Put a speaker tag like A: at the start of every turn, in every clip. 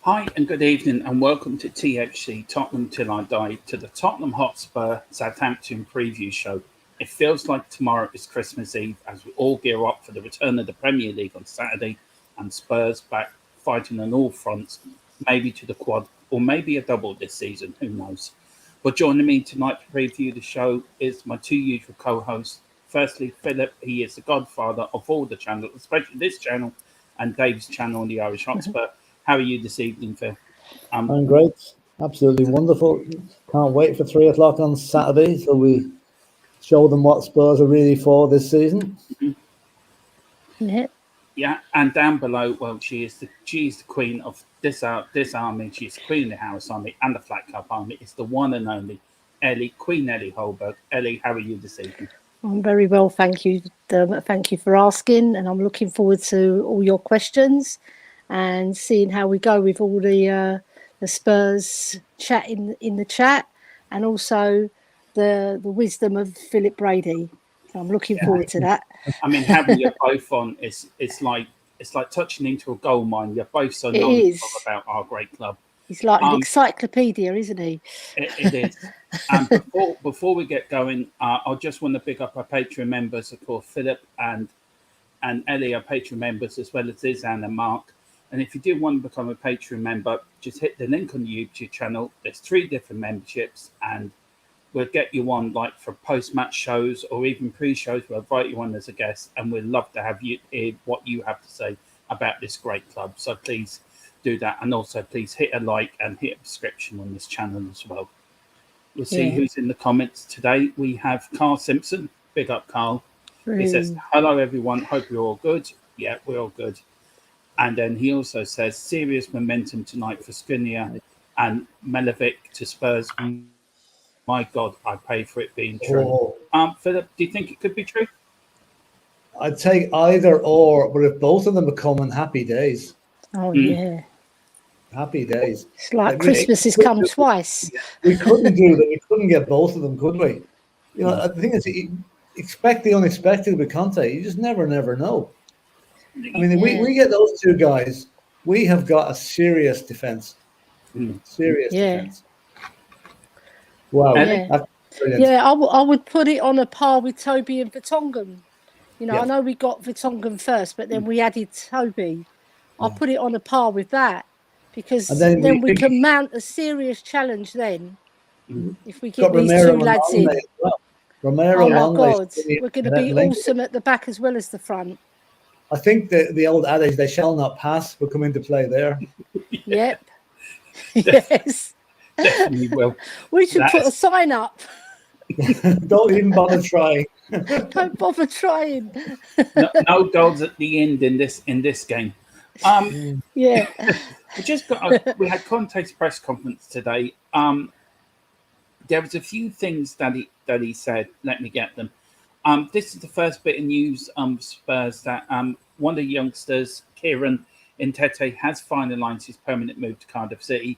A: Hi and good evening and welcome to THC Tottenham Till I Die, to the Tottenham Hotspur Southampton preview show. It feels like tomorrow is Christmas Eve as we all gear up for the return of the Premier League on Saturday and Spurs back fighting on all fronts, maybe to the quad or maybe a double this season, who knows. But joining me tonight to preview the show is my two usual co-hosts, Firstly, Phillip, he is the godfather of all the channels, especially this channel and Dave's channel on the Irish Hotspur. How are you this evening, Phil?
B: I'm great. Absolutely wonderful. Can't wait for 3 o'clock on Saturday so we show them what Spurs are really for this season.
C: Yeah.
A: Yeah, and down below, well, she is the queen of this army. She's the queen of the House Army and the Flat Cap Army. It's the one and only Elly, Queen Elly Holberg. Elly, how are you this evening?
C: I'm very well, thank you. Thank you for asking, and I'm looking forward to all your questions and seeing how we go with all the Spurs chat in the chat, and also the wisdom of Phillip Brady. So I'm looking forward to that.
A: I mean, having you both on it's like touching into a gold mine. You're both so knowledgeable about our great club.
C: He's like an encyclopedia, isn't he?
A: It is. And before we get going, I just want to pick up our Patreon members, of course, Phillip and Elly are Patreon members, as well as Izhan and Mark. And if you do want to become a Patreon member, just hit the link on the YouTube channel. There's 3 different memberships, and we'll get you on like for post-match shows or even pre-shows. We'll invite you on as a guest, and we'd love to have you hear what you have to say about this great club. So please do that, and also please hit a like and hit a subscription on this channel as well. We'll see who's in the comments today. We have Carl Simpson. Big up, Carl. He says, hello, everyone. Hope you're all good. Yeah, we're all good. And then he also says, serious momentum tonight for Skriniar and Mellevik to Spurs. My God, I pay for it being true. Phillip, do you think it could be true?
B: I'd take either or, but if both of them are coming, happy days.
C: Oh, yeah.
B: Happy days.
C: It's like Christmas has come twice.
B: We couldn't do that. We couldn't get both of them, could we? You know, the thing is, expect the unexpected with Conte. You just never know. I mean, if we get those 2 guys, we have got a serious defense. Serious defense. Wow.
C: Yeah, I would put it on a par with Toby and Vertonghen. You know, I know we got Vertonghen first, but then we added Toby. I'll put it on a par with that, because then we can mount a serious challenge then if we get these 2 lads in.
B: Romero,
C: oh, my God. We're going to be awesome at the back as well as the front.
B: I think the old adage, they shall not pass, will come into play there.
C: Yep. Yes.
A: Definitely will.
C: We should put a sign up.
B: Don't even bother trying.
C: Don't bother trying.
A: No goals at the end in this game.
C: Yeah.
A: We had Conte's press conference today. There was a few things that he said. Let me get them. This is the first bit of news Spurs that one of the youngsters, Kieran Intete, has finalised his permanent move to Cardiff City.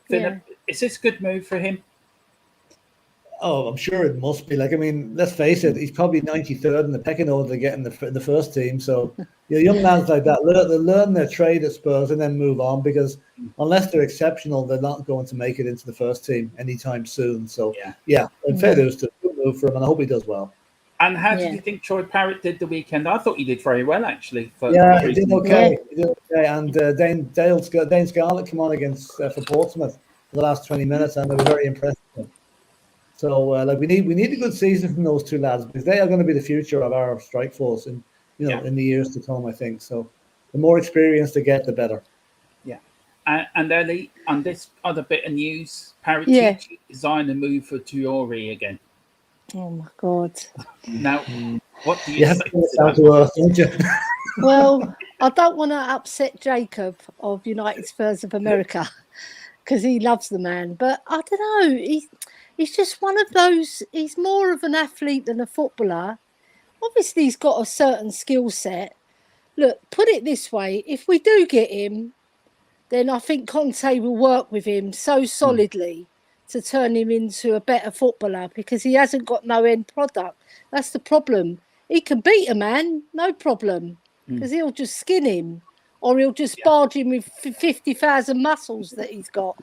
A: Phillip, is this a good move for him?
B: Oh, I'm sure it must be. Like, I mean, let's face it, he's probably 93rd in the pecking order to get in the first team. So, young lads like that, they learn their trade at Spurs and then move on, because unless they're exceptional, they're not going to make it into the first team anytime soon. So, and fair dues to good move for him, and I hope he does well.
A: And how did you think Troy Parrott did the weekend? I thought he did very well, actually.
B: He did okay. He did okay. And Dane Scarlett came on against for Portsmouth for the last 20 minutes, and they were very impressive. So, we need a good season from those 2 lads, because they are going to be the future of our strike force in the years to come, I think. So, the more experience they get, the better.
A: Yeah. And Elly, on this other bit of news, Parrott designed a move for Traore again.
C: Oh my God!
A: Now, what do you say
B: to earth, don't you?
C: Well, I don't want to upset Jacob of United Spurs of America, because he loves the man, but I don't know. He's just one of those. He's more of an athlete than a footballer. Obviously, he's got a certain skill set. Look, put it this way: if we do get him, then I think Conte will work with him so solidly to turn him into a better footballer, because he hasn't got no end product. That's the problem. He can beat a man, no problem, because he'll just skin him, or he'll just barge him with 50,000 muscles that he's got.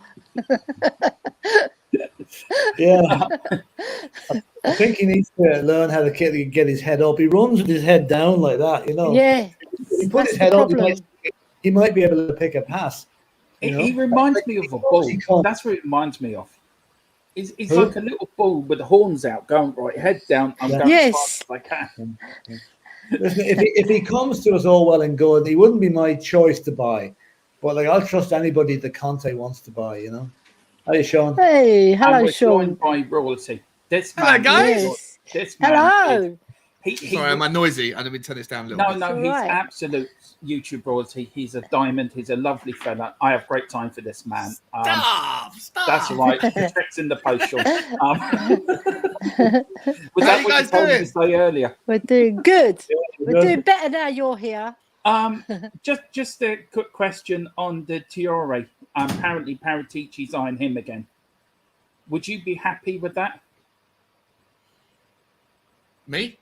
B: I think he needs to learn how to get his head up. He runs with his head down like that,
C: Yeah.
B: He put his head up, he might be able to pick a pass.
A: He reminds me of a bull. That's what it reminds me of. He's
B: Who?
A: like a little bull with the horns out, going right, head down. I'm going as fast as I can.
B: Listen, if he comes to us all well and good, he wouldn't be my choice to buy. But like, I'll trust anybody that Conte wants to buy. You know. How you, Sean?
C: Hey,
A: And
C: hello,
A: we're joined
C: Sean.
A: by royalty. This
D: Hello,
A: man,
D: guys.
C: Yes.
A: this man.
C: Hello.
D: Sorry, am I noisy? I didn't turn this down a little bit.
A: No,
C: It's
A: he's
C: all right.
A: absolute YouTube royalty. He's a diamond. He's a lovely fella. I have great time for this man.
D: Stop!
A: That's all right. The check's in the post, Sean. Was
D: How
A: that
D: you
A: what you
D: guys
A: told me
D: doing?
A: to say earlier?
C: We're doing good. We're
B: Good.
C: doing better now you're here.
A: Just a quick question on the Tiore. Apparently, Paratici's eyeing him again. Would you be happy with that?
D: Me?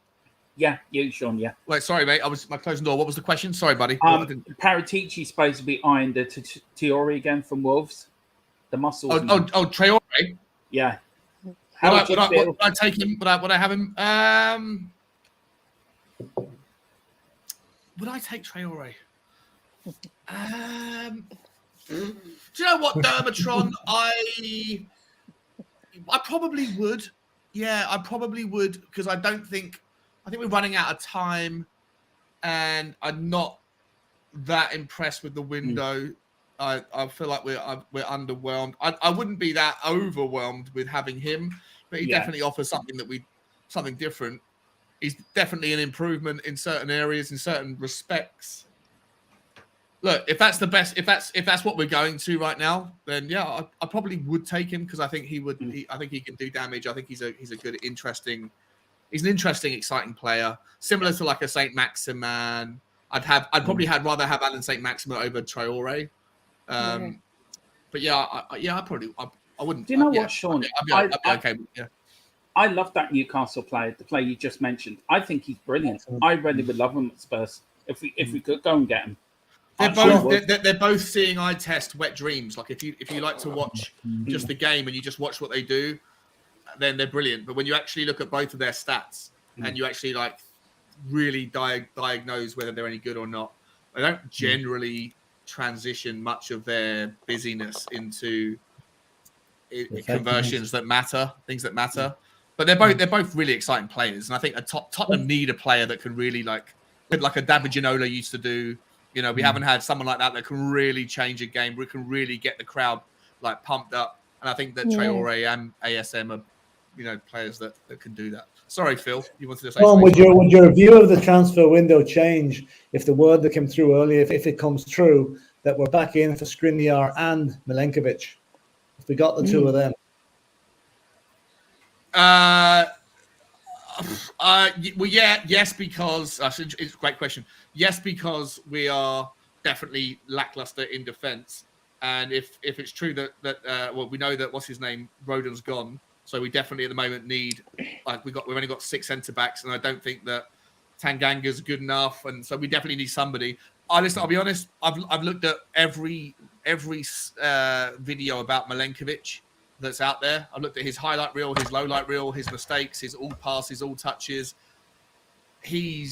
A: Yeah, you, Sean. Yeah.
D: Wait, sorry, mate. I was my closing door. What was the question? Sorry, buddy. I didn't-
A: Paratici's supposed to be eyeing the Tiore again from Wolves. The muscles. man.
D: Traore.
A: Yeah.
D: Would
A: How
D: I,
A: would you
D: would, I,
A: feel?
D: would I take him? Would I have him? Would I take Traore? Do you know what, Dermatron? I probably would. Yeah, I probably would, because I think we're running out of time, and I'm not that impressed with the window. I feel like we're underwhelmed. I wouldn't be that overwhelmed with having him, but he definitely offers something different. He's definitely an improvement in certain areas, in certain respects. Look, if that's the best, if that's what we're going to right now, then yeah, I probably would take him, because I think he would. I think he can do damage. I think he's a good, interesting. He's an interesting, exciting player, similar to like a Saint Maximin. I'd probably rather have Alan Saint Maximin over Traore. But yeah, I probably I wouldn't.
A: Do you know what, Sean?
D: I'd be okay. Yeah.
A: I love that Newcastle player, the player you just mentioned. I think he's brilliant. I really would love him at Spurs if we could go and get him.
D: They're both seeing eye test wet dreams. Like if you like to watch just the game and you just watch what they do, then they're brilliant. But when you actually look at both of their stats and you actually like really diagnose whether they're any good or not, they don't generally transition much of their busyness into conversions that matter, things that matter. But they're both really exciting players, and I think Tottenham need a player that can really like a David Ginola used to do. You know, we haven't had someone like that can really change a game, we can really get the crowd like pumped up. And I think that Traore and ASM are, players that can do that. Sorry, Phil, you wanted to say something?
B: Would your view of the transfer window change if the word that came through earlier, if it comes true, that we're back in for Skriniar and Milenkovic? If we got the two of them.
D: Yes, because it's a great question. Yes, because we are definitely lackluster in defence, and if it's true that we know that what's his name, Rodon's gone, so we definitely at the moment need we've only got 6 centre backs, and I don't think that Tanganga's good enough, and so we definitely need somebody. I'll be honest. I've looked at every video about Milenkovic that's out there. I've looked at his highlight reel, his low light reel, his mistakes, his all passes, all touches. He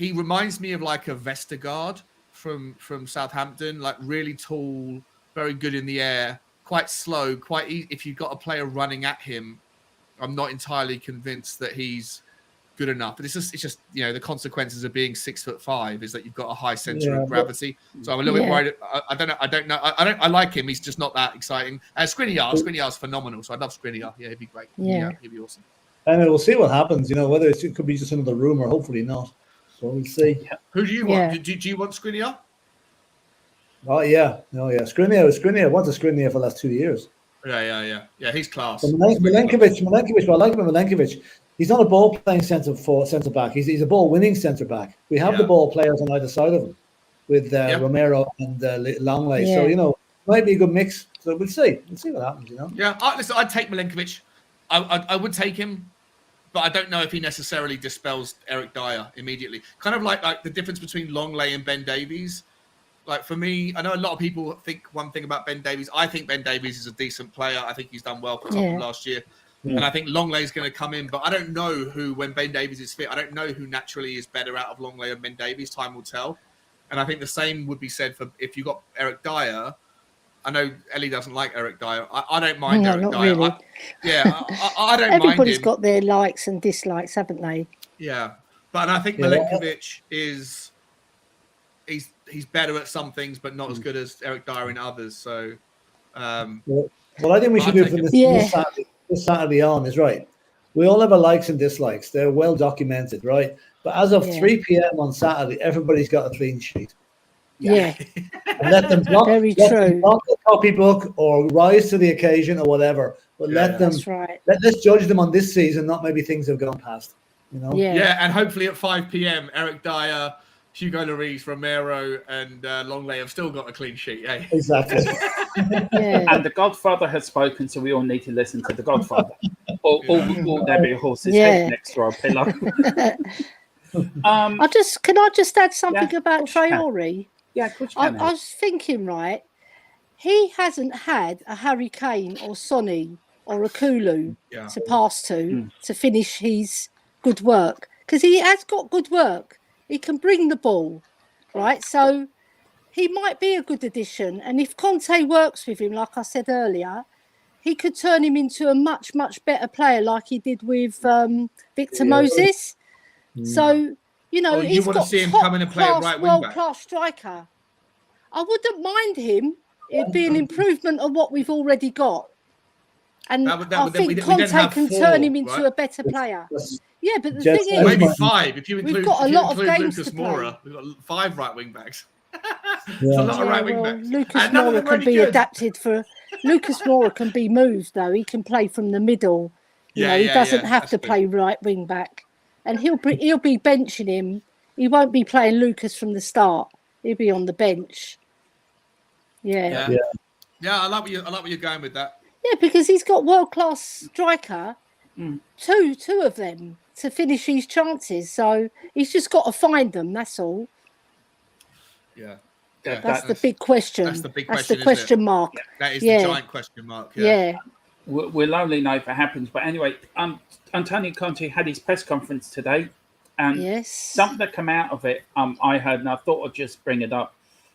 D: reminds me of like a Vestergaard from Southampton, like really tall, very good in the air, quite slow, quite easy. If you've got a player running at him, I'm not entirely convinced that he's good enough. But it's just the consequences of being 6'5" is that you've got a high center of gravity. So I'm a little bit worried. I don't know. I like him. He's just not that exciting. Skriniar's phenomenal. So I love Skriniar. Yeah, he'd be great. Yeah, he'd be awesome.
B: And we'll see what happens. Whether it could be just another rumor. Hopefully not. So we'll see.
D: Who do you want? Do you want Skriniar?
B: Oh yeah. Skriniar. Wants a Skriniar for the last 2 years.
D: Yeah. He's class.
B: Milenkovic. Well, I like him. Milenkovic. He's not a ball playing centre back. He's a ball winning centre back. We have the ball players on either side of him, with Romero and Longley. So it might be a good mix. So we'll see. We'll see what happens.
D: Yeah. Listen, I'd take Milenkovic. I would take him, but I don't know if he necessarily dispels Eric Dyer immediately. Kind of like the difference between Longley and Ben Davies. Like for me, I know a lot of people think one thing about Ben Davies. I think Ben Davies is a decent player. I think he's done well for Tottenham last year. And I think Longley is going to come in, but I don't know when Ben Davies is fit, I don't know who naturally is better out of Longley and Ben Davies. Time will tell. And I think the same would be said for if you got Eric Dyer. I know Elly doesn't like Eric Dyer. I don't mind
C: No,
D: Eric
C: not
D: Dyer.
C: really.
D: I don't mind
C: Everybody's
D: him.
C: got their likes and dislikes, haven't they?
D: Yeah, but I think
B: Yeah.
D: Milinkovic is he's better at some things, but not as good as Eric Dyer in others. So,
B: what I think we should do from this Saturday on is right. We all have our likes and dislikes. They're well documented, right? But as of 3 p.m. on Saturday, everybody's got a clean sheet.
C: Yeah.
B: And let them block,
C: Very
B: let
C: true.
B: them block the copybook or rise to the occasion or whatever. But let them.
C: That's right.
B: Let's judge them on this season, not maybe things have gone past. You know.
C: Yeah.
D: And hopefully at 5 p.m. Eric Dyer, Hugo Lloris, Romero, and Longley have still got a clean sheet. Eh?
B: Exactly.
A: And the Godfather has spoken, so we all need to listen to the Godfather. Or there be a horse's head next to our pillow.
C: Can I just add something about Traore?
A: Yeah, of course you
C: I
A: can.
C: was thinking, right, he hasn't had a Harry Kane or Sonny or a Kulu to pass to finish his good work, because he has got good work. He can bring the ball, right? So he might be a good addition. And if Conte works with him, like I said earlier, he could turn him into a much, much better player like he did with Victor Moses. So, you know,
D: you want to see him come in and play a right wing back?
C: World-class striker. I wouldn't mind him. It'd be an improvement of what we've already got. And I think Conte can turn him into a better player. Yeah, but the thing is,
D: maybe 5 if you include,
C: we've got a lot of games
D: Lucas
C: to play.
D: Moura. We've got 5 right wing backs.
B: It's
D: a lot of right wing backs.
C: Lucas Moura can be adapted for. Lucas Moura can be moved though. He can play from the middle. He doesn't have to play right wing back, and he'll be benching him. He won't be playing Lucas from the start. He'll be on the bench. Yeah.
D: I like what you're going with that.
C: Yeah, because he's got world-class striker, two of them to finish his chances. So he's just got to find them. That's all.
D: Yeah.
C: That's the big question.
D: That's the big question.
C: That's the question mark.
D: Yeah, that is the giant question mark. Yeah.
A: We'll only know if it happens. But anyway, Antonio Conte had his press conference today, and something that came out of it, I heard, and I thought I'd just bring it up.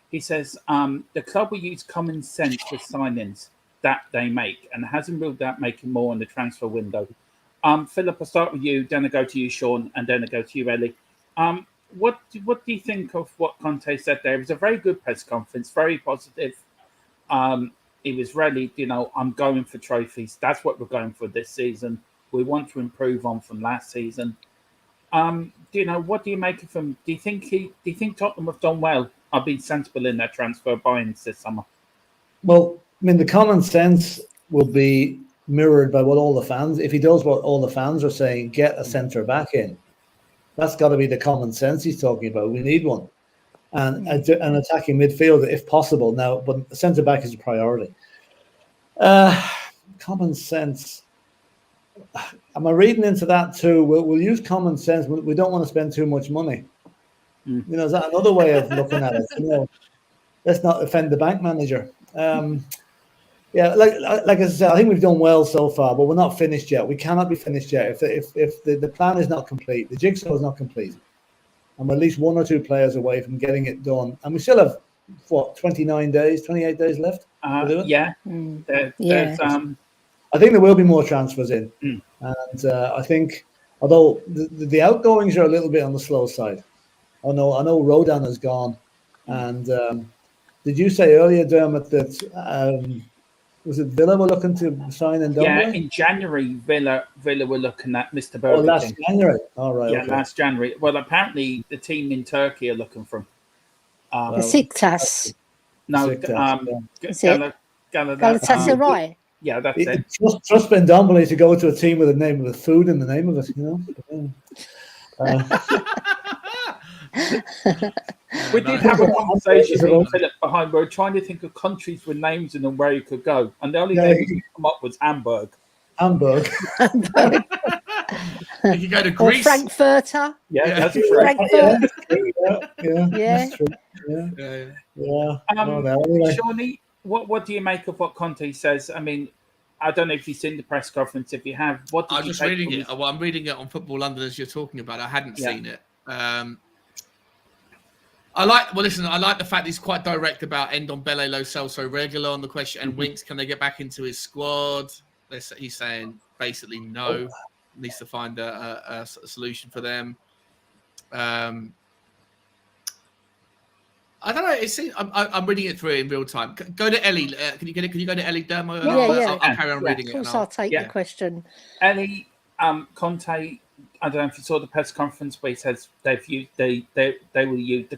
A: He says the club will use common sense for signings that they make, and hasn't ruled out making more in the transfer window. Phillip, I'll start with you, then I go to you, Sean, and then I go to you, Elly. What do you think of what Conte said there? It was a very good press conference, very positive. It was really, I'm going for trophies. That's what we're going for this season. We want to improve on from last season. What do you make of him? Do you think Tottenham have done well? I've been sensible in their transfer buy-ins this summer.
B: Well, I mean, the common sense will be mirrored by what all the fans. If he does what all the fans are saying, get a centre back in. That's got to be the common sense he's talking about. We need one. And an attacking midfielder, if possible. Now, but centre back is a priority. Common sense. Am I reading into that too? We'll use common sense. We don't want to spend too much money. Is that another way of looking at it? Let's not offend the bank manager. Like I said, I think we've done well so far, but we're not finished yet. We cannot be finished yet. If the plan is not complete, the jigsaw is not complete, and we're at least 1 or 2 players away from getting it done, and we still have 28 days left. I think there will be more transfers in, and I think although the outgoings are a little bit on the slow side. I know Rodan has gone, and did you say earlier, Dermot, that was it Villa were looking to sign in Dublin?
A: Yeah, in January, Villa were looking at Mr. Burger King.
B: Last January. All right.
A: Yeah, okay. Last January. Well, apparently the team in Turkey are looking for him.
C: Besiktas.
A: No,
C: Galatasaray.
A: Yeah, that's it.
B: Trust Ben Dombele to go to a team with a name with food in the name of it,
A: We did have a conversation with Phillip behind. We were trying to think of countries with names in them where you could go, and the only name we could come up was Hamburg.
B: Hamburg.
D: You could go to Greece.
C: Or Frankfurter.
A: Yeah, that's true.
C: Frankfurt.
B: Yeah. That's true. Yeah.
A: Anyway. Shawnee, what do you make of what Conte says? I mean, I don't know if you've seen the press conference. If you have, what did
D: I'm just reading it. Well, I'm reading it on Football London as you're talking about. I hadn't seen it. I like the fact he's quite direct about Ndombele Lo Celso regular on the question, and Winks, can they get back into his squad? He's saying basically no. Needs to find a solution for them. I don't know. I'm reading it through in real time. Go to Elly. Can you go to Elly Dermo?
C: Yeah.
D: I'll carry on reading
C: Of
D: it.
C: course, I'll take the question.
A: Elly, Conte. I don't know if you saw the press conference where he says the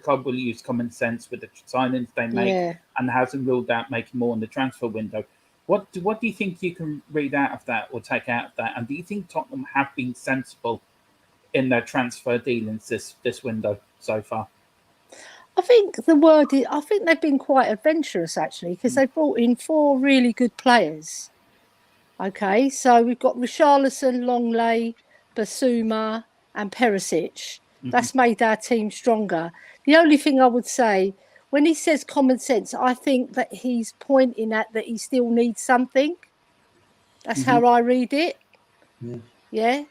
A: club will use common sense with the signings they make, and hasn't ruled out making more in the transfer window. What do you think you can read out of that or take out of that? And do you think Tottenham have been sensible in their transfer dealings this window so far?
C: I think I think they've been quite adventurous actually, because they brought in 4 really good players. Okay, so we've got Richarlison, Longley, Basuma and Perisic. That's made our team stronger. The only thing I would say, when he says common sense, I think that he's pointing at that he still needs something. That's how I read it. Yeah,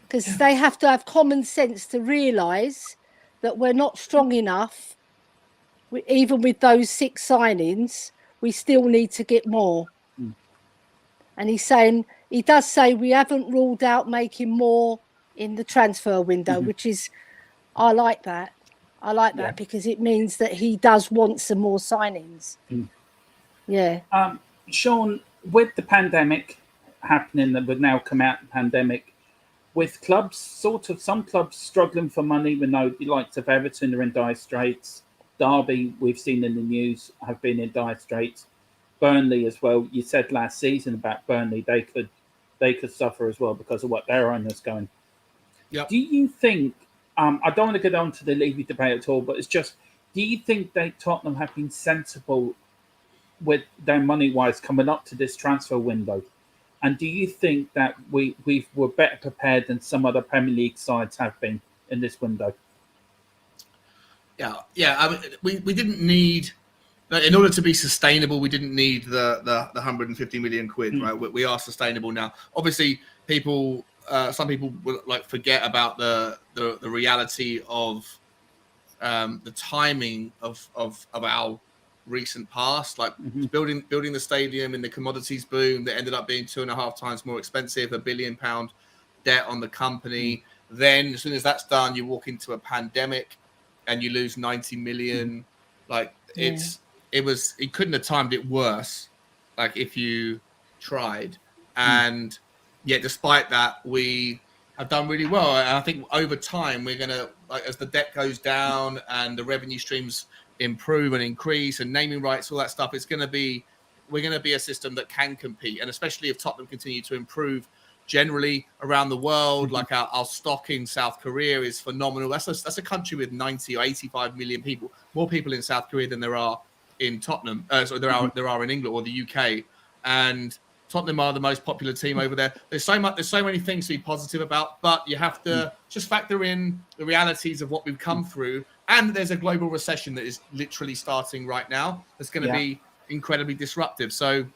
C: because they have to have common sense to realise that we're not strong enough. Even with those 6 signings, we still need to get more. And he does say we haven't ruled out making more in the transfer window, which is, I like that. Because it means that he does want some more signings. Yeah.
A: Sean, with the pandemic happening, that would now come out of the pandemic, with clubs, some clubs struggling for money, we know the likes of Everton are in dire straits. Derby, we've seen in the news, have been in dire straits. Burnley as well. You said last season about Burnley, they could suffer as well because of what their owner's going.
D: Yep.
A: Do you think? I don't want to get on to the Levy debate at all, but it's just: do you think Tottenham have been sensible with their money wise coming up to this transfer window? And do you think that we were better prepared than some other Premier League sides have been in this window?
D: Yeah. I mean, we didn't need. In order to be sustainable, we didn't need the 150 million quid, right? We are sustainable now. Obviously, some people will forget about the reality of the timing of our recent past, building the stadium in the commodities boom that ended up being 2.5 times more expensive, £1 billion debt on the company. Then, as soon as that's done, you walk into a pandemic and you lose 90 million. He couldn't have timed it worse, if you tried. And yet, despite that, we have done really well. And I think over time, we're going to, as the debt goes down and the revenue streams improve and increase and naming rights, all that stuff, we're going to be a system that can compete. And especially if Tottenham continue to improve generally around the world, our stock in South Korea is phenomenal. That's a country with 90 or 85 million people, more people in South Korea than there are in Tottenham. There are in England or the UK, and Tottenham are the most popular team over there. There's so many things to be positive about, but you have to just factor in the realities of what we've come through. And there's a global recession that is literally starting right now. That's going to be incredibly disruptive. So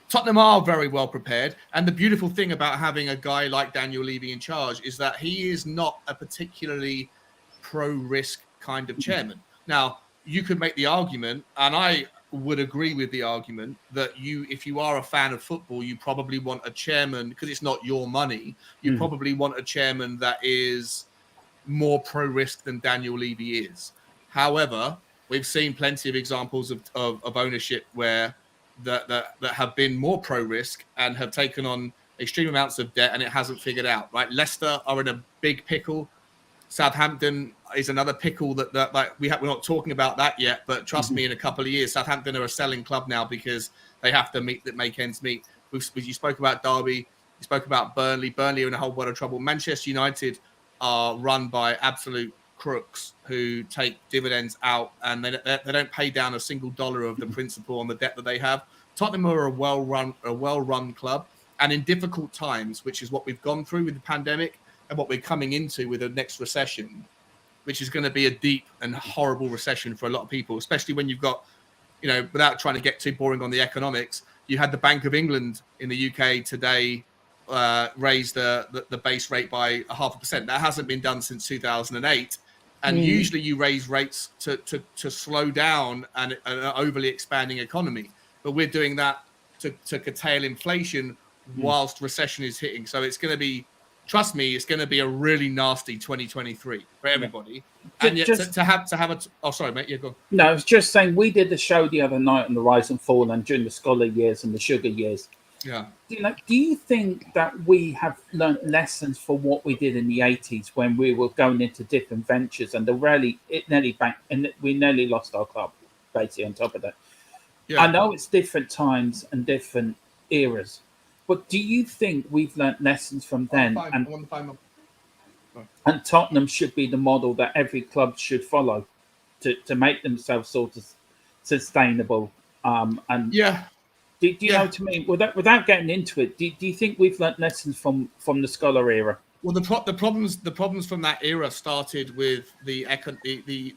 D: Tottenham are very well prepared. And the beautiful thing about having a guy like Daniel Levy in charge is that he is not a particularly pro-risk kind of chairman. Now, you could make the argument, and I would agree with the argument, that if you are a fan of football, you probably want a chairman, because it's not your money, you probably want a chairman that is more pro-risk than Daniel Levy is. However, we've seen plenty of examples of ownership where that have been more pro-risk and have taken on extreme amounts of debt and it hasn't figured out, right? Leicester are in a big pickle. Southampton is another pickle that we're not talking about that yet, but trust me, in a couple of years, Southampton are a selling club now because they have to make ends meet. You spoke about Derby, you spoke about Burnley. Burnley are in a whole world of trouble. Manchester United are run by absolute crooks who take dividends out and they don't pay down a single dollar of the principal on the debt that they have. Tottenham are a well-run club, and in difficult times, which is what we've gone through with the pandemic and what we're coming into with the next recession, which is going to be a deep and horrible recession for a lot of people, especially when you've got, without trying to get too boring on the economics, you had the Bank of England in the UK today raise the base rate by 0.5%. That hasn't been done since 2008. And usually you raise rates to slow down an overly expanding economy. But we're doing that to curtail inflation whilst recession is hitting. So it's going to be, trust me, it's going to be a really nasty 2023 for everybody. Yeah. And yet to have a, oh, sorry, mate. Yeah, go on.
A: No, I was just saying, we did the show the other night on the rise and fall and during the scholar years and the sugar years.
D: Yeah.
A: Do you think that we have learned lessons for what we did in the 80s when we were going into different ventures and we nearly lost our club, basically, on top of that? Yeah. I know it's different times and different eras, but do you think we've learned lessons from then? And Tottenham should be the model that every club should follow to make themselves sort of sustainable. And yeah. Do you know what I mean? Without getting into it, do you think we've learnt lessons from the scholar era?
D: Well, the problems from that era started with the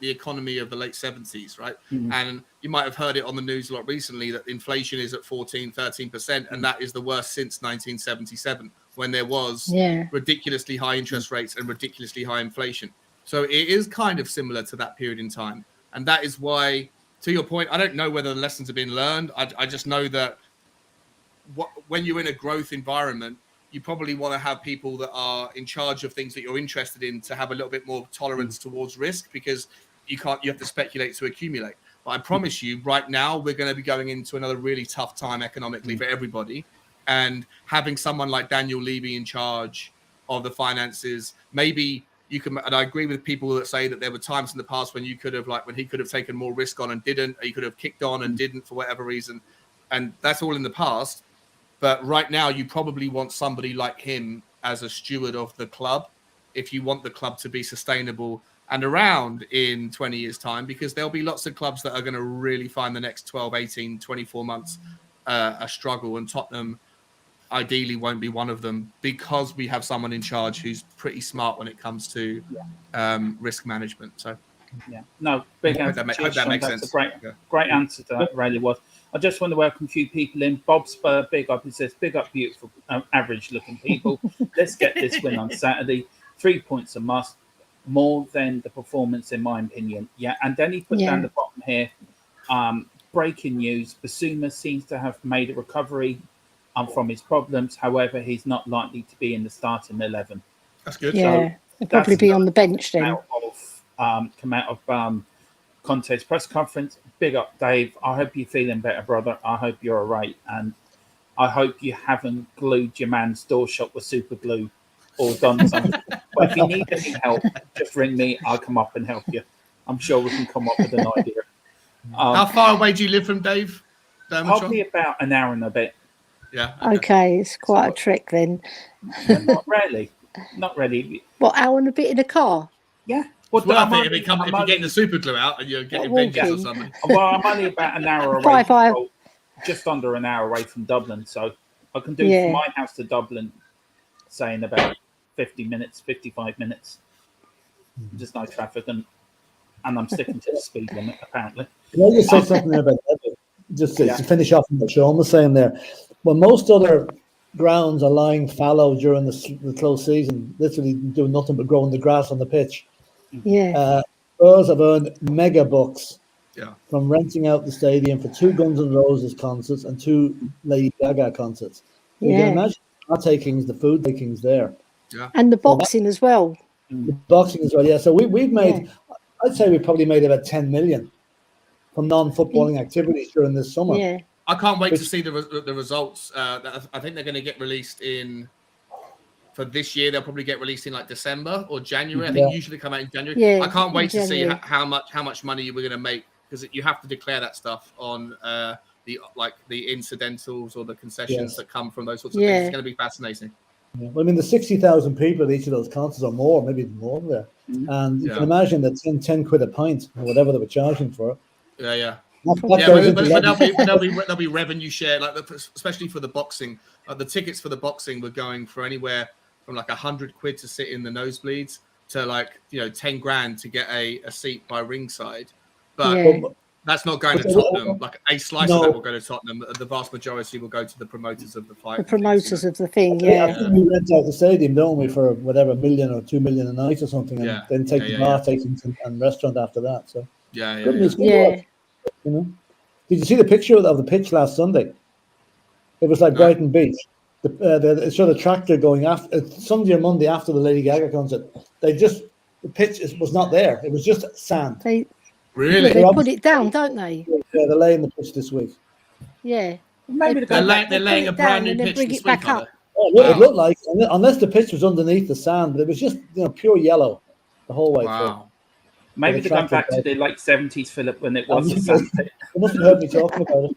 D: economy of the late 70s, right? Mm-hmm. And you might have heard it on the news a lot recently that inflation is at 13%, and that is the worst since 1977, when there was ridiculously high interest rates and ridiculously high inflation. So it is kind of similar to that period in time, and that is why, to your point, I don't know whether the lessons have been learned. I just know that when you're in a growth environment, you probably want to have people that are in charge of things that you're interested in to have a little bit more tolerance towards risk, because you have to speculate to accumulate. But I promise you, right now, we're going to be going into another really tough time economically for everybody. And having someone like Daniel Levy in charge of the finances, maybe you can, and I agree with people that say that there were times in the past when you could have, like when he could have taken more risk on and didn't, or he could have kicked on and didn't for whatever reason. And that's all in the past. But right now, you probably want somebody like him as a steward of the club if you want the club to be sustainable and around in 20 years' time, because there'll be lots of clubs that are going to really find the next 12, 18, 24 months a struggle. And Tottenham ideally won't be one of them, because we have someone in charge who's pretty smart when it comes to risk management. So,
A: no, big answer.
D: I hope that makes sense.
A: A great answer to that, really was. I just want to welcome a few people in. Bob Spur, big up. He says, big up, beautiful, average-looking people. Let's get this win on Saturday. 3 points a must, more than the performance, in my opinion. Yeah, and then he put down the bottom here. Breaking news, Basuma seems to have made a recovery from his problems. However, he's not likely to be in the starting 11.
D: That's good.
C: Yeah, he'll probably be on the bench then.
A: Come out of Conte's press conference. Big up, Dave. I hope you're feeling better, brother. I hope you're all right. And I hope you haven't glued your man's door shut with super glue or done something. But if you need any help, just ring me. I'll come up and help you. I'm sure we can come up with an idea.
D: How far away do you live from Dave?
A: Probably about an hour and a bit.
D: Yeah.
C: Okay, it's quite a trick then.
A: Not really. Not really.
C: What, hour and a bit in a car?
A: Yeah.
D: Well, if you're getting the super glue out and you're getting vengeance or something.
A: Well, I'm only about an hour away. Just under an hour away from Dublin. So I can do from my house to Dublin, say in about 50 minutes, 55 minutes. Just no traffic. And I'm sticking to the speed limit, apparently.
B: Can I just say something about that? Just to finish off on what Sean was saying there. When most other grounds are lying fallow during the close season, literally doing nothing but growing the grass on the pitch.
C: Yeah.
B: Spurs have earned mega bucks from renting out the stadium for 2 Guns N' Roses concerts and 2 Lady Gaga concerts. You can imagine the food takings there.
D: Yeah.
C: And the boxing as well.
B: The boxing as well, yeah. So we've made, I'd say we probably made about 10 million from non-footballing activities during this summer.
C: Yeah.
D: I can't wait to see the results. I think they're going to get released for this year. They'll probably get released in like December or January. I think usually come out in January.
C: Yeah,
D: I can't wait to see how much money we're going to make, because you have to declare that stuff on the incidentals or the concessions that come from those sorts of things. It's going to be fascinating.
B: Yeah. Well, I mean, the 60,000 people at each of those concerts or more, maybe more there. And you can imagine that 10 quid a pint or whatever they were charging for it.
D: Yeah.
B: But
D: there'll be revenue share, especially for the boxing. The tickets for the boxing were going for anywhere from like 100 quid to sit in the nosebleeds to 10 grand to get a seat by ringside. But That's not going to Tottenham. Like a slice of that will go to Tottenham. The vast majority will go to the promoters of the fight.
C: The promoters of the thing,
B: I think we rent out the stadium, don't we, for whatever, $1 million or $2 million a night or something, and then take the bar, take and restaurant after that. So good news. You know, did you see the picture of the pitch last Sunday? It was like Brighton Beach. It showed a tractor going after Sunday or Monday after the Lady Gaga concert. The pitch was not there. It was just sand.
D: Really?
C: They put it down, don't they?
B: Yeah, they're laying the pitch this week.
C: Yeah.
A: Maybe
D: they're laying a brand new pitch this week, are they?
B: It looked like, unless the pitch was underneath the sand, but it was just pure yellow the whole way through.
A: Maybe they're going back to the late 70s, Phillip, when it was a sand pit.
B: You must have heard me talking about it.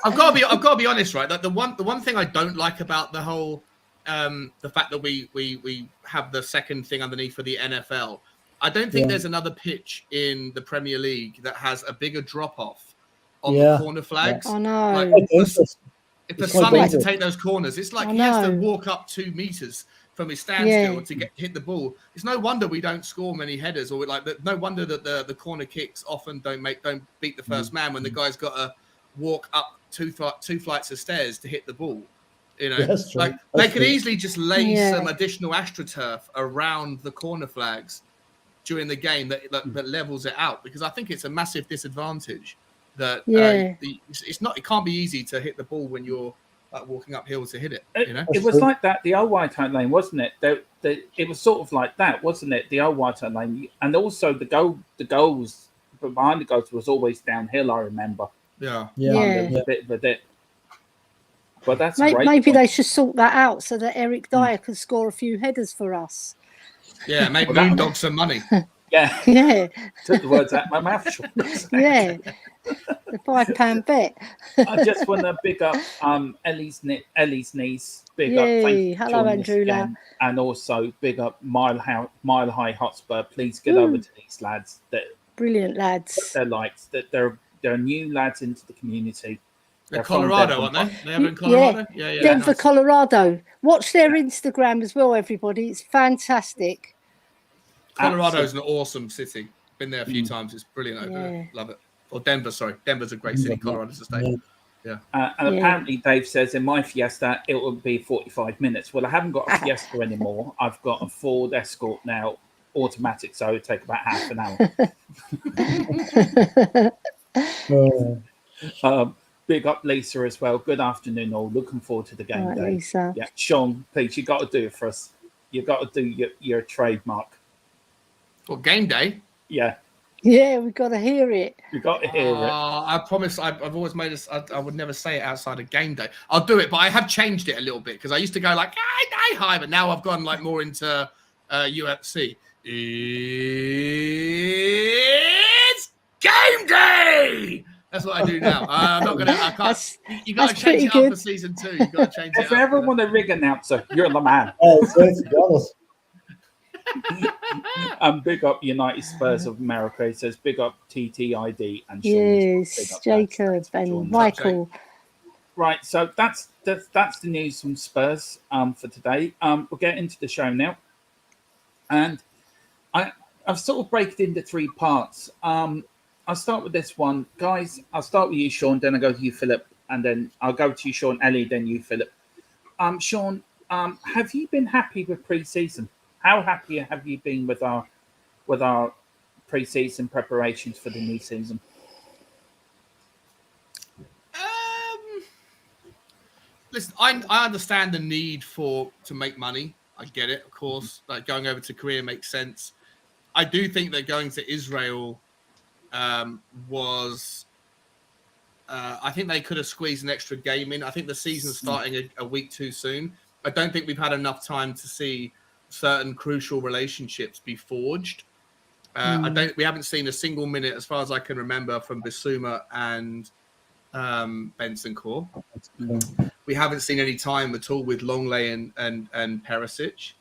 D: I've got to be honest, right? That the one thing I don't like about the whole the fact that we have the second thing underneath for the NFL. I don't think there's another pitch in the Premier League that has a bigger drop off on the corner flags.
C: I know.
D: Like, if the Sonny to take those corners, it's like he has to walk up 2 meters from his standstill to hit the ball. It's no wonder we don't score many headers, or no wonder that the corner kicks often don't beat the first man when the guy's got to walk up two flights of stairs to hit the ball. You know, they could easily just lay some additional AstroTurf around the corner flags during the game that levels it out, because I think it's a massive disadvantage that it can't be easy to hit the ball when you're walking uphill to hit it. You know,
A: it was like that the old White Hart Lane, wasn't it? It was sort of like that, wasn't it? The old White Hart Lane, and also the goals behind the goals was always downhill. I remember.
B: Yeah.
A: A bit of a dip. But that's great.
C: Maybe they should sort that out so that Eric Dyer could score a few headers for us.
D: Yeah, make Moondog some money.
C: Yeah.
A: Took the words out of my mouth.
C: Yeah. The £5 bet.
A: I just want to big up Elly's niece. Big up. Thank you.
C: Hello, Andrew.
A: And also big up Mile High Hotspur. Please get over to these lads.
C: Brilliant lads.
A: They're new lads into the community.
D: They're Colorado, aren't they? They have in Colorado? Yeah.
C: Denver, nice. Colorado. Watch their Instagram as well, everybody. It's fantastic.
D: Colorado's an awesome city. Been there a few times. It's brilliant over there. Love it. Or Denver, sorry. Denver's a great city. Colorado's a state. Yeah. And
A: apparently Dave says in my Fiesta it will be 45 minutes. Well, I haven't got a Fiesta anymore. I've got a Ford Escort now, automatic, so it would take about half an hour. Big up Lisa as well. Good afternoon, all. Looking forward to the game day.
C: Lisa.
A: Yeah, Sean, please, you got to do it for us. You got to do your trademark.
D: What, game day?
A: Yeah.
C: Yeah, we've got to hear it.
A: You got to hear it.
D: I promise. I've always made this. I would never say it outside of game day. I'll do it, but I have changed it a little bit because I used to go like hi, but now I've gone like more into UFC. It's game day. That's what I do now. I'm not gonna. I can't. You got to change it up for season 2. You got to change it.
A: If you ever want a rig announcer, you're the man. Big up United Spurs of America. It says big up TTID and Sean.
C: Yes, Jacob and Michael.
A: Right, so that's the news from Spurs for today. We'll get into the show now, and I've sort of break it into 3 parts. I'll start with this one, guys. I'll start with you, Sean. Then I'll go to you, Phillip, and then I'll go to you, Sean, Elly, then you, Phillip. Sean, have you been happy with pre-season? How happy have you been with our pre-season preparations for the new season?
D: Listen, I understand the need to make money. I get it, of course. Like going over to Korea makes sense. I do think that going to Israel was. I think they could have squeezed an extra game in. I think the season's starting a week too soon. I don't think we've had enough time to see certain crucial relationships be forged. We haven't seen a single minute, as far as I can remember, from Bissouma and Bentancur. We haven't seen any time at all with Longley and Perisic.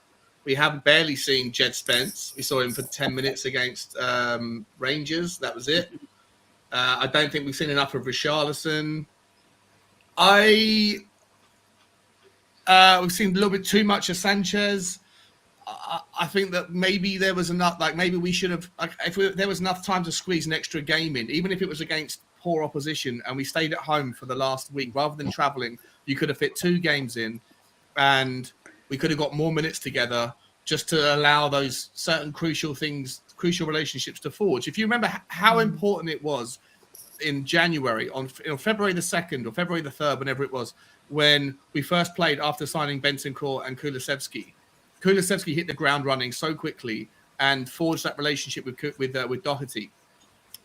D: We haven't barely seen Jed Spence. We saw him for 10 minutes against Rangers. That was it. I don't think we've seen enough of Richarlison. We've seen a little bit too much of Sanchez. I think that maybe there was enough. Like maybe we should have. There was enough time to squeeze an extra game in, even if it was against poor opposition, and we stayed at home for the last week rather than traveling. You could have fit 2 games in, and we could have got more minutes together just to allow those certain crucial relationships to forge. If you remember how important it was in January, on February the 2nd or February the 3rd, whenever it was, when we first played after signing Bentancur and Kulusevski. Kulusevski hit the ground running so quickly and forged that relationship with Doherty.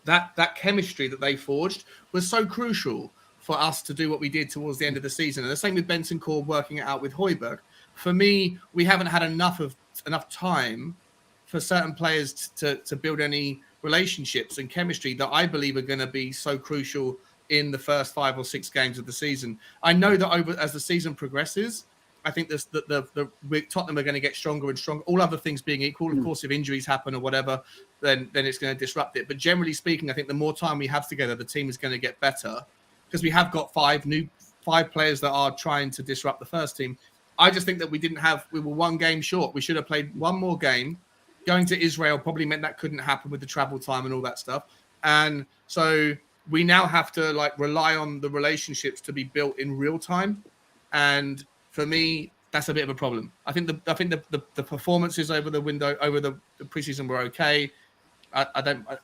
D: That chemistry that they forged was so crucial for us to do what we did towards the end of the season. And the same with Bentancur working it out with Højbjerg. For me, we haven't had enough time for certain players to build any relationships and chemistry that I believe are going to be so crucial in the first 5 or 6 games of the season. I know that as the season progresses, I think Tottenham are going to get stronger and stronger. All other things being equal, of course, if injuries happen or whatever, then it's going to disrupt it. But generally speaking, I think the more time we have together, the team is going to get better because we have got 5 players that are trying to disrupt the first team. I just think that we were 1 game short. We should have played 1 more game. Going to Israel probably meant that couldn't happen with the travel time and all that stuff. And so we now have to rely on the relationships to be built in real time. And for me, that's a bit of a problem. I think the performances over the preseason were okay.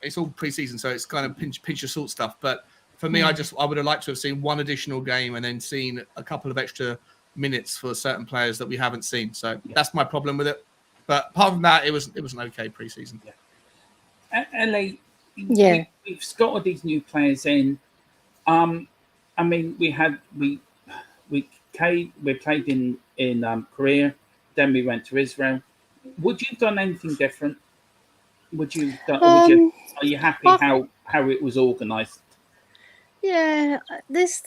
D: It's all preseason, so it's kind of pinch of salt stuff. But for me, I would have liked to have seen 1 additional game and then seen a couple of extra minutes for certain players that we haven't seen. So that's my problem with it. But apart from that, it was an okay preseason.
A: Elly, we've scotted these new players in. I mean, we played in Korea, then we went to Israel. Would you have done anything different? Are you happy how it was organised?
C: Yeah, there's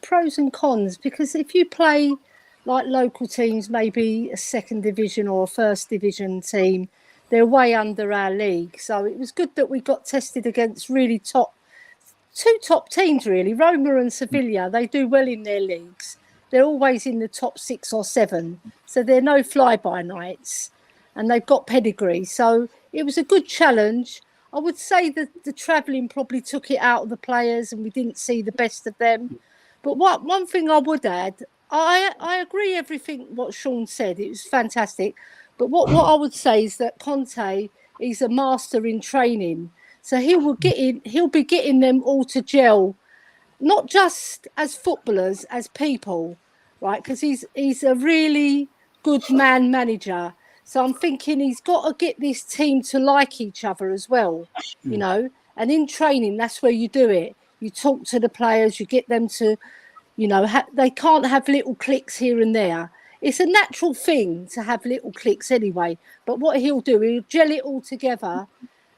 C: pros and cons, because if you play like local teams, maybe a 2nd division or a 1st division team, they're way under our league. So it was good that we got tested against really two top teams, really. Roma and Sevilla, they do well in their leagues. They're always in the top 6 or 7. So they're no fly-by-nights, and they've got pedigree. So it was a good challenge. I would say that the travelling probably took it out of the players and we didn't see the best of them. But one thing I would add, I agree everything what Sean said. It was fantastic. But what I would say is that Conte is a master in training. So he'll be getting them all to gel, not just as footballers, as people, right? Because he's a really good manager. So I'm thinking he's got to get this team to like each other as well, you know. And in training, that's where you do it. You talk to the players, you get them to, you know, they can't have little cliques here and there. It's a natural thing to have little cliques anyway. But what he'll do, he'll gel it all together.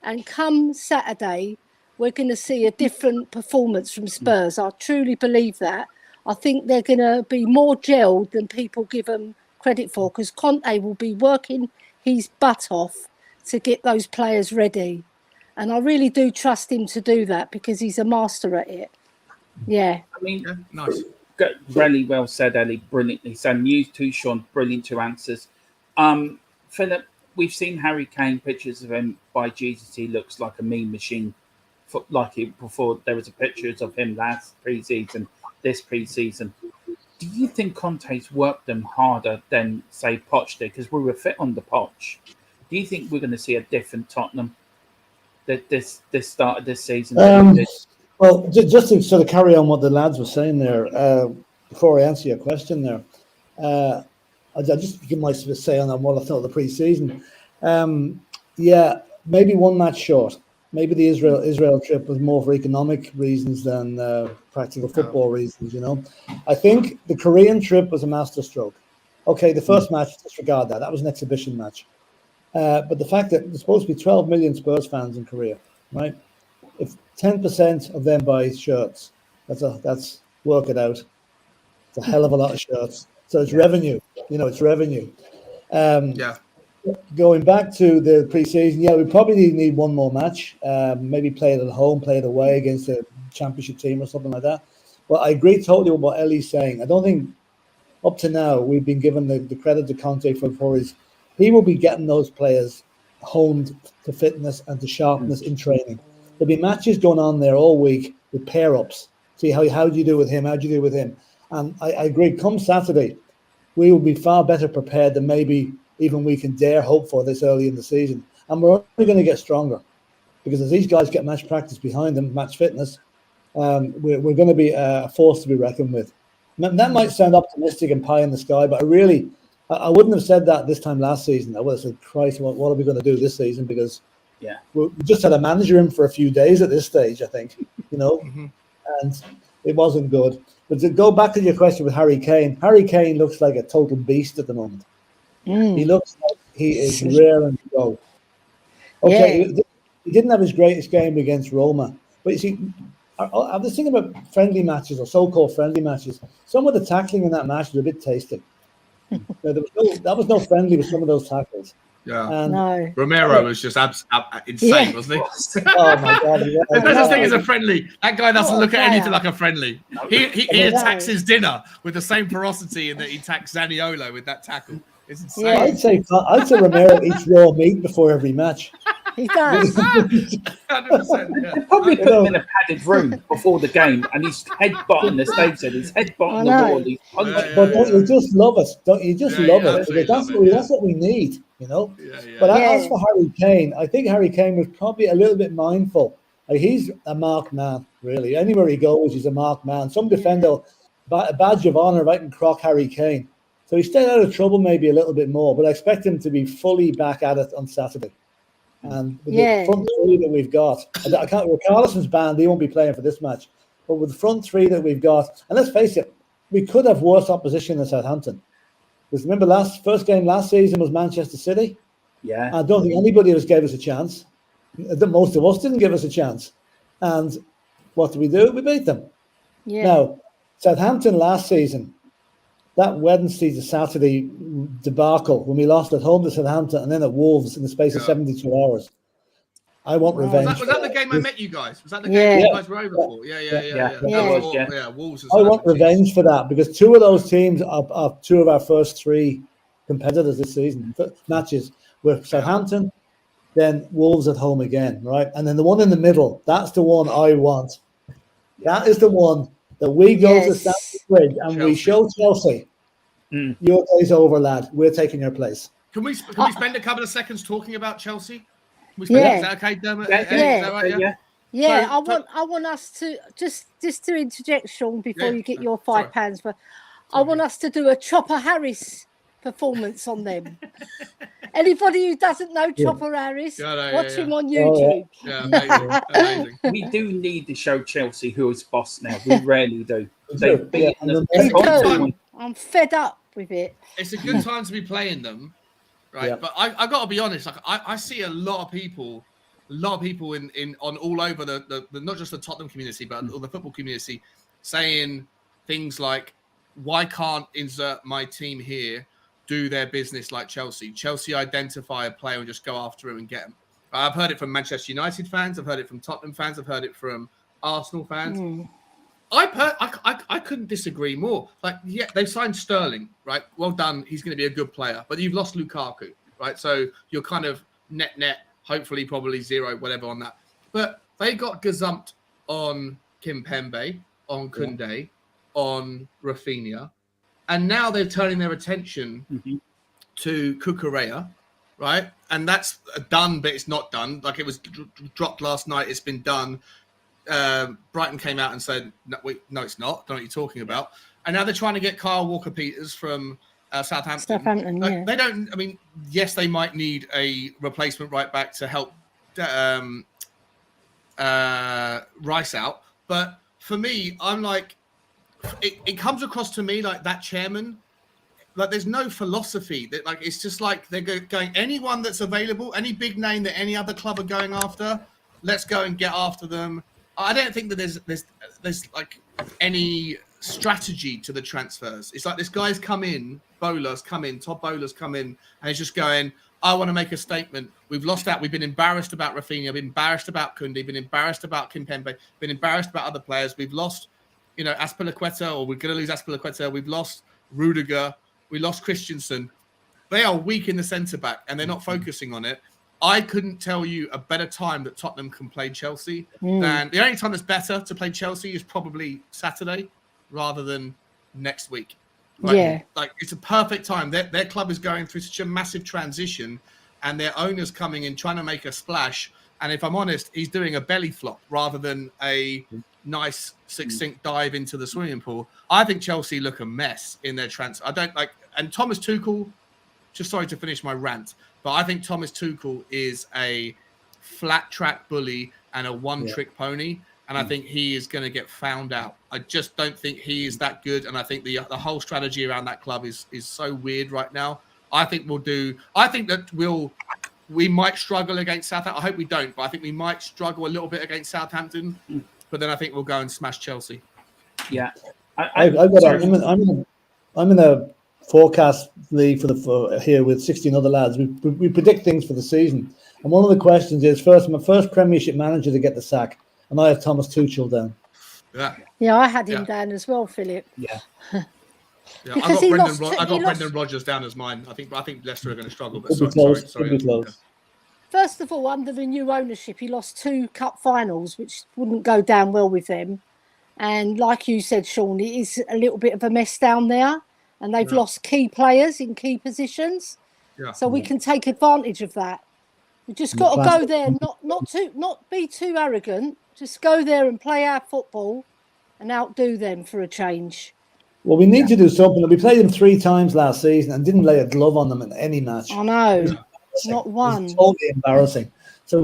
C: And come Saturday, we're going to see a different performance from Spurs. I truly believe that. I think they're going to be more gelled than people give them credit for, because Conte will be working his butt off to get those players ready. And I really do trust him to do that because he's a master at it. Yeah.
A: I mean,
D: nice.
A: Really well said, Elly. Brilliantly said. And you too, Sean. Brilliant 2 answers. Phillip, we've seen Harry Kane pictures of him. By Jesus, he looks like a meme machine. Before there was a pictures of him last pre-season, this pre-season. Do you think Conte's worked them harder than, say, Poch did? Because we were fit on the Poch. Do you think we're going to see a different Tottenham this start of this season?
B: Well, just to sort of carry on what the lads were saying there, before I answer your question there, I'll just give my say on what I thought of the pre-season. Yeah, maybe 1 match short. Maybe the Israel trip was more for economic reasons than practical football reasons, you know. I think the Korean trip was a masterstroke. Okay, the first match, disregard that. That was an exhibition match. But the fact that there's supposed to be 12 million Spurs fans in Korea, right? If 10% of them buy shirts, that's work it out. It's a hell of a lot of shirts. So it's revenue, you know, it's revenue. Going back to the pre-season, yeah, we probably need 1 more match. Maybe play it at home, play it away against a championship team or something like that. But I agree totally with what Elly's saying. I don't think up to now we've been given the credit to Conte for his he will be getting those players honed to fitness and to sharpness in training. There'll be matches going on there all week with pair-ups. See how do you do with him? How do you do with him? And I agree, come Saturday, we will be far better prepared than maybe even we can dare hope for this early in the season. And we're only going to get stronger because as these guys get match practice behind them, match fitness, we're going to be a force to be reckoned with. That might sound optimistic and pie in the sky, but I wouldn't have said that this time last season. I would have said, Christ, what are we going to do this season? Because we just had a manager in for a few days at this stage, I think, and it wasn't good. But to go back to your question with Harry Kane looks like a total beast at the moment. He looks like he is raring to go. Okay, he didn't have his greatest game against Roma. But you see, I was thinking about friendly matches or so-called friendly matches. Some of the tackling in that match was a bit tasty. That was no friendly with some of those tackles.
D: Yeah.
C: No.
D: Romero was just insane, wasn't he?
B: Oh my God!
D: There's no thing as a friendly. That guy doesn't look at anything like a friendly. He attacks his dinner with the same ferocity in that he attacks Zaniolo with that tackle. It's insane.
B: Yeah. I'd say Romero eats raw meat before every match.
C: He does.
D: 100%, yeah.
A: They probably put him in a padded room before the game, and he's headbutting the stage, and he's headbutting the wall. He's
B: But don't you just love it? Don't you just love it?
D: Absolutely
B: That's what we need,
D: Yeah.
B: But as for Harry Kane, I think Harry Kane was probably a little bit mindful. Like, he's a marked man, really. Anywhere he goes, he's a marked man. Some defender, a badge of honour, right, and croc Harry Kane. So he stayed out of trouble maybe a little bit more, but I expect him to be fully back at it on Saturday. And with the front three that we've got, I can't. Carlson's banned; he won't be playing for this match. But with the front three that we've got, and let's face it, we could have worse opposition than Southampton. Because remember, first game last season was Manchester City.
A: Yeah,
B: I don't think anybody else gave us a chance. Most of us didn't give us a chance. And what did we do? We beat them.
C: Yeah.
B: Now, Southampton last season, that Wednesday to Saturday debacle when we lost at home to Southampton and then at Wolves in the space of 72 hours. I want revenge.
D: Was that the game I met you guys? Was that the game you guys were over for? Yeah. Wolves.
B: I want revenge for that because two of those teams are two of our first three competitors this season. Matches with Southampton, then Wolves at home again, right? And then the one in the middle, that's the one I want. That is the one that we go to Stamford Bridge and we show Chelsea, your day's over, lad. We're taking your place.
D: Can we spend a couple of seconds talking about Chelsea? Is that okay, Dermot? Is that right?
C: Yeah. I want us to just to interject, Sean, before you get your £5. But I want us to do a Chopper Harris performance on them. Anybody who doesn't know Chopper Harris, watch him on YouTube.
D: Amazing.
A: We do need to show Chelsea who is boss now. We rarely do. They've beaten them.
C: I'm fed up with it.
D: It's a good time to be playing them, right? Yep. But I got to be honest. Like I see a lot of people in all over the not just the Tottenham community, but all the football community, saying things like, "Why can't insert my team here do their business like Chelsea? Chelsea identify a player and just go after him and get him." I've heard it from Manchester United fans. I've heard it from Tottenham fans. I've heard it from Arsenal fans. I couldn't disagree more. Like, yeah, they've signed Sterling, right? Well done. He's going to be a good player. But you've lost Lukaku, right? So you're kind of net, hopefully probably zero, whatever on that. But they got gazumped on Kimpembe, on Koundé, on Rafinha. And now they're turning their attention to Cucurella, right? And that's done, but it's not done. Like, it was dropped last night. It's been done. Brighton came out and said, no, it's not. I don't know what you're talking about. And now they're trying to get Kyle Walker-Peters from Southampton. They don't, I mean, yes, they might need a replacement right back to help Rice out. But for me, I'm like, it comes across to me like that chairman, like there's no philosophy. That, like, it's just like they're going, anyone that's available, any big name that any other club are going after, let's go and get after them. I don't think that there's like any strategy to the transfers. It's like this guy's come in, top bowlers come in, and he's just going, I want to make a statement. We've lost out. We've been embarrassed about Rafinha, been embarrassed about Koundé, been embarrassed about Kimpembe, been embarrassed about other players. We've lost, Azpilicueta, or we're going to lose Azpilicueta. We've lost Rudiger. We lost Christensen. they are weak in the centre back, and they're not focusing on it. I couldn't tell you a better time that Tottenham can play Chelsea than the only time that's better to play Chelsea is probably Saturday rather than next week. Like, like it's a perfect time. Their club is going through such a massive transition, and their owner's coming in trying to make a splash. And if I'm honest, he's doing a belly flop rather than a nice, succinct dive into the swimming pool. I think Chelsea look a mess in their transfer. I don't like, and Thomas Tuchel, just sorry to finish my rant, but I think Thomas Tuchel is a flat track bully and a one-trick pony. And I think he is going to get found out. I just don't think he is that good. And I think the whole strategy around that club is so weird right now. I think we might struggle against Southampton. I hope we don't, but I think we might struggle a little bit against Southampton. But then I think we'll go and smash Chelsea.
A: Yeah.
B: I'm in a forecast league for here with 16 other lads. We predict things for the season. And one of the questions is, my first Premiership manager to get the sack. And I have Thomas Tuchel down.
C: Yeah, I had him down as well, Philip.
D: Yeah. I got Brendan Rodgers down as mine. I think Leicester are going to struggle. But sorry.
C: First of all, under the new ownership, he lost 2 cup finals, which wouldn't go down well with them. And like you said, Sean, it is a little bit of a mess down there. And they've lost key players in key positions. Yeah. So we can take advantage of that. We just got to go there, not be too arrogant. Just go there and play our football and outdo them for a change.
B: Well, we need to do something. We played them 3 times last season and didn't lay a glove on them in any match.
C: I know, not one.
B: It's totally embarrassing. So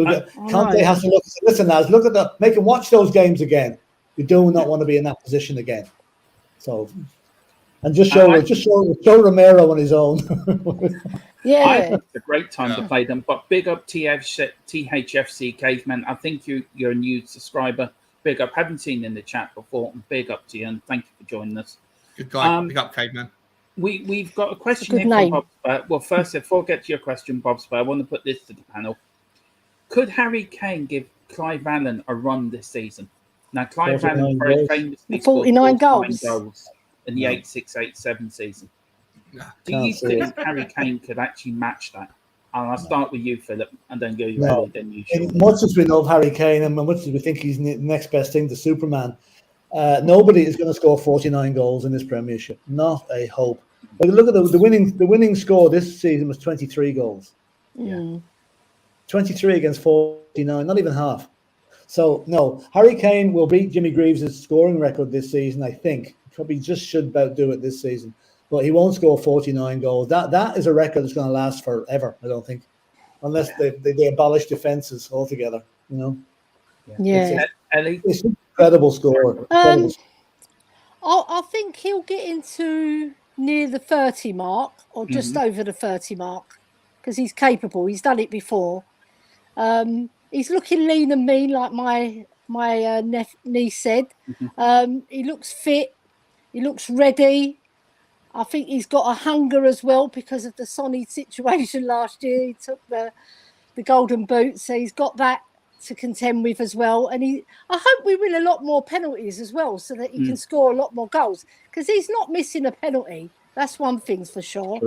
B: Conte has to look. Listen, lads, look at that. Make him watch those games again. We do not want to be in that position again. So, and just show Romero on his own.
C: Yeah,
A: I think it's a great time to play them. But big up THFC Caveman. I think you're a new subscriber. Big up. Haven't seen in the chat before. And big up to you, and thank you for joining us.
D: Good guy. Big up, Caveman.
A: We've got a question here from Bob Spur. Well, first, before I get to your question, Bob Spur, I want to put this to the panel. Could Harry Kane give Clive Allen a run this season? Now, Clive Allen very famously scored
C: 49 goals
A: in the 86-87 season. Do you think Harry Kane could actually match that? And I'll start with you, Philip, and then go you. Then you.
B: Much as we love Harry Kane and much as we think he's the next best thing to Superman, nobody is going to score 49 goals in this Premiership. Not a hope. But look at the winning score this season was 23 goals.
C: Yeah,
B: 23 against 49, not even half. So no, Harry Kane will beat Jimmy Greaves' scoring record this season. I think probably just should about do it this season. But he won't score 49 goals. That is a record that's going to last forever, I don't think. Unless they abolish defences altogether, you know.
C: Yeah.
A: Elly?
B: It's an incredible score.
C: I think he'll get into near the 30 mark or just over the 30 mark because he's capable. He's done it before. He's looking lean and mean, like my niece said. He looks fit. He looks ready. I think he's got a hunger as well because of the Sonny situation last year. He took the golden boot, so he's got that to contend with as well. And I hope we win a lot more penalties as well, so that he can score a lot more goals because he's not missing a penalty. That's one thing for sure.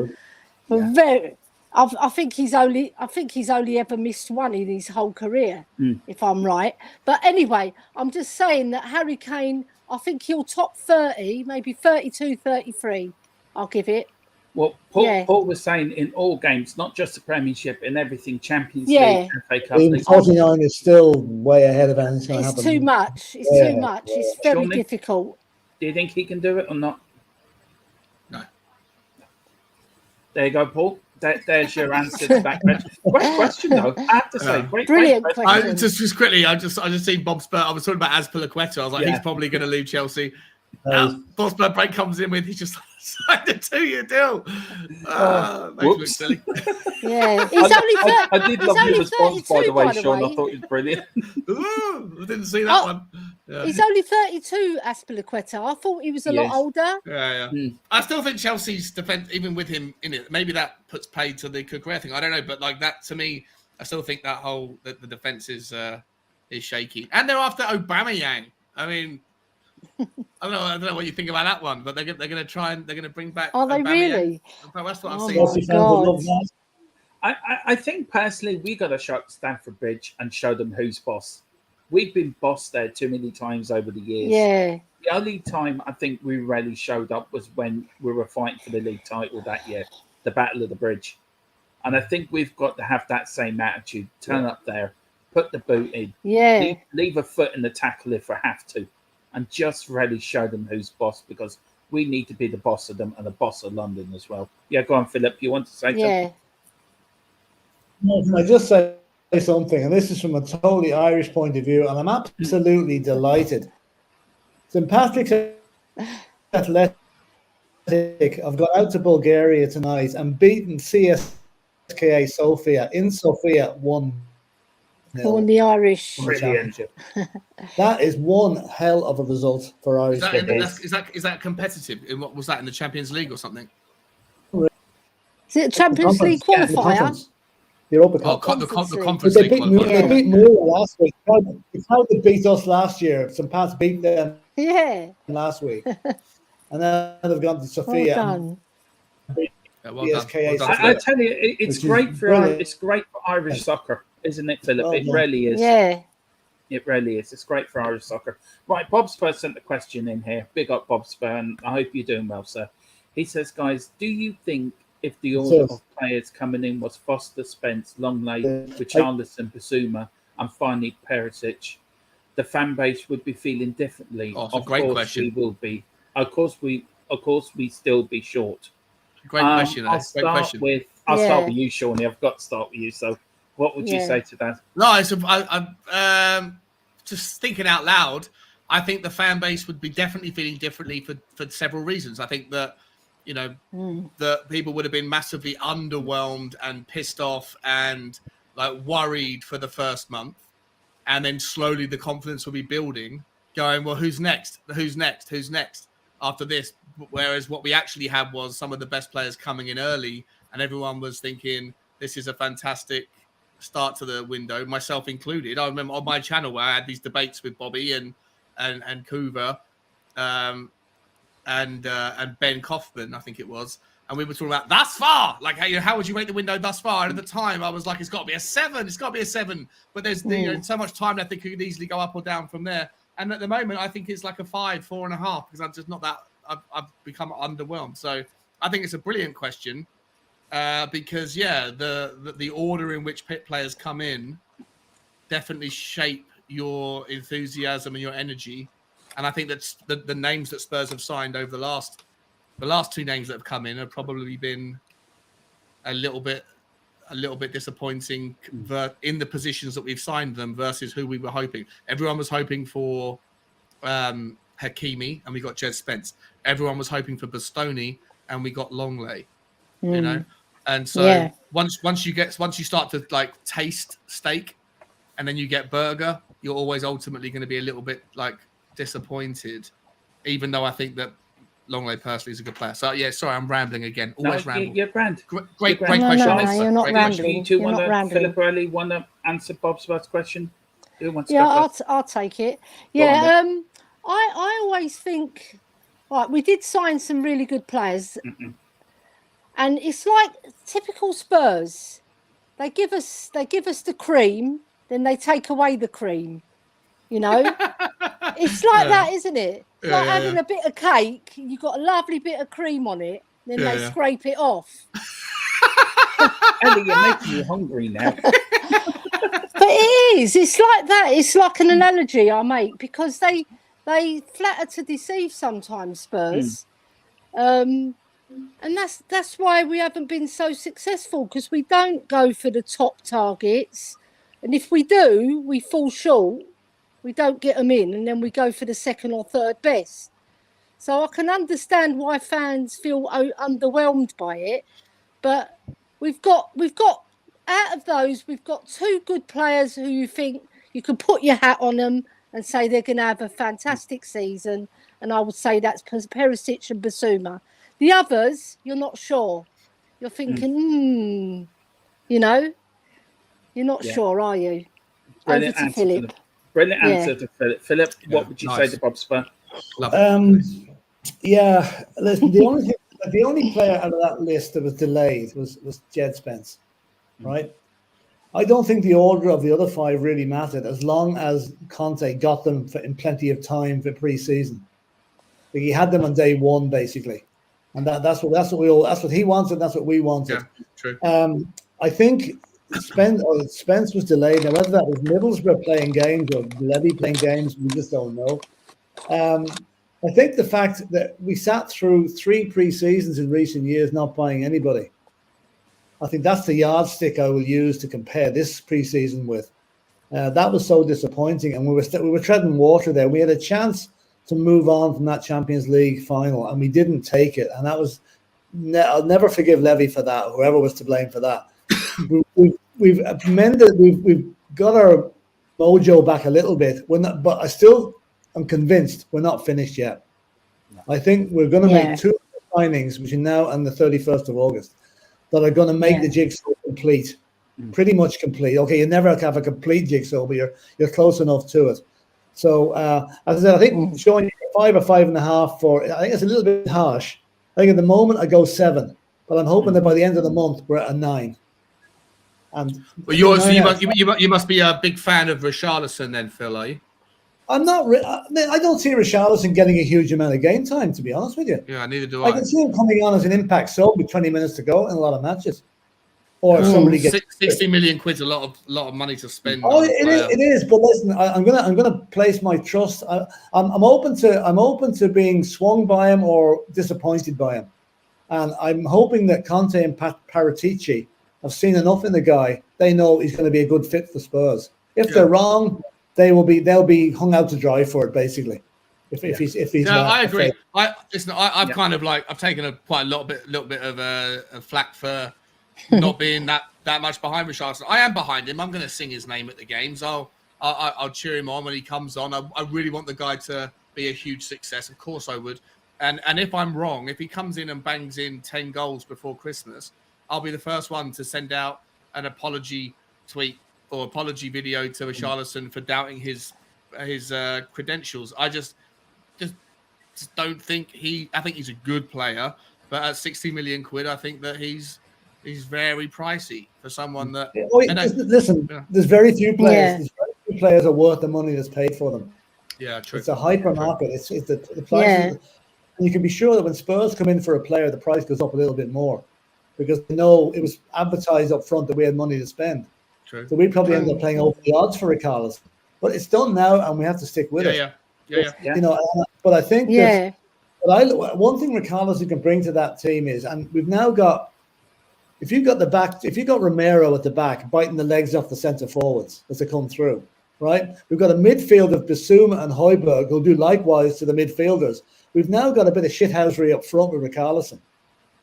C: But I think he's only ever missed one in his whole career, if I'm right. But anyway, I'm just saying that Harry Kane, I think he'll top 30, maybe 32, 33. I'll give it.
A: Well, Paul was saying in all games, not just the Premiership, in everything, Champions League, FA Cup.
B: 49 is still way ahead of anything.
C: It's too much. It's too much. It's very difficult.
A: Do you think he can do it or not?
D: No.
A: There you go, Paul. There's your answer to that question. Great question, though. I have to say,
C: brilliant question.
D: Just quickly, I just seen Bob Spur. I was talking about Azpilicueta. I was like, he's probably going to leave Chelsea. Bob Spur break comes in with, he's just signed a 2-year deal. Makes me look silly.
C: Yeah, he's only
A: I did love your response, by the way, Sean. I thought it was brilliant.
D: Ooh, I didn't see that one. Yeah.
C: He's only 32, Azpilicueta. I thought he was a lot older.
D: Yeah. I still think Chelsea's defense, even with him in it, maybe that puts paid to the Cucurella thing. I don't know, but like that to me, I still think that the defense is shaky. And they're after Aubameyang. I mean, I don't know what you think about that one, but they're going to try and they're going to bring back.
C: Are they
D: Aubameyang.
C: really?
D: That's what
C: Oh
D: I've
C: my
D: seen.
C: God.
A: I think personally we got to shut Stamford Bridge and show them who's boss. We've been boss there too many times over the years.
C: Yeah.
A: The only time I think we really showed up was when we were fighting for the league title that year, the Battle of the Bridge. And I think we've got to have that same attitude. Turn up there, put the boot in,
C: Yeah.
A: leave a foot in the tackle if we have to, and just really show them who's boss, because we need to be the boss of them and the boss of London as well. Yeah, go on, Philip. You want to say
C: Yeah.
A: something?
B: No, can I just say something? And this is from a totally Irish point of view, and I'm absolutely delighted. St. Patrick's Athletic have got out to Bulgaria tonight and beaten CSKA Sofia in Sofia 1-0.
C: On the Irish.
A: Brilliant.
B: That is one hell of a result for Irish football.
D: Is that competitive? In what was that, in the Champions League or something?
C: Is it a Champions League
B: Yeah, the
C: qualifier?
B: conference. The Europa
D: Oh,
B: Cup.
D: the
C: Conference
D: Conference
B: They
D: League.
B: beat
D: qualifier.
B: they beat Moore last week. It's how they beat us last year. St. Pat's beat them
C: Yeah.
B: last week. And then they've gone to
C: Well
B: Sofia.
C: done.
D: Yeah, well done.
B: CSKA.
D: Well done,
A: I tell you, it's
B: Which is
A: great for
B: brilliant.
A: it's great for Irish soccer, isn't it, Philip?
B: Well
A: It
B: done.
A: really is.
C: Yeah.
A: It really is. It's great for Irish soccer. Right, Bob Spur sent a question in here. Big up, Bob Spur, and I hope you're doing well, sir. He says, guys, do you think if the order of players coming in was Foster, Spence, Longley, Richarlison, Basuma, and finally Perisic, the fan base would be feeling differently?
D: Oh, it's a great question.
A: We will be. Of course, we still be short.
D: Great question.
A: I'll start with you, Shawnee. I've got to start with you. So, what would you say to that?
D: No, I'm just thinking out loud. I think the fan base would be definitely feeling differently for several reasons. I think that, that people would have been massively underwhelmed and pissed off and like worried for the first month, and then slowly the confidence will be building, going, well, who's next? Who's next? Who's next after this? Whereas what we actually had was some of the best players coming in early, and everyone was thinking this is a fantastic start to the window, myself included. I remember on my channel where I had these debates with Bobby and Coover, and Ben Kaufman, I think it was, and we were talking about thus far, like how would you rate the window thus far? And at the time, I was like, it's got to be a 7. It's got to be a 7. But there's so much time left, it could easily go up or down from there. And at the moment, I think it's like a 5, 4.5, because I'm just not that. I've become underwhelmed. So I think it's a brilliant question. Because the order in which players come in definitely shape your enthusiasm and your energy, and I think that's the names that Spurs have signed over the last 2 names that have come in have probably been a little bit disappointing in the positions that we've signed them versus who we were hoping. Everyone was hoping for Hakimi, and we got Jed Spence. Everyone was hoping for Bastoni, and we got Longley. And so once you start to like taste steak, and then you get burger, you're always ultimately going to be a little bit like disappointed, even though I think that Longley personally is a good player. So yeah, sorry, I'm rambling again. Always rambling.
A: You're grand.
D: Great question.
C: No, you're not rambling.
A: You two want to, Philip or Elly, want to answer Bob's first question? Who wants to
C: Yeah,
A: go first?
C: I'll take it. Yeah, I always think, right, we did sign some really good players. And it's like typical Spurs. They give us the cream, then they take away the cream. It's like that, isn't it? It's like having a bit of cake. You got a lovely bit of cream on it, then they scrape it off.
A: Elly, you're making me hungry now.
C: But it is. It's like that. It's like an analogy I make, because they flatter to deceive sometimes, Spurs. And that's why we haven't been so successful, because we don't go for the top targets, and if we do, we fall short. We don't get them in, and then we go for the second or third best. So I can understand why fans feel underwhelmed by it, but we've got out of those, we've got 2 good players who you think you can put your hat on them and say they're going to have a fantastic season, and I would say that's Perisic and Basuma. The others, you're not sure. You're thinking, you're not sure, are you?
A: Brilliant
C: Over to Philip.
A: Brilliant answer to Philip. Philip, what would you say to Bob Spur?
D: Love it.
B: Yeah, listen. The only player out of that list that was delayed was Jed Spence, right? I don't think the order of the other 5 really mattered as long as Conte got them in plenty of time for pre-season. Like he had them on day 1 basically, and that's what he wanted. That's what we wanted.
D: Yeah, true.
B: I think Spence was delayed. Now whether that was Middlesbrough playing games or Levy playing games, we just don't know. I think the fact that we sat through 3 pre-seasons in recent years not buying anybody, I think that's the yardstick I will use to compare this pre-season with. That was so disappointing, and we were treading water there. We had a chance to move on from that Champions League final, and we didn't take it. And that was I'll never forgive Levy for that. Whoever was to blame for that. We've amended. We've got our mojo back a little bit. But I still am convinced we're not finished yet. I think we're going to make 2 signings between now and the 31st of August that are going to make the jigsaw complete, pretty much complete. Okay, you never have a complete jigsaw, but you're close enough to it. So as I said, I think showing 5 or 5.5 for, I think it's a little bit harsh. I think at the moment I go 7, but I'm hoping that by the end of the month we're at a 9. And
D: well, you must be a big fan of Richarlison then, Phil, are you?
B: I'm not. I don't see Richarlison getting a huge amount of game time, to be honest with you.
D: Yeah, neither do I.
B: I can see him coming on as an impact sub with 20 minutes to go in a lot of matches. Or if somebody gets
D: 60 million quid's a lot of money to spend.
B: Oh, it is. But listen, I'm gonna place my trust. I'm open to being swung by him or disappointed by him, and I'm hoping that Conte and Paratici have seen enough in the guy. They know he's going to be a good fit for Spurs. If they're wrong, they'll be hung out to dry for it, basically. If he's
D: I agree. I've kind of I've taken quite a little bit of a flack for not being that much behind Richarlison. I am behind him. I'm going to sing his name at the games. I'll cheer him on when he comes on. I really want the guy to be a huge success. Of course I would. And if I'm wrong, if he comes in and bangs in 10 goals before Christmas, I'll be the first one to send out an apology tweet or apology video to Richarlison for doubting his credentials. I just don't think I think he's a good player, but at 60 million quid, I think that he's very pricey for someone that.
B: Listen, there's very few players. Yeah. There's very few players are worth the money that's paid for them.
D: Yeah, true.
B: It's a hyper market. It's the price. Yeah. And you can be sure that when Spurs come in for a player, the price goes up a little bit more because they know it was advertised up front that we had money to spend.
D: True.
B: So we probably end up playing over the odds for Richarlison. But it's done now, and we have to stick with it.
D: Yeah.
B: You know, but I think one thing Richarlison can bring to that team is, and we've now got. If you've got Romero at the back biting the legs off the centre forwards as they come through, right? We've got a midfield of Bissouma and Højbjerg who'll do likewise to the midfielders. We've now got a bit of shithousery up front with Richarlison,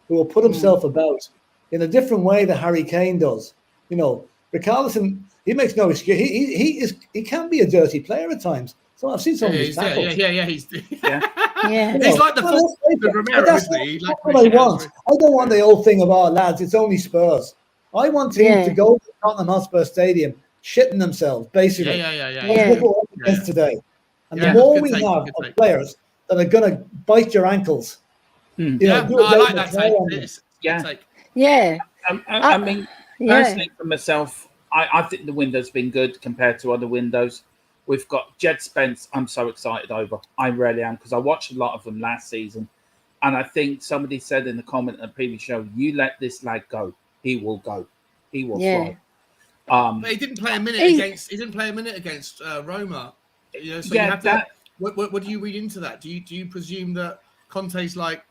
B: who will put himself about in a different way that Harry Kane does. You know, Richarlison, he makes no excuse. He can be a dirty player at times. So I've seen some of his tackles.
D: He's like the
B: Romero, isn't he? That's what I want. I don't want the old thing about lads. It's only Spurs. I want teams to go to Tottenham Hotspur Stadium, shitting themselves, basically. Look what it is today. And the more we have of players that are going to bite your ankles.
D: I like that take.
A: I mean, personally for myself, I think the window's been good compared to other windows. We've got Jed Spence. I'm so excited over. I really am because I watched a lot of them last season, and I think somebody said in the comment in the previous show, "You let this lad go, he will go. He will fly."
D: But he didn't play a minute against Roma. You know, so you have to. What do you read into that? Do you presume that Conte's like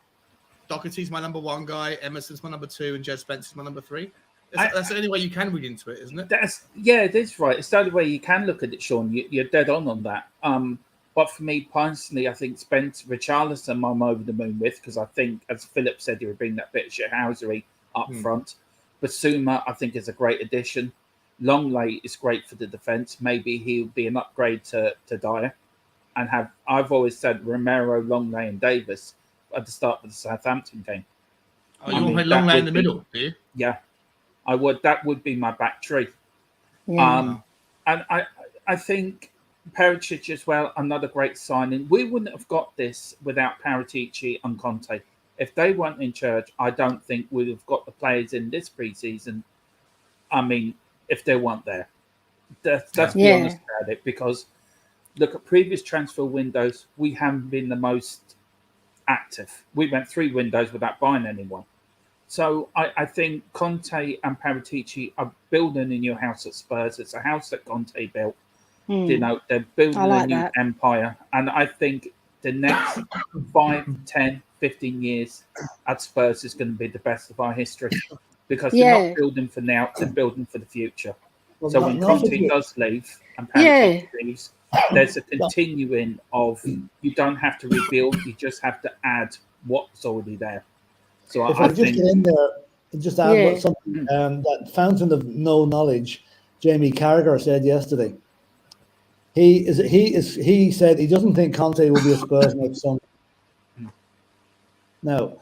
D: Doherty's my number 1 guy, Emerson's my number 2, and Jed Spence is my number 3? That's the only way you can read into it, isn't it?
A: It is right. It's the only way you can look at it, Sean. You're dead on that. But for me personally, I think Spence, Richarlison, I'm over the moon with because I think, as Phillip said, he would bring that bit of shithousery up front. Bissouma, I think, is a great addition. Longley is great for the defence. Maybe he'll be an upgrade to Dyer. And I've always said Romero, Longley, and Davis at the start of the Southampton game.
D: Oh, you want to play Longley in the middle, do you?
A: Yeah. I would. That would be my back three.
C: Yeah.
A: And I think Perisic as well, another great signing. We wouldn't have got this without Paratici and Conte. If they weren't in charge, I don't think we'd have got the players in this pre-season. I mean, if they weren't there. Let's be honest about it, because look at previous transfer windows, we haven't been the most active. We went 3 windows without buying anyone. So I think Conte and Paratici are building a new house at Spurs. It's a house that Conte built. You know, they're building a new empire. And I think the next 5, 10, 15 years at Spurs is going to be the best of our history, because they're not building for now, they're building for the future. Well, so when Conte does leave and Paratici leaves, there's a continuing of, you don't have to rebuild, you just have to add what's already there. So
B: if I just get in there and just add something that fountain of no knowledge, Jamie Carragher said yesterday. He said he doesn't think Conte will be a Spurs next summer. Now,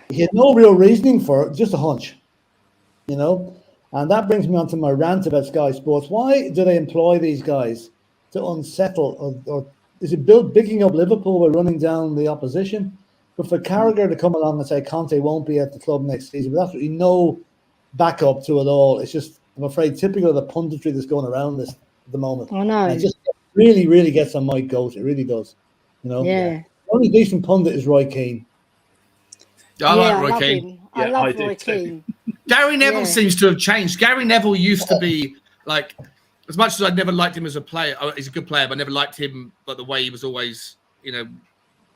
B: he had no real reasoning for it, just a hunch, you know. And that brings me on to my rant about Sky Sports. Why do they employ these guys to unsettle, or is it bigging up Liverpool by running down the opposition? But for Carragher to come along and say Conte won't be at the club next season, with absolutely no backup to it all, it's just, I'm afraid, typical of the punditry that's going around this at the moment.
C: I know.
B: And it just really, really gets on my goat. It really does. You know.
C: Yeah.
B: The only decent pundit is Roy Keane.
D: I like Roy Keane.
C: I love Roy Keane.
D: Gary Neville seems to have changed. Gary Neville used to be like, as much as I'd never liked him as a player, he's a good player, but I never liked him, but the way he was always, you know,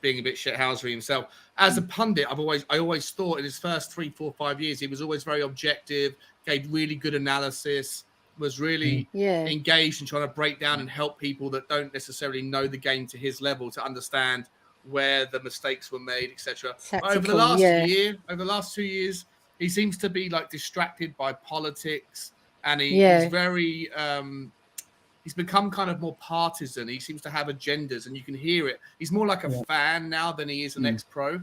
D: being a bit shithousery himself. As a pundit, I always thought in his first 3, 4, 5 years, he was always very objective, gave really good analysis, was really engaged in trying to break down and help people that don't necessarily know the game to his level to understand where the mistakes were made, etc. Over the last 2 years, he seems to be like distracted by politics, and he's very he's become kind of more partisan. He seems to have agendas, and you can hear it. He's more like a fan now than he is an ex-pro.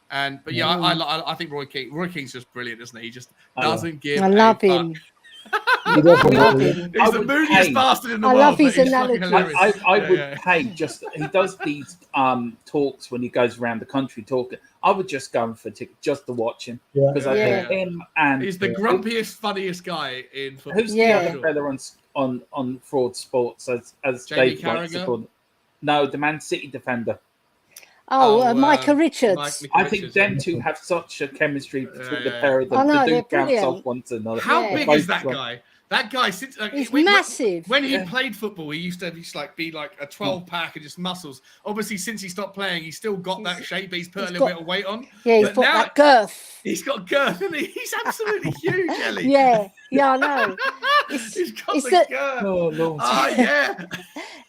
D: And I think Roy Keane's just brilliant, isn't he? He just doesn't give.
C: I love him.
D: He's the moodiest bastard in the world.
C: I love his analogy.
A: I would pay just. He does these talks when he goes around the country talking. I would just go for a ticket just to watch him, because I think him and
D: he's the grumpiest, funniest guy in football.
A: Who's the other fella on Fraud Sports as
D: Jamie
A: Dave likes to call him? No, the Man City defender.
C: Micah Richards.
A: I think them two have such a chemistry between the pair of them.
C: They
A: do
C: do
A: bounce off one to another.
D: How big is that guy? That guy, since
C: he's massive.
D: When he played football, he used to be like a 12-pack and just muscles. Obviously, since he stopped playing, he's still got that shape. He's put a little bit of weight on.
C: Yeah, he's got that girth.
D: He's got girth, and he's absolutely huge, Elly.
C: Yeah, I know.
D: He's got the girth.
A: Oh, Lord.
D: Oh, yeah.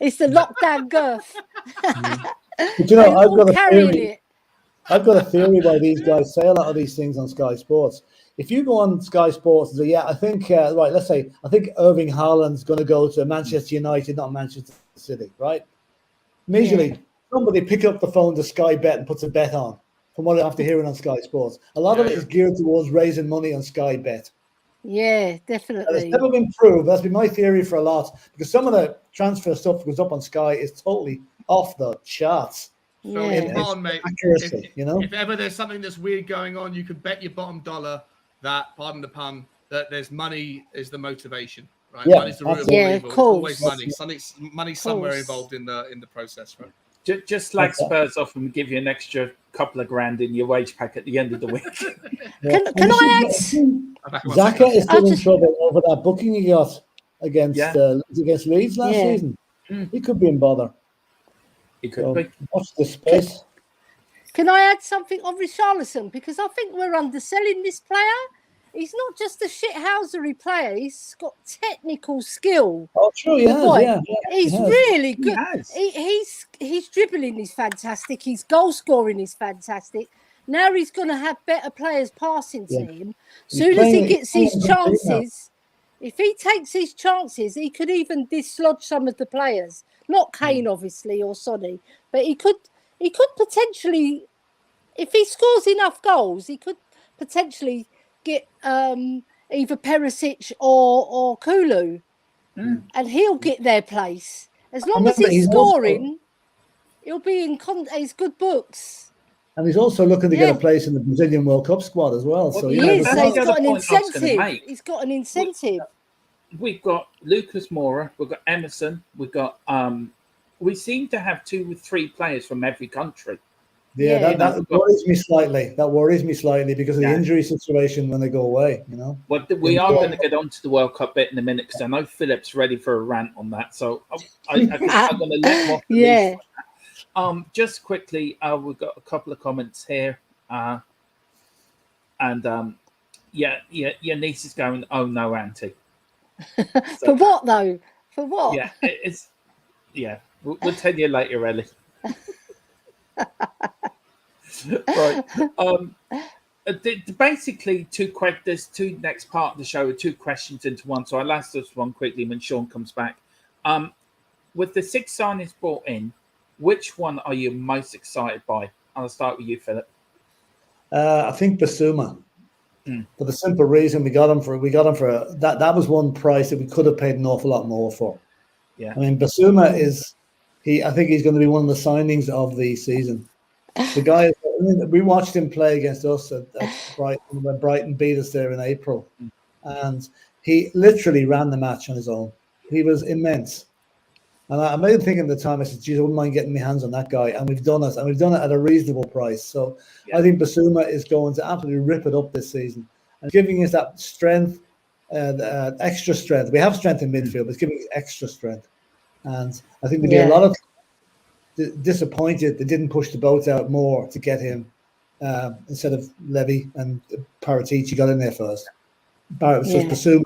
C: It's the lockdown girth.
B: But you know, I've got a theory why these guys say a lot of these things on Sky Sports. If you go on Sky Sports and say, I think, let's say, I think Erling Haaland's going to go to Manchester United, not Manchester City, right? Immediately, somebody pick up the phone to Sky Bet and puts a bet on, from what after hearing on Sky Sports. A lot of it is geared towards raising money on Sky Bet.
C: Yeah, definitely.
B: And it's never been proved. That's been my theory for a lot, because some of the transfer stuff that goes up on Sky is totally off the charts.
D: So come on, mate.
B: Accuracy,
D: if ever there's something that's weird going on, you can bet your bottom dollar that, pardon the pun, that there's money is the motivation, right?
B: Yeah,
D: money's the root of all evil. It's always money. Money's somewhere involved in the process, right?
A: Just like Spurs often give you an extra couple of grand in your wage pack at the end of the week.
C: Can I add?
B: Zaka is still in trouble over that booking he got against Leeds last season. He could be in bother.
A: He could be.
B: Watch the space.
C: Can I add something on Richarlison? Because I think we're underselling this player. He's not just a shithousery player. He's got technical skill.
B: Oh, true, yeah.
C: He's really good. He's dribbling is fantastic. His goal scoring is fantastic. Now he's going to have better players passing to him. Soon as he gets his chances, if he takes his chances, he could even dislodge some of the players. Not Kane, obviously, or Sonny, but he could potentially, if he scores enough goals, he could potentially get either Perisic or Kulu, and he'll get their place. As long as he's scoring, he'll be in Conte's good books.
B: And he's also looking to get a place in the Brazilian World Cup squad as well. So
C: he is. So he's got an incentive. He's got an incentive.
A: We've got Lucas Moura. We've got Emerson. We've got. We seem to have 2 or 3 players from every country.
B: Yeah, that worries me slightly. That worries me slightly because of the injury situation when they go away, you know.
A: Well, we are going to get on to the World Cup bit in a minute because I know Phillip's ready for a rant on that. So I'm going to let him off the leash. Just quickly, we've got a couple of comments here. Your niece is going, oh, no, Auntie.
C: For what, though? For what?
A: Yeah, we'll tell you later, Elly. Right. Basically, there's 2 next part of the show with 2 questions into one. So I'll ask this one quickly when Sean comes back. With the 6 signings brought in, which one are you most excited by? I'll start with you, Phillip.
B: I think Basuma. For the simple reason we got him for that was one price that we could have paid an awful lot more for.
A: Yeah.
B: I mean, Basuma I think he's going to be one of the signings of the season. The guy, we watched him play against us at Brighton when Brighton beat us there in April. And he literally ran the match on his own. He was immense. And I made him think at the time, I said, geez, I wouldn't mind getting my hands on that guy. And we've done it. And we've done it at a reasonable price. So I think Basuma is going to absolutely rip it up this season. And giving us that strength, extra strength. We have strength in midfield, but it's giving us extra strength. And I think there'd be a lot of disappointed they didn't push the boat out more to get him instead of Levy and Paratici got in there first. Basuma.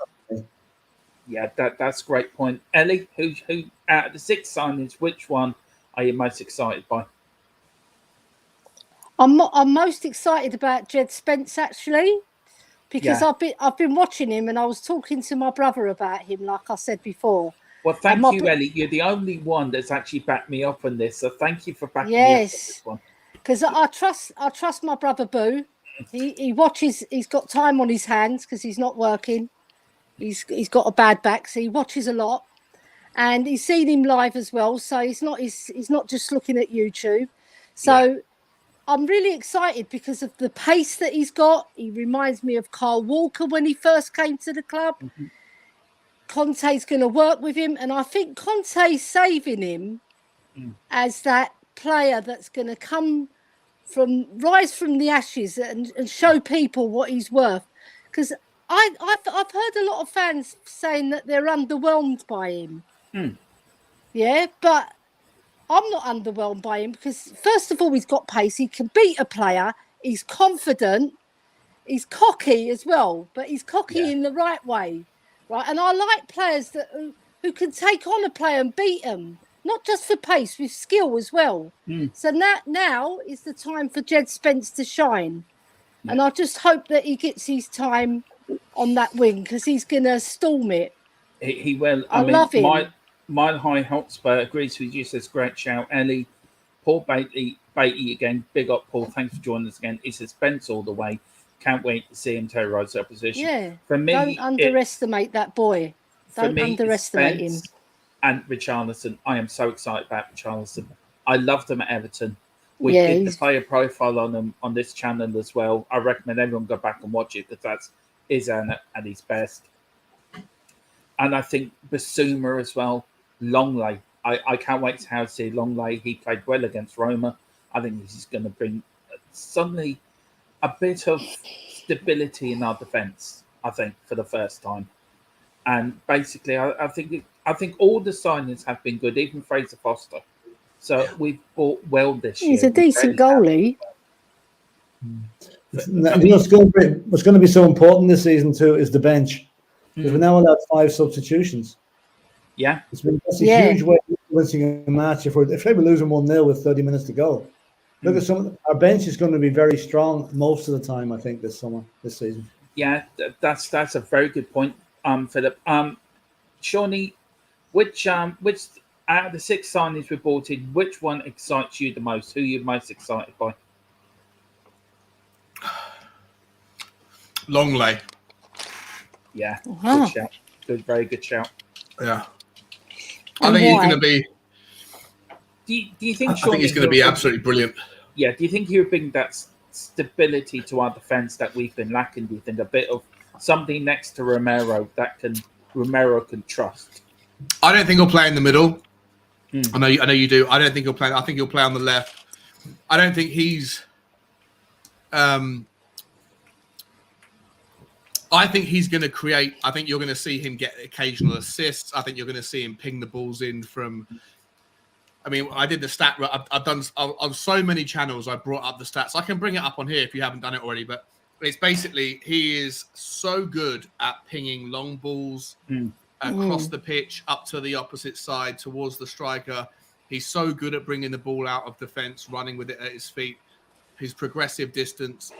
A: Yeah, that's a great point. Elly, who out of the 6 signings, which one are you most excited by?
C: I'm most excited about Jed Spence actually, because I've been watching him and I was talking to my brother about him, like I said before.
A: Well, thank you, Elly. You're the only one that's actually backed me up on this, so thank you for backing me up on this one.
C: Because I trust my brother Boo. He watches. He's got time on his hands because he's not working. He's got a bad back, so he watches a lot, and he's seen him live as well. So he's not just looking at YouTube. So I'm really excited because of the pace that he's got. He reminds me of Kyle Walker when he first came to the club. Conte's going to work with him, and I think Conte's saving him as that player that's going to rise from the ashes and show people what he's worth. Because I've heard a lot of fans saying that they're underwhelmed by him. Yeah, but I'm not underwhelmed by him because first of all, he's got pace. He can beat a player. He's confident. He's cocky as well, but he's cocky in the right way. Right, and I like players who can take on a player and beat them, not just for pace, with skill as well. So now is the time for Jed Spence to shine, and I just hope that he gets his time on that wing because he's going to storm it.
A: He will.
C: I love him.
A: Mile High Hotspur agrees with you. Says great shout, Elly. Paul Beatty again. Big up, Paul. Thanks for joining us again. He says Spence all the way. Can't wait to see him terrorise the opposition.
C: Yeah.
A: For me,
C: don't underestimate that boy. Don't underestimate him.
A: And Richarlison. I am so excited about Richarlison. I loved him at Everton. We did the player profile on him on this channel as well. I recommend everyone go back and watch it because that's Izhan at his best. And I think Basuma as well. Longley. I can't wait to see Longley. He played well against Roma. I think this is going to bring suddenly a bit of stability in our defence, I think, for the first time. And basically, I think all the signings have been good, even Fraser Foster. So we've bought well this year.
C: He's a decent goalie.
B: What's going to be so important this season too is the bench. Because we're now allowed 5 substitutions.
A: Yeah.
B: That's a huge way of influencing a match. If we're losing 1-0 with 30 minutes to go. Look at our bench is going to be very strong most of the time, I think, this season. Yeah,
A: that's a very good point, Phillip. Shawnee, which out of the 6 signings we bought in, which one excites you the most? Who are you most excited by?
D: Longley.
A: Yeah, good shout. Very good shout.
D: Yeah. I think he's going to be
A: Do you think
D: I think he's going to be absolutely brilliant.
A: Yeah. Do you think he'll bring that stability to our defence that we've been lacking? Do you think a bit of something next to Romero Romero can trust?
D: I don't think he'll play in the middle. I know you do. I don't think he'll play. I think he'll play on the left. I don't think he's. I think he's going to create. I think you're going to see him get occasional assists. I think you're going to see him ping the balls in from. I mean, I did the stat. I've done on so many channels. I brought up the stats. I can bring it up on here if you haven't done it already. But it's basically he is so good at pinging long balls across the pitch up to the opposite side towards the striker. He's so good at bringing the ball out of defence, running with it at his feet. His progressive distance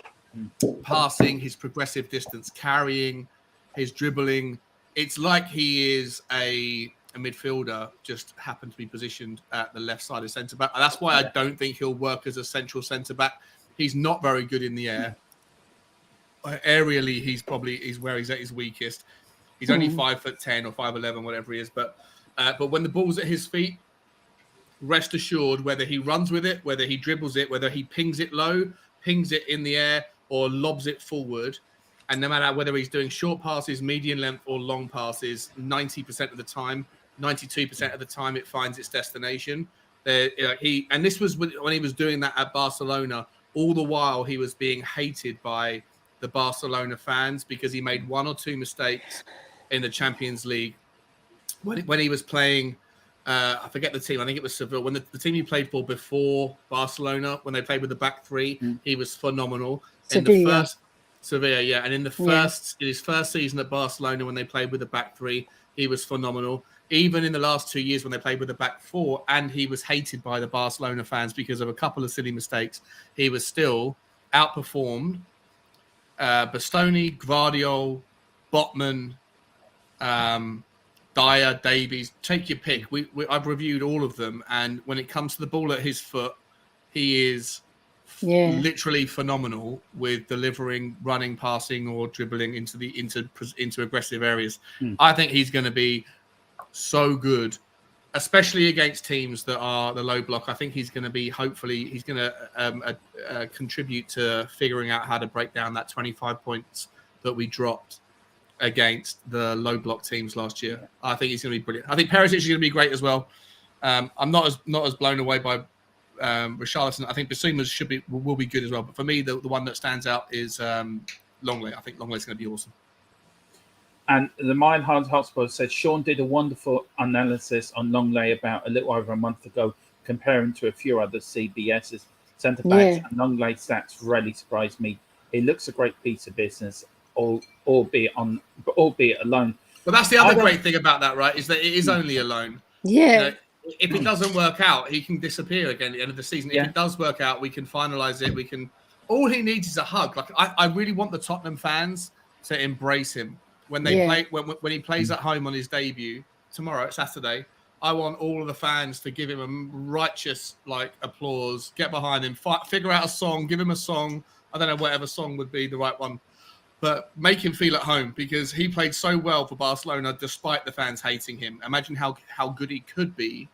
D: passing, his progressive distance carrying, his dribbling. It's like he is a midfielder, just happened to be positioned at the left side of centre back. And that's why I don't think he'll work as a central centre back. He's not very good in the air. Aerially, he's where he's at his weakest. He's only 5'10" or 5'11", whatever he is. But when the ball's at his feet, rest assured, whether he runs with it, whether he dribbles it, whether he pings it low, pings it in the air, or lobs it forward, and no matter whether he's doing short passes, medium length, or long passes, 90% of the time, 92% of the time, it finds its destination. And this was when he was doing that at Barcelona. All the while, he was being hated by the Barcelona fans because he made one or two mistakes in the Champions League when he was playing. I forget the team. I think it was Seville. When the team he played for before Barcelona, when they played with the back three, he was phenomenal. Sevilla, yeah. And in his first season at Barcelona, when they played with the back three, he was phenomenal. Even in the last 2 years when they played with the back four, and he was hated by the Barcelona fans because of a couple of silly mistakes, he was still outperformed Bastoni, Gvardiol, Botman, Dyer, Davies, take your pick. I've reviewed all of them, and when it comes to the ball at his foot, he is literally phenomenal with delivering, running, passing, or dribbling into aggressive areas. I think he's going to be so good, especially against teams that are the low block. I think he's going to be. Hopefully, he's going to contribute to figuring out how to break down that 25 points that we dropped against the low block teams last year. I think he's going to be brilliant. I think Perisic is going to be great as well. I'm not as blown away by Richarlison. I think Basuma will be good as well. But for me, the one that stands out is Longley. I think Longley's going to be awesome.
A: And the Mindhard Hotspur said Sean did a wonderful analysis on Longley about a little over a month ago, comparing to a few other CBS's centre backs. And Longley stats really surprised me. He looks a great piece of business, albeit alone.
D: But that's the other great thing about that, right? Is that it is only alone.
C: Yeah.
D: You know, if it doesn't work out, he can disappear again at the end of the season. If it does work out, we can finalise it. All he needs is a hug. Like I really want the Tottenham fans to embrace him when they play when he plays at home on his debut tomorrow, Saturday. I want all of the fans to give him a righteous applause, get behind him, figure out a song, give him a song. I don't know whatever song would be the right one, but make him feel at home because he played so well for Barcelona despite the fans hating him. Imagine how good he could be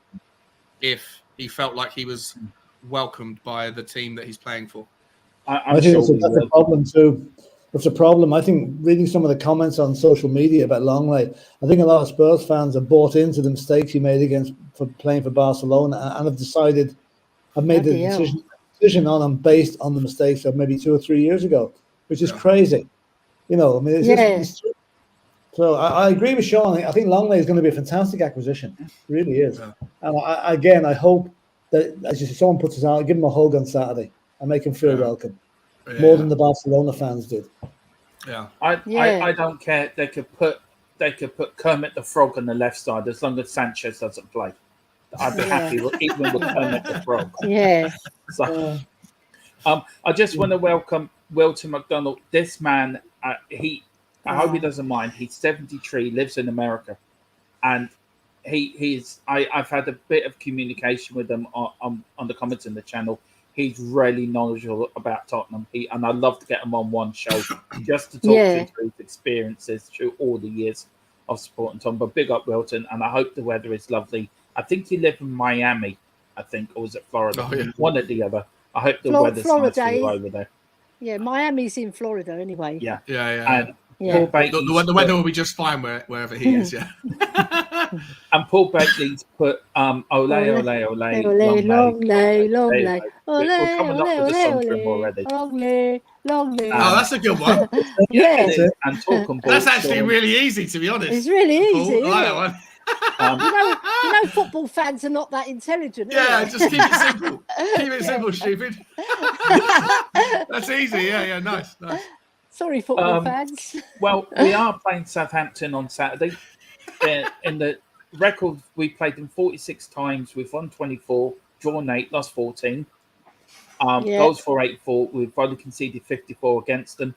D: if he felt like he was welcomed by the team that he's playing for.
B: I think that's a problem too. That's a problem. I think reading some of the comments on social media about Longley, I think a lot of Spurs fans have bought into the mistakes he made for playing for Barcelona and have made the decision on him based on the mistakes of maybe 2 or 3 years ago, which is crazy. You know, I mean, so I agree with Sean. I think Longley is going to be a fantastic acquisition. It really is. Yeah. And I hope that as someone puts us out, give him a hug on Saturday and make him feel welcome. More than the Barcelona fans did.
D: Yeah.
A: I don't care. They could put Kermit the Frog on the left side as long as Sanchez doesn't play. I'd be happy even with Kermit the Frog.
C: Yeah.
A: So, I just want to welcome Wilton McDonald. This man, I hope he doesn't mind. He's 73, lives in America, and I've had a bit of communication with him on the comments in the channel. He's really knowledgeable about Tottenham, and I'd love to get him on one show just to talk to his experiences through all the years of supporting Tom. But big up Wilton, and I hope the weather is lovely. I think you live in Miami, I think, or was it Florida?
D: Oh, yeah.
A: One or the other. I hope the
C: Flor-
A: weather's
C: Florida
A: nice for you
C: is-
A: over there.
C: Yeah, Miami's in Florida anyway.
A: Yeah.
D: Yeah.
A: And Paul
C: Yeah.
A: Bailey's
D: The weather will be just fine wherever he is. Yeah.
A: and Paul Bailey's put ole, ole, ole,
C: Long lay.
A: We're coming up with a song for him already.
C: Long lay.
D: Oh, that's a good one.
C: Yeah.
A: It is. And talking ball.
D: That's actually really easy, to be honest.
C: It's really easy,
D: Paul. I like
C: isn't
D: that
C: it?
D: one.
C: You know, football fans are not that intelligent.
D: Yeah,
C: are they?
D: just keep it simple. Keep it simple, stupid. That's easy. Yeah, nice.
C: Sorry, football fans.
A: Well, we are playing Southampton on Saturday. In the record, we played them 46 times. We've won 24, drawn 8, lost 14. Goals for 84. We've only conceded 54 against them.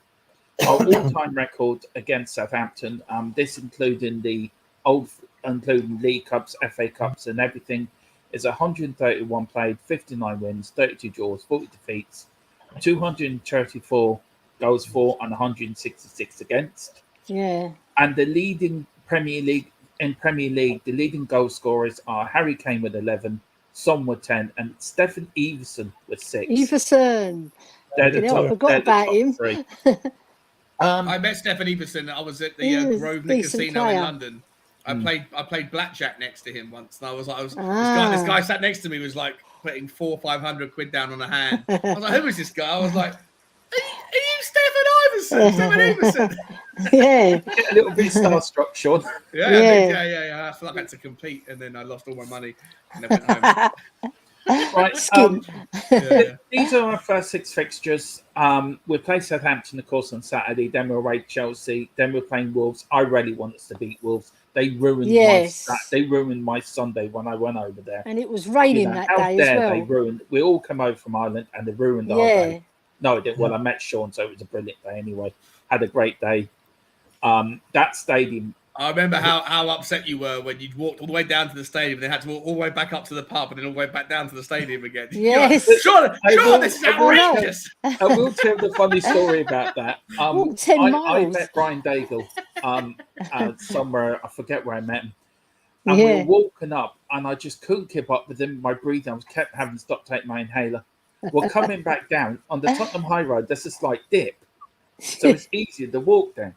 A: Our all-time record against Southampton, this including including League Cups, FA Cups, and everything, is 131 played, 59 wins, 32 draws, 40 defeats, 234 goals for, and 166 against.
C: Yeah.
A: And the leading Premier League, the leading goal scorers are Harry Kane with 11, Son with 10, and Stefan Everson with 6.
C: Everson.
A: They're the
C: I forgot about him.
A: three.
D: I met Stefan Everson. I was at
C: He
D: the
C: was
D: Grosvenor
C: decent
D: Casino
C: player.
D: in London. I played blackjack next to him once, and I was like, this
C: Ah.
D: guy sat next to me was like putting 400-500 quid down on a hand. I was like, who is this guy? I was like, are you Stefan Everson?
C: Yeah.
A: Get a little bit starstruck, Sean.
D: Yeah. I feel like I had to compete, and then I lost all my money and I went home.
A: Right.
C: Skin.
A: These are our first 6 fixtures. We'll play Southampton, of course, on Saturday. Then we'll away Chelsea. Then we're playing Wolves. I really want us to beat Wolves. They ruined my Sunday when I went over there.
C: And it was raining that day as well.
A: They ruined. We all come over from Ireland, and they ruined our day. No, it didn't. Well, I met Sean, so it was a brilliant day anyway. Had a great day. That stadium.
D: I remember how upset you were when you'd walked all the way down to the stadium and then had to walk all the way back up to the pub and then all the way back down to the stadium again.
C: Yes.
D: Sure, this is outrageous.
A: I will tell the funny story about that.
C: Walked 10
A: I
C: miles.
A: met Brian Daigle somewhere. I forget where I met him. And we were walking up, and I just couldn't keep up with him. My breathing, I was kept having to stop taking my inhaler. We're coming back down on the Tottenham High Road. There's a slight dip, so it's easier to walk down.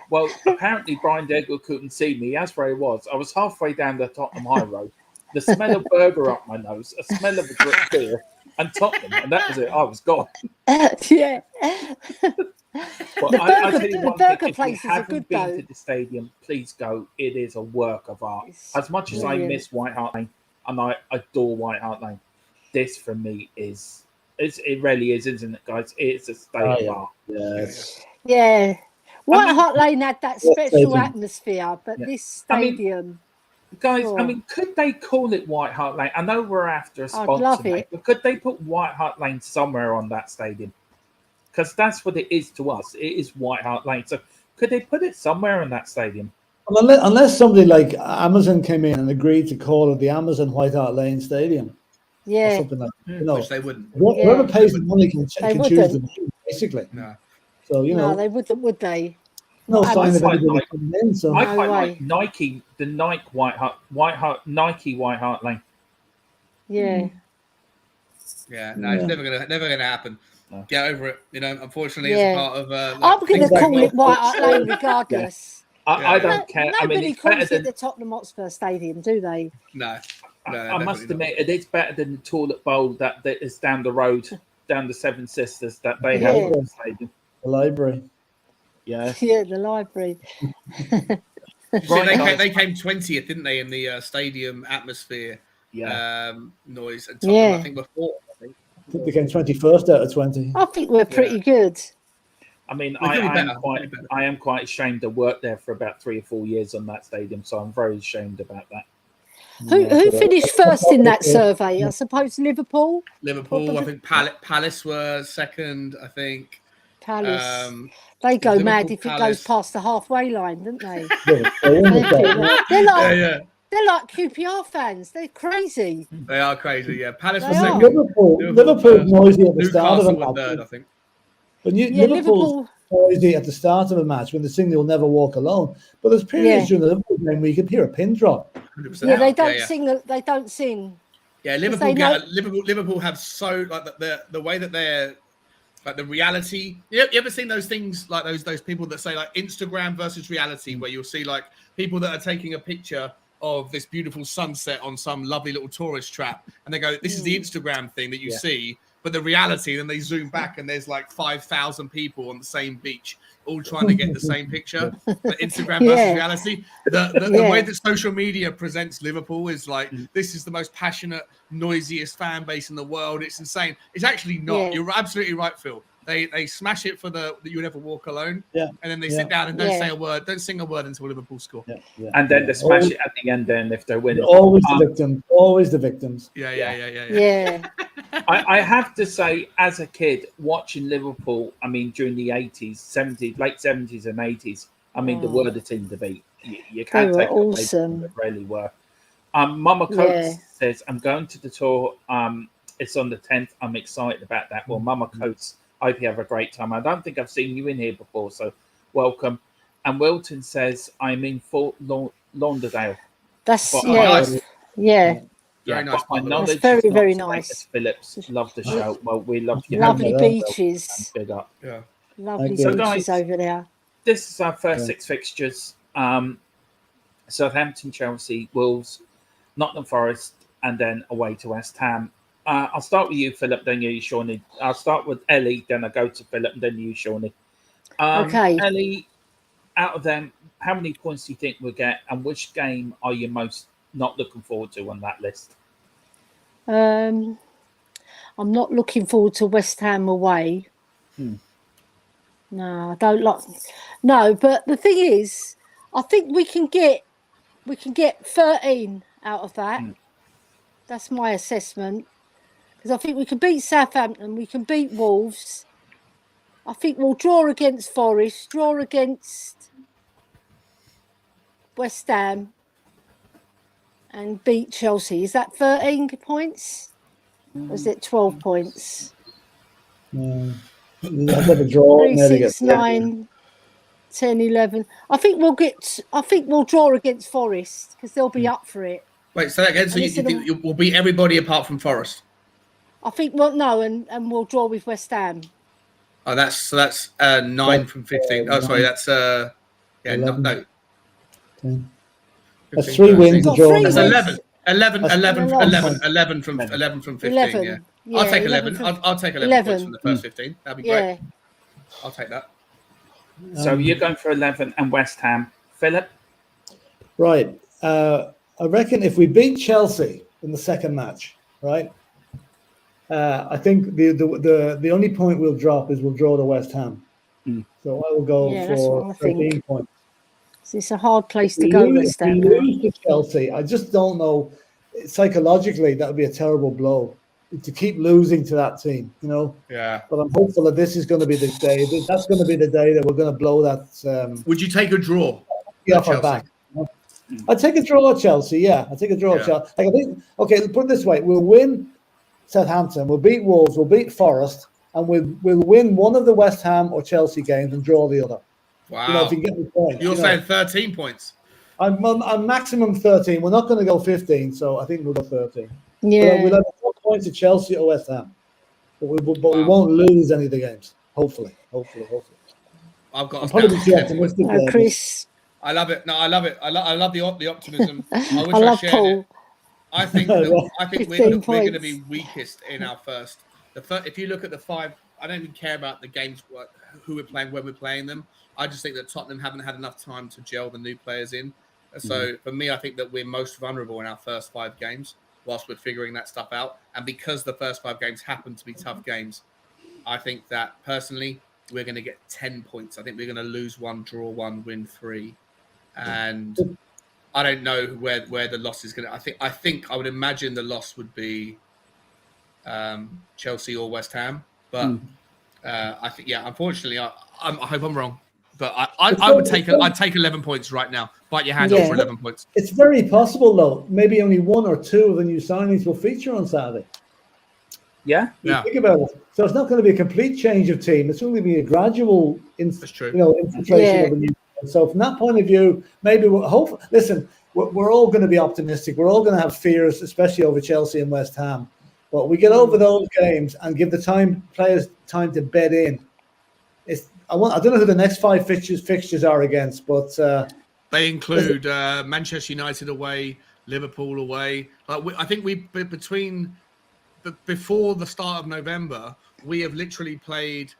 A: Well, apparently Brian Daigle couldn't see me. That's where he was. I was halfway down the Tottenham High Road. The smell of burger up my nose, a smell of a drip beer, and Tottenham, and that was it. I was gone.
C: Yeah.
A: But I tell you one thing, if you haven't been to the stadium, please go. It is a work of art. As much as I miss White Hart Lane, and I adore White Hart Lane, this for me it really is, isn't it, guys? It's a state of art.
B: Yes.
C: Yeah. White Hart Lane had that special atmosphere, but this stadium...
A: Guys, could they call it White Hart Lane? I know we're after a sponsor,
C: I'd love it.
A: but could they put White Hart Lane somewhere on that stadium? Because that's what it is to us. It is White Hart Lane. So could they put it somewhere in that stadium?
B: Well, unless somebody like Amazon came in and agreed to call it the Amazon White Hart Lane Stadium.
C: Yeah.
B: Or something like that.
D: Which they wouldn't.
B: Whoever pays the money can choose the name, basically.
D: No.
B: So,
C: No, they wouldn't, would they?
B: No sign of anybody
A: like,
B: coming in. So.
A: I quite like Nike, the Nike White Hart Lane.
C: Yeah.
D: Yeah, no, it's never gonna happen. No. Get over it. Unfortunately,
C: Yeah.
D: it's part of.
C: I'm going to call it White Hart Lane regardless.
A: I don't care.
C: Nobody calls it the Tottenham Hotspur Stadium, do they?
D: No.
A: I must admit, it is better than the toilet bowl that is down the road, down the Seven Sisters that they have at the stadium.
B: The library.
A: Yeah.
C: Yeah, the library.
D: They came 20th, didn't they, in the stadium atmosphere noise? And Tottenham, I think before. I think
B: they came 21st out of 20.
C: I think we're pretty good.
A: I mean, I am quite ashamed to work there for about 3 or 4 years on that stadium, so I'm very ashamed about that.
C: Who finished first in that survey? I suppose Liverpool.
D: I think Palace were second. I think
C: Palace. They go mad if it goes past the halfway line, don't they? They're like QPR fans. They're crazy.
D: They are crazy. Yeah, Palace
C: They
D: was
C: are.
D: second.
B: Liverpool noisy at the start of a match.
D: Third, I think.
B: But Liverpool's noisy at the start of a match when they sing "You'll Never Walk Alone." But there's periods during the Liverpool game where you could hear a pin drop.
D: 100%.
C: Yeah, they don't sing. They don't sing
D: Yeah, Liverpool have so like the way that they're like the reality. You ever seen those things like those people that say like Instagram versus reality, where you'll see like people that are taking a picture of this beautiful sunset on some lovely little tourist trap, and they go, "This is the Instagram thing that you see," but the reality. Then they zoom back, and there's like 5,000 people on the same beach, all trying to get the same picture. But Instagram versus reality. The way that social media presents Liverpool is like this is the most passionate, noisiest fan base in the world. It's insane. It's actually not.
C: Yeah.
D: You're absolutely right, Phil. They smash it for the "You Never Walk Alone," and then they sit down and don't say a word, don't sing a word until Liverpool score.
A: And then they smash it at the end. Then if they're winning,
B: always the victims. Always the victims.
D: Yeah.
A: I have to say, as a kid watching Liverpool, I mean during the 80s, 70s, late 70s and 80s, I mean they were the team to beat. You can't take it away from them, they really were. Mama Coates says, "I'm going to the tour. It's on the 10th. I'm excited about that." Well, Mama Coates, I hope you have a great time. I don't think I've seen you in here before, so welcome. And Wilton says, "I'm in Fort Lauderdale."
C: That's
D: nice.
C: Very
D: nice.
C: That's very, very nice.
A: Phillips, love the show. Well, we love you.
C: Lovely beaches.
A: Big up.
D: Yeah.
C: Lovely
B: So
C: beaches over there.
A: This is our first 6 fixtures. Southampton, Chelsea, Wolves, Nottingham Forest, and then away to West Ham. I'll start with you, Philip, then you, Shawnee. I'll start with Elly, then I go to Philip, and then you, Shawnee.
C: Okay.
A: Elly, out of them, how many points do you think we'll get, and which game are you most not looking forward to on that list?
C: I'm not looking forward to West Ham away. No, I don't like. No, but the thing is, I think we can get 13 out of that. That's my assessment. Because I think we can beat Southampton, we can beat Wolves. I think we'll draw against Forest, draw against West Ham, and beat Chelsea. Is that 13 points? Or is it 12 points?
B: I've got a draw.
C: 3, 6, 9, 10, 11. I think we'll draw against Forest because they'll be up for it.
D: Wait, so that again. So you think we'll beat everybody apart from Forest?
C: I think and we'll draw with West Ham.
D: Oh, that's 9 from 15. Oh, sorry, that's
B: 11.
D: no.
B: 10. That's 3 wins.
D: That's 11. 11 from 15.
C: 11.
D: Yeah. I'll take 11. I'll take 11 points from the first 15. That'd be great. I'll take that.
A: So you're going for 11 and West Ham. Philip?
B: Right. I reckon if we beat Chelsea in the second match, right, I think the only point we'll drop is we'll draw to West Ham. So I will go for 13 points.
C: It's a hard place to go, West Ham.
B: If we lose to Chelsea, I just don't know. Psychologically, that would be a terrible blow to keep losing to that team, you know.
D: Yeah.
B: But I'm hopeful that this is going to be the day. That's going to be the day that we're going to blow that.
D: Would you take a draw?
B: Off our back. I'd take a draw at Chelsea. Yeah, I'd take a draw at Chelsea. Like, I think. Okay, put it this way: we'll win Southampton, we'll beat Wolves, we'll beat Forest, and we'll win one of the West Ham or Chelsea games and draw the other.
D: Wow.
B: You know, if you get the point.
D: You're saying 13 points.
B: I'm maximum 13. We're not going to go 15, so I think we'll go 13.
C: Yeah.
B: But we'll have 4 points at Chelsea or West Ham. But we won't lose any of the games. Hopefully.
D: I've got
C: Chris.
D: I love it. No, I love it. I love the optimism. I wish
C: I love
D: shared
C: Paul.
D: it. I think we're going to be weakest in our first. If you look at the 5, I don't even care about the games, who we're playing, when we're playing them. I just think that Tottenham haven't had enough time to gel the new players in. So for me, I think that we're most vulnerable in our first 5 games whilst we're figuring that stuff out. And because the first 5 games happen to be tough games, I think that personally, we're going to get 10 points. I think we're going to lose 1, draw 1, win 3. And I don't know where the loss is going to. I think I would imagine the loss would be Chelsea or West Ham. But I think, unfortunately, I hope I'm wrong. But I'd take 11 points right now. Bite your hand off for 11 points.
B: It's very possible, though. Maybe only 1 or 2 of the new signings will feature on Saturday.
A: Yeah.
B: Think about it. So it's not going to be a complete change of team. It's going to be a gradual infiltration of a new. So from that point of view, maybe we'll hope. Listen, we're all going to be optimistic. We're all going to have fears, especially over Chelsea and West Ham. But we get over those games and give the players time to bed in. I don't know who the next 5 fixtures are against, but
D: they include Manchester United away, Liverpool away. I think before the start of November, we have literally played,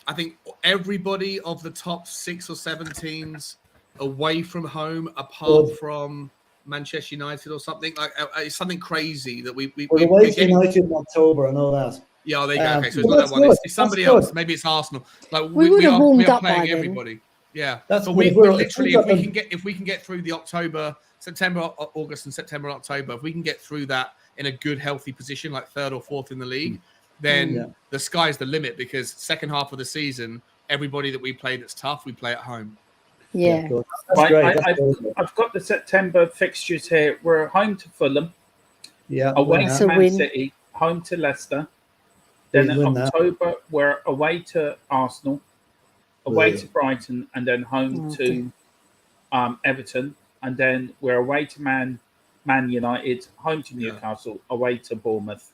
D: I think, everybody of the top 6 or 7 teams away from home, apart from Manchester United or something. It's something crazy that we're
B: away to United in October. I know that.
D: Yeah, there you go. Okay, so it's not that one. It's somebody else. Maybe it's Arsenal.
C: We are
D: playing everybody. Yeah, but we literally, if we can get through the September, August, and September, October, if we can get through that in a good, healthy position, like 3rd or 4th in the league, then the sky's the limit. Because second half of the season, everybody that we play that's tough, we play at home.
C: Yeah,
A: I've got the September fixtures here. We're home to Fulham.
B: Yeah,
A: away to Man City, home to Leicester. Then in October, we're away to Arsenal, away to Brighton, and then home to Everton. And then we're away to Man United, home to Newcastle, away to Bournemouth.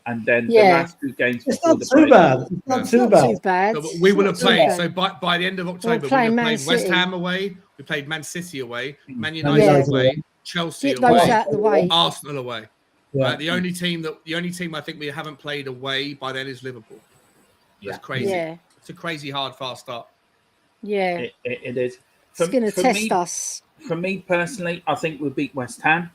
A: And then the last 2 games before the break.
B: It's not too bad.
D: So we will have played. So by the end of October, we have played West Ham away, we played Man City away, Man United away, Chelsea away, Arsenal away. Yeah. The only team I think we haven't played away by then is Liverpool. That's crazy. Yeah. It's a crazy hard, fast start.
C: Yeah,
A: it is.
C: It's going to test us.
A: For me personally, I think we'll beat West Ham,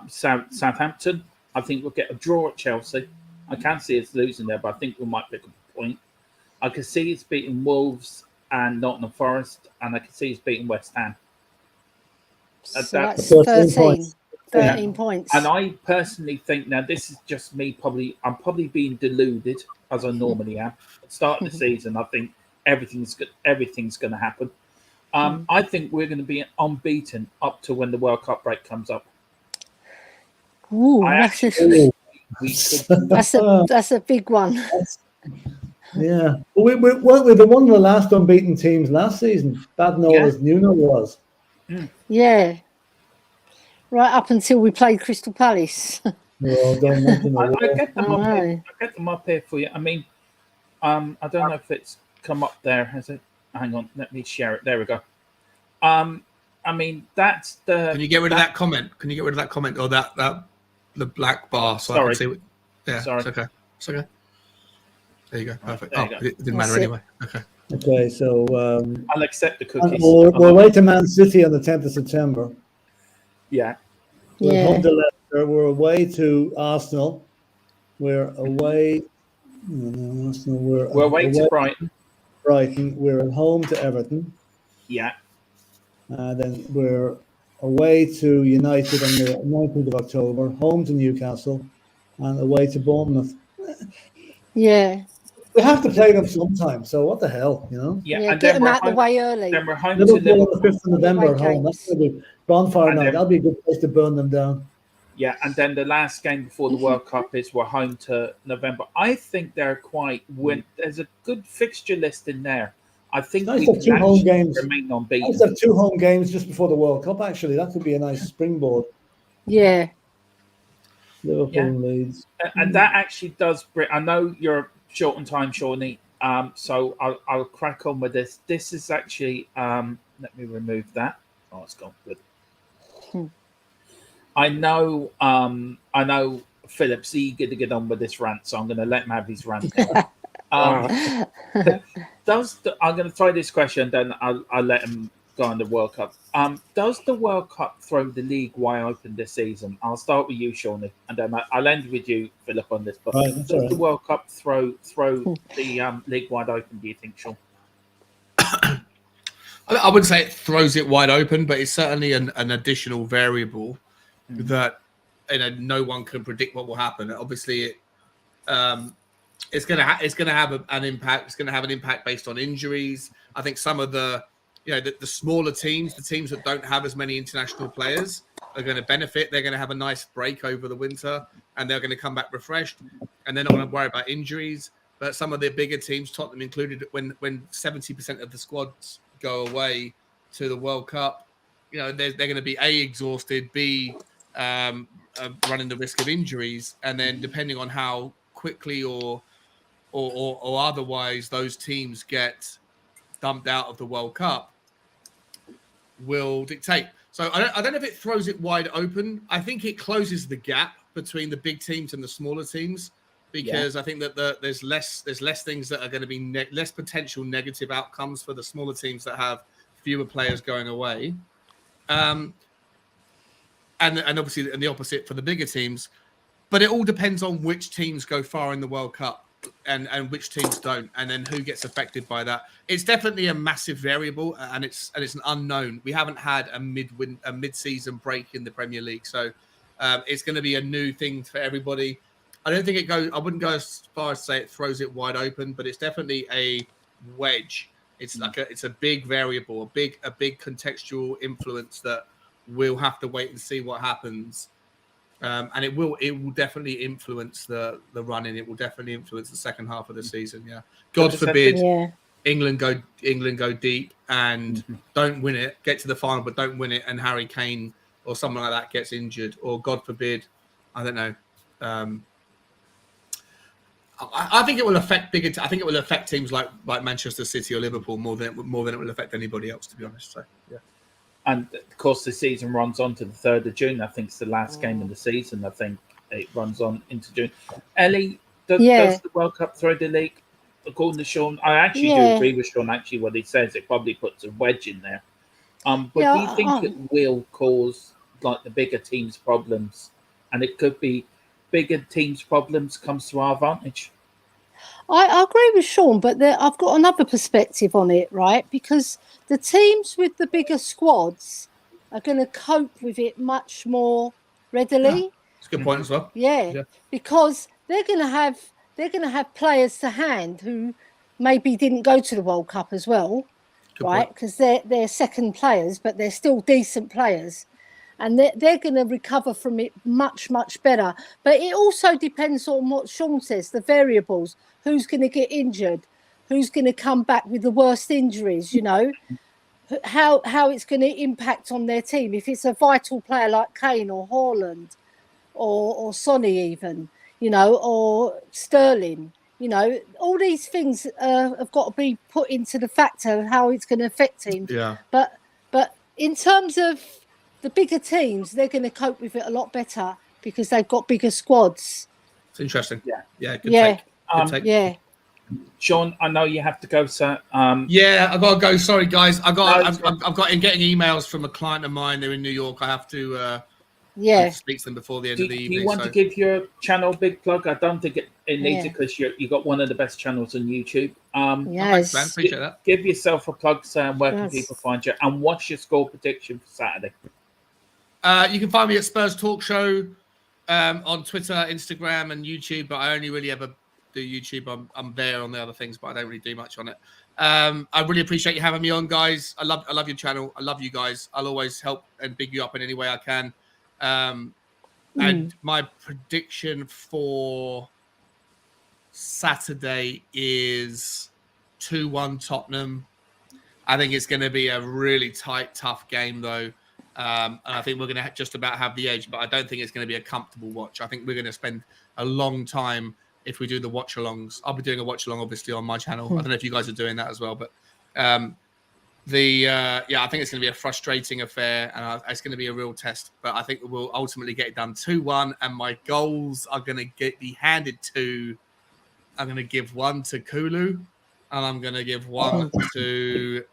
A: Southampton. I think we'll get a draw at Chelsea. I can't see us losing there, but I think we might pick up a point. I can see us beating Wolves and Nottingham Forest, and I can see us beating West Ham.
C: So that's 13. 13 points.
A: And I personally think, now this is just me, I'm probably being deluded, as I normally am. At the start of the season, I think everything's going to happen. I think we're going to be unbeaten up to when the World Cup break comes up.
C: Ooh, that's a big one.
B: Yeah. We were one of the last unbeaten teams last season. Bad as Nuno was.
C: Yeah. Right up until we played Crystal Palace.
B: Well,
A: I get them up here for you. I mean, I don't know if it's come up there. Has it? Hang on, let me share it. There we go. I mean, that's the.
D: Can you get rid of that comment? Or that the black bar? So I can see. Sorry. It's okay. It's okay. There you go. Perfect. It didn't matter anyway.
B: Okay, so
A: I'll accept the cookies.
B: We're away to Man City on the 10th of September.
A: Yeah.
B: We're home to Leicester. We're away to Arsenal. We're away. We're
A: away to Brighton.
B: We're at home to Everton.
A: Yeah.
B: Then we're away to United on the 19th of October. Home to Newcastle, and away to Bournemouth.
C: Yeah.
B: We have to play them sometime. So what the hell, you know?
A: Yeah.
C: And get them out the way early.
A: Then we're home
B: Liverpool
A: to
B: on the 5th of November at home. That's going to be bonfire night. That'll be a good place to burn them down.
A: Yeah, and then the last game before the World Cup is we're home to November. I think they're quite there's a good fixture list in there. I think
B: we can 2 home games.
A: Remain unbeaten.
B: Nice to have 2 home games just before the World Cup. Actually, that could be a nice springboard.
C: Yeah.
B: Liverpool Leeds,
A: and that actually does. I know you're short on time, Shawnee. So I'll crack on with this. This is actually. Let me remove that. Oh, it's gone. Good. I know Phillip's eager to get on with this rant, so I'm going to let him have his rant. I'm going to try this question, then I'll let him go on the World Cup. Does the World Cup throw the league wide open this season? I'll start with you, Shawnee, and then I'll end with you, Phillip, on this. But does the World Cup throw the league wide open, do you think, Sean?
D: I wouldn't say it throws it wide open, but it's certainly an additional variable that no one can predict what will happen. Obviously, it's going to have an impact. It's going to have an impact based on injuries. I think some of the smaller teams, the teams that don't have as many international players, are going to benefit. They're going to have a nice break over the winter, and they're going to come back refreshed, and they're not going to worry about injuries. But some of the bigger teams, Tottenham included, when 70% of the squads go away to the World Cup, they're going to be A, exhausted, B, running the risk of injuries, and then depending on how quickly or otherwise those teams get dumped out of the World Cup will dictate. So I don't know if it throws it wide open. I think it closes the gap between the big teams and the smaller teams, because I think that there's less things that are going to be less potential negative outcomes for the smaller teams that have fewer players going away. And obviously the opposite for the bigger teams. But it all depends on which teams go far in the World Cup and which teams don't, and then who gets affected by that. It's definitely a massive variable, and it's an unknown. We haven't had a mid-season break in the Premier League, so it's going to be a new thing for everybody. I don't think I wouldn't go as far as to say it throws it wide open, but it's definitely a wedge. It's it's a big variable, a big contextual influence that we'll have to wait and see what happens. And it will definitely influence the running. It will definitely influence the second half of the season. Yeah, God forbid England go deep and don't win it, get to the final but don't win it, and Harry Kane or someone like that gets injured, or God forbid, I don't know. I think it will affect bigger. I think it will affect teams like Manchester City or Liverpool more than it will affect anybody else, to be honest. So yeah.
A: And of course, the season runs on to the 3rd of June. I think it's the last game of the season. I think it runs on into June. Elly, does the World Cup throw the league? According to Sean, I actually do agree with Sean. Actually, what he says, it probably puts a wedge in there. But do you think it will cause like the bigger teams problems, and it could be bigger teams problems comes to our advantage?
C: I agree with Sean, but I've got another perspective on it, right? Because the teams with the bigger squads are going to cope with it much more readily.
D: That's a good point as well.
C: Yeah, because they're going to have players to hand who maybe didn't go to the World Cup as well, right? Because they're second players, but they're still decent players. And they're going to recover from it much, much better. But it also depends on what Sean says, the variables. Who's going to get injured? Who's going to come back with the worst injuries, How it's going to impact on their team. If it's a vital player like Kane or Haaland or Sonny even, or Sterling, all these things have got to be put into the factor of how it's going to affect teams.
D: Yeah.
C: But in terms of the bigger teams, they're going to cope with it a lot better because they've got bigger squads.
D: It's interesting. Yeah. Good take.
C: Yeah.
A: Sean, I know you have to go, sir.
D: I've got to go. Sorry, guys. I've got in getting emails from a client of mine. They're in New York. I have to speak to them before the end of the evening.
A: Do you want to give your channel a big plug? I don't think it needs it because you got one of the best channels on YouTube.
C: Yes.
D: Thanks, man. Appreciate that.
A: Give yourself a plug, sir, and where can people find you? And what's your score prediction for Saturday?
D: You can find me at Spurs Talk Show on Twitter, Instagram, and YouTube, but I only really ever do YouTube. I'm there on the other things, but I don't really do much on it. I really appreciate you having me on, guys. I love your channel. I love you guys. I'll always help and big you up in any way I can. And my prediction for Saturday is 2-1 Tottenham. I think it's going to be a really tight, tough game, though. And I think we're going to just about have the edge, but I don't think it's going to be a comfortable watch. I think we're going to spend a long time if we do the watch-alongs. I'll be doing a watch-along, obviously, on my channel. I don't know if you guys are doing that as well, but I think it's going to be a frustrating affair, and it's going to be a real test. But I think we'll ultimately get it done 2-1, and my goals are going to be handed to. I'm going to give one to Kulu, and I'm going to give one to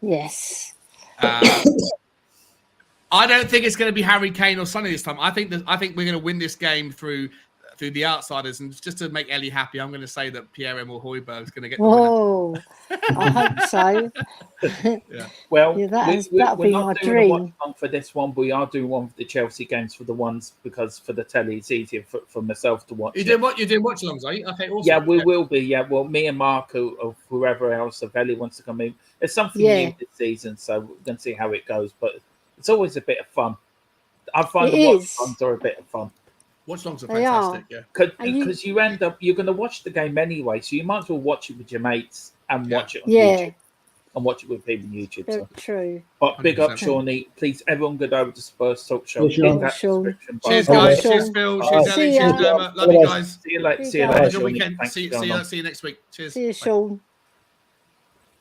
D: I don't think it's going to be Harry Kane or Sonny this time. I think we're going to win this game through the outsiders, and just to make Elly happy, I'm going to say that Pierre-Emile Højbjerg is going to get the winner.
C: I hope so.
A: Well,
C: that'll be my dream.
A: For this one, we are doing one for the Chelsea games for the ones because for the telly it's easier for myself to watch.
D: You're doing watch-alongs, are you? Okay, awesome.
A: Yeah, we will be. Yeah, well, me and Mark or whoever else, if Elly wants to come in, it's something new this season, so we're going to see how it goes. But it's always a bit of fun. I find the watch-alongs are a bit of fun.
D: Watch-alongs are fantastic, yeah.
A: Because you end up, you're going to watch the game anyway, so you might as well watch it with your mates and watch it on YouTube. and watch it with people on YouTube.
C: Very
A: So.
C: true.
A: But big up,
D: 100%.
A: Shawnee. Please, everyone, go over to Spurs Talk Show.
B: Yeah, Sean.
A: Hit that
C: Sean.
A: subscription
D: Cheers,
A: button.
C: Well
D: guys.
C: done,
D: Cheers,
C: Sean.
D: Phil.
B: Bye.
D: Cheers, Elly.
C: See
D: Cheers,
C: ya.
D: Dermot. Love you guys.
A: See you later.
C: See
A: See
C: you
A: you
C: guys.
A: later,
D: Have a good
A: Shawnee.
D: weekend.
A: Thanks
D: See
A: for going on.
D: you next week. Cheers.
C: See you,
D: Bye.
C: Sean.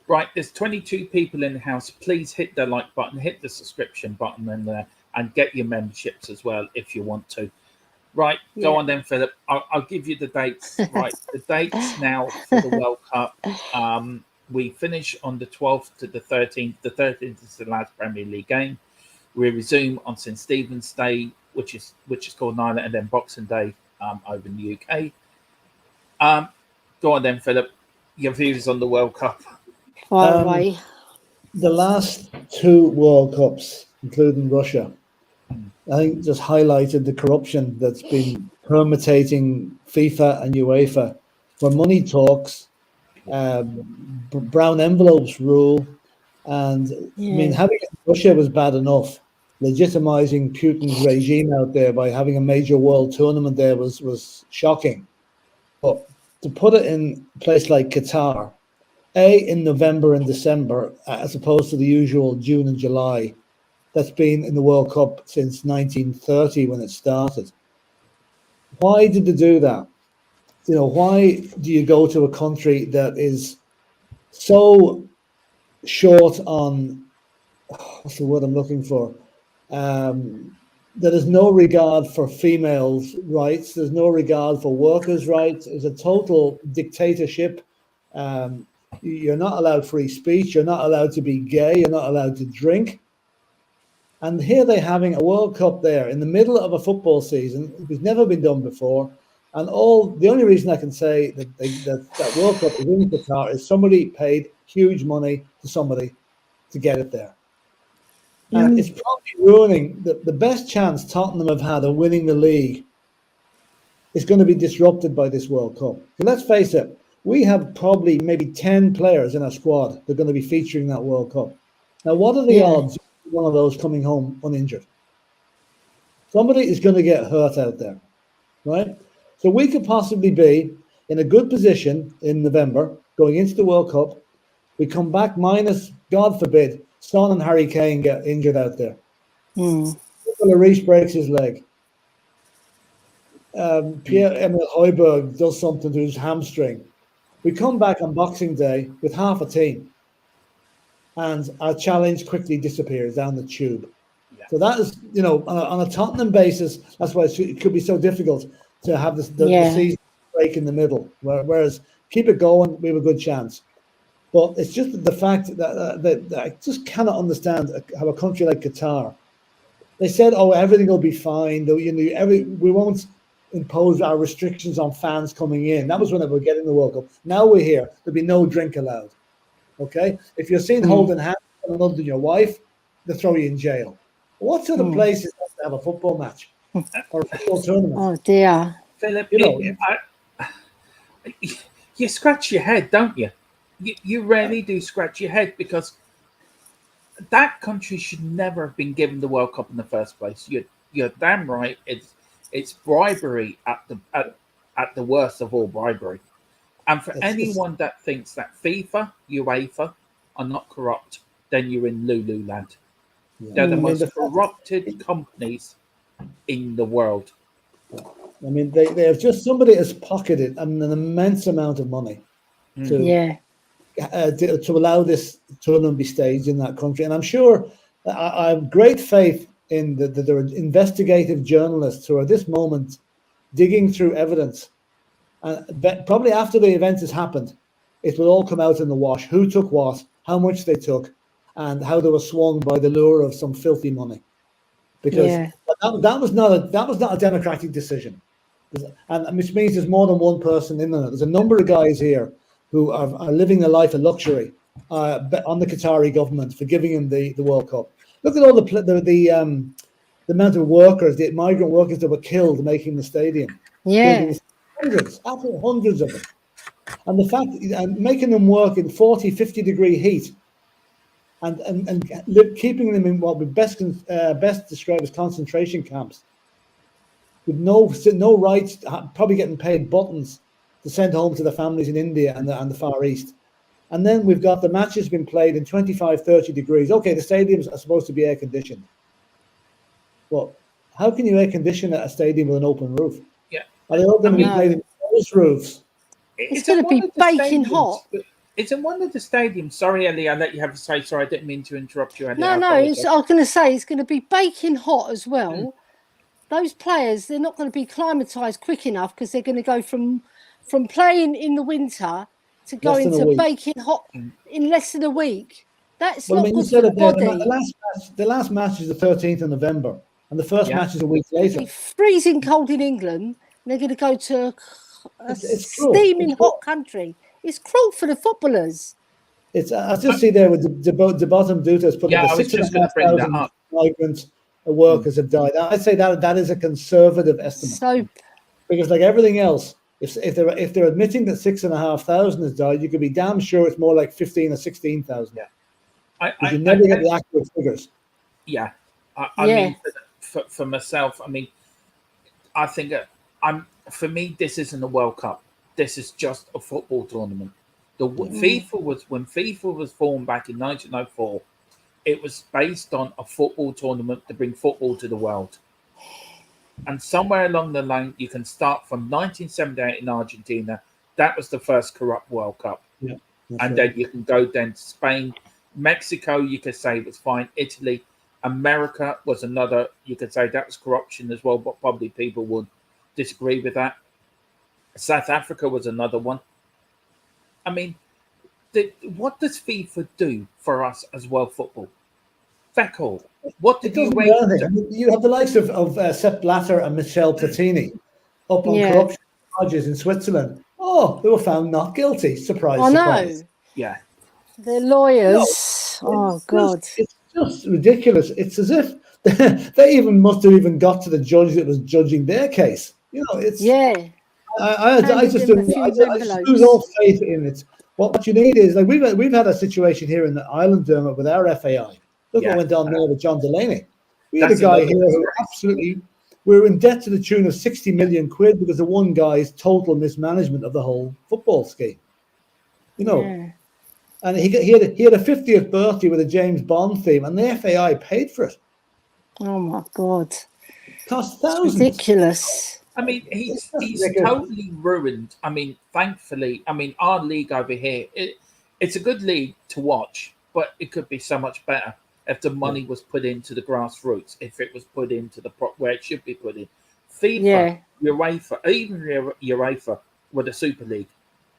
A: Right, there's 22 people in the house. Please hit the like button, hit the subscription button in there, and get your memberships as well if you want to. Right, go
C: Yeah.
A: on then, Philip. I'll give you the dates. Right, the dates now for the World Cup. We finish on the 12th to the 13th. The 13th is the last Premier League game. We resume on St Stephen's Day, which is called Ireland, and then Boxing Day over in the UK. Go on then, Philip. Your views on the World Cup.
C: Far away.
B: The last two World Cups, including Russia, I think just highlighted the corruption that's been permeating FIFA and UEFA. When money talks, brown envelopes rule, and I mean, having Russia was bad enough. Legitimizing Putin's regime out there by having a major world tournament there was shocking. But to put it in a place like Qatar, in November and December, as opposed to the usual June and July, that's been in the World Cup since 1930 when it started. Why did they do that? You know, why do you go to a country that is so short on, what's the word I'm looking for? There is no regard for females' rights. There's no regard for workers' rights. It's a total dictatorship. You're not allowed free speech. You're not allowed to be gay. You're not allowed to drink. And here they're having a World Cup there in the middle of a football season. It's never been done before. And the only reason I can say that World Cup is in Qatar is somebody paid huge money to somebody to get it there. And it's probably ruining the best chance Tottenham have had of winning the league is going to be disrupted by this World Cup. So let's face it, we have probably maybe 10 players in our squad that are going to be featuring that World Cup. Now, what are the odds of one of those coming home uninjured? Somebody is going to get hurt out there, right? So we could possibly be in a good position in November going into the World Cup. We come back minus, God forbid, Son and Harry Kane get injured out there. Reece breaks his leg. Pierre-Emile Højbjerg does something to his hamstring. We come back on Boxing Day with half a team, and our challenge quickly disappears down the tube. Yeah. So that is, you know, on a Tottenham basis, that's why it could be so difficult to have the season break in the middle. Whereas keep it going, we have a good chance. But it's just the fact that I just cannot understand how a country like Qatar, they said, "Oh, everything will be fine. You know, we won't impose our restrictions on fans coming in." That was when they were getting the World Cup. Now we're here. There'll be no drink allowed. Okay, if you're seen holding hands with another than your wife, they throw you in jail. What sort of place is that to have a football match or a football tournament?
C: Oh dear,
A: Philip, you know, you scratch your head, don't you? You rarely do scratch your head because that country should never have been given the World Cup in the first place. You're damn right. It's bribery at the worst of all bribery. And for anyone that thinks that FIFA, UEFA are not corrupt, then you're in Lulu land. Yeah. They're the most corrupted companies in the world.
B: I mean, they have just somebody has pocketed an immense amount of money to allow this tournament to be staged in that country. And I'm sure I have great faith in that there are investigative journalists who are at this moment digging through evidence. And probably after the event has happened, it will all come out in the wash. Who took what, how much they took, and how they were swung by the lure of some filthy money. Because that was not a democratic decision. And which means there's more than one person in there. There's a number of guys here who are living a life of luxury on the Qatari government for giving him the World Cup. Look at all the amount of workers, the migrant workers that were killed making the stadium.
C: Yeah.
B: Absolutely hundreds of them. And the fact, and making them work in 40, 50 degree heat and keeping them in what we best describe as concentration camps with no rights, probably getting paid buttons to send home to the families in India and the Far East. And then we've got the matches being played in 25, 30 degrees. Okay, the stadiums are supposed to be air conditioned. Well, how can you air condition a stadium with an open roof?
A: Yeah.
B: Are they all going to be played in closed roofs?
C: It's going to be baking hot.
A: It's in one of the stadiums. Sorry, Elly, I'll let you have a say. Sorry, I didn't mean to interrupt you, Elly.
C: No, I was going to say it's going to be baking hot as well. Those players, they're not going to be climatised quick enough because they're going to go from playing in the winter to going to baking hot in less than a week. That's not good for the body.
B: The last match is the 13th of November, and the first match is a week later.
C: It's freezing cold in England. And they're going to go to a steaming hot country. It's cruel for the footballers.
B: I just see there with the bottom Dutas put the 6,500 migrant workers have died. I'd say that is a conservative estimate. Because like everything else, if they're admitting that 6,500 has died, you could be damn sure it's more like 15 or 16,000.
A: Yeah,
B: you never get the accurate figures.
A: Yeah, I mean, for myself, I mean, I think for me, this isn't a World Cup. This is just a football tournament. When FIFA was formed back in 1904, it was based on a football tournament to bring football to the world. And somewhere along the line, you can start from 1978 in Argentina. That was the first corrupt World Cup.
B: Yeah,
A: and then you can go then to Spain. Mexico, you could say was fine. Italy, America was another. You could say that was corruption as well, but probably people would disagree with that. South Africa was another one. I mean, what does FIFA do for us as world football? Feck all. What did you wait?
B: You have the likes of Sepp Blatter and Michel Platini up on corruption charges in Switzerland. Oh, they were found not guilty. Surprise, surprise.
A: Yeah.
C: The lawyers. God.
B: It's just ridiculous. It's as if they must have even got to the judge that was judging their case. You know, it's I just lose all faith in it. What you need is like we've had a situation here in the island, Dermot, with our FAI. Look what went on there with John Delaney. We had a guy here who absolutely we're in debt to the tune of 60 million quid because of one guy's total mismanagement of the whole football scheme. You know, and he had a 50th birthday with a James Bond theme, and the FAI paid for it.
C: Oh my God!
B: It cost thousands.
C: It's ridiculous.
A: I mean, he's totally ruined. I mean, thankfully, our league over here, it's a good league to watch, but it could be so much better if the money was put into the grassroots, if it was put into the where it should be put in. FIFA, UEFA, even UEFA with the Super League,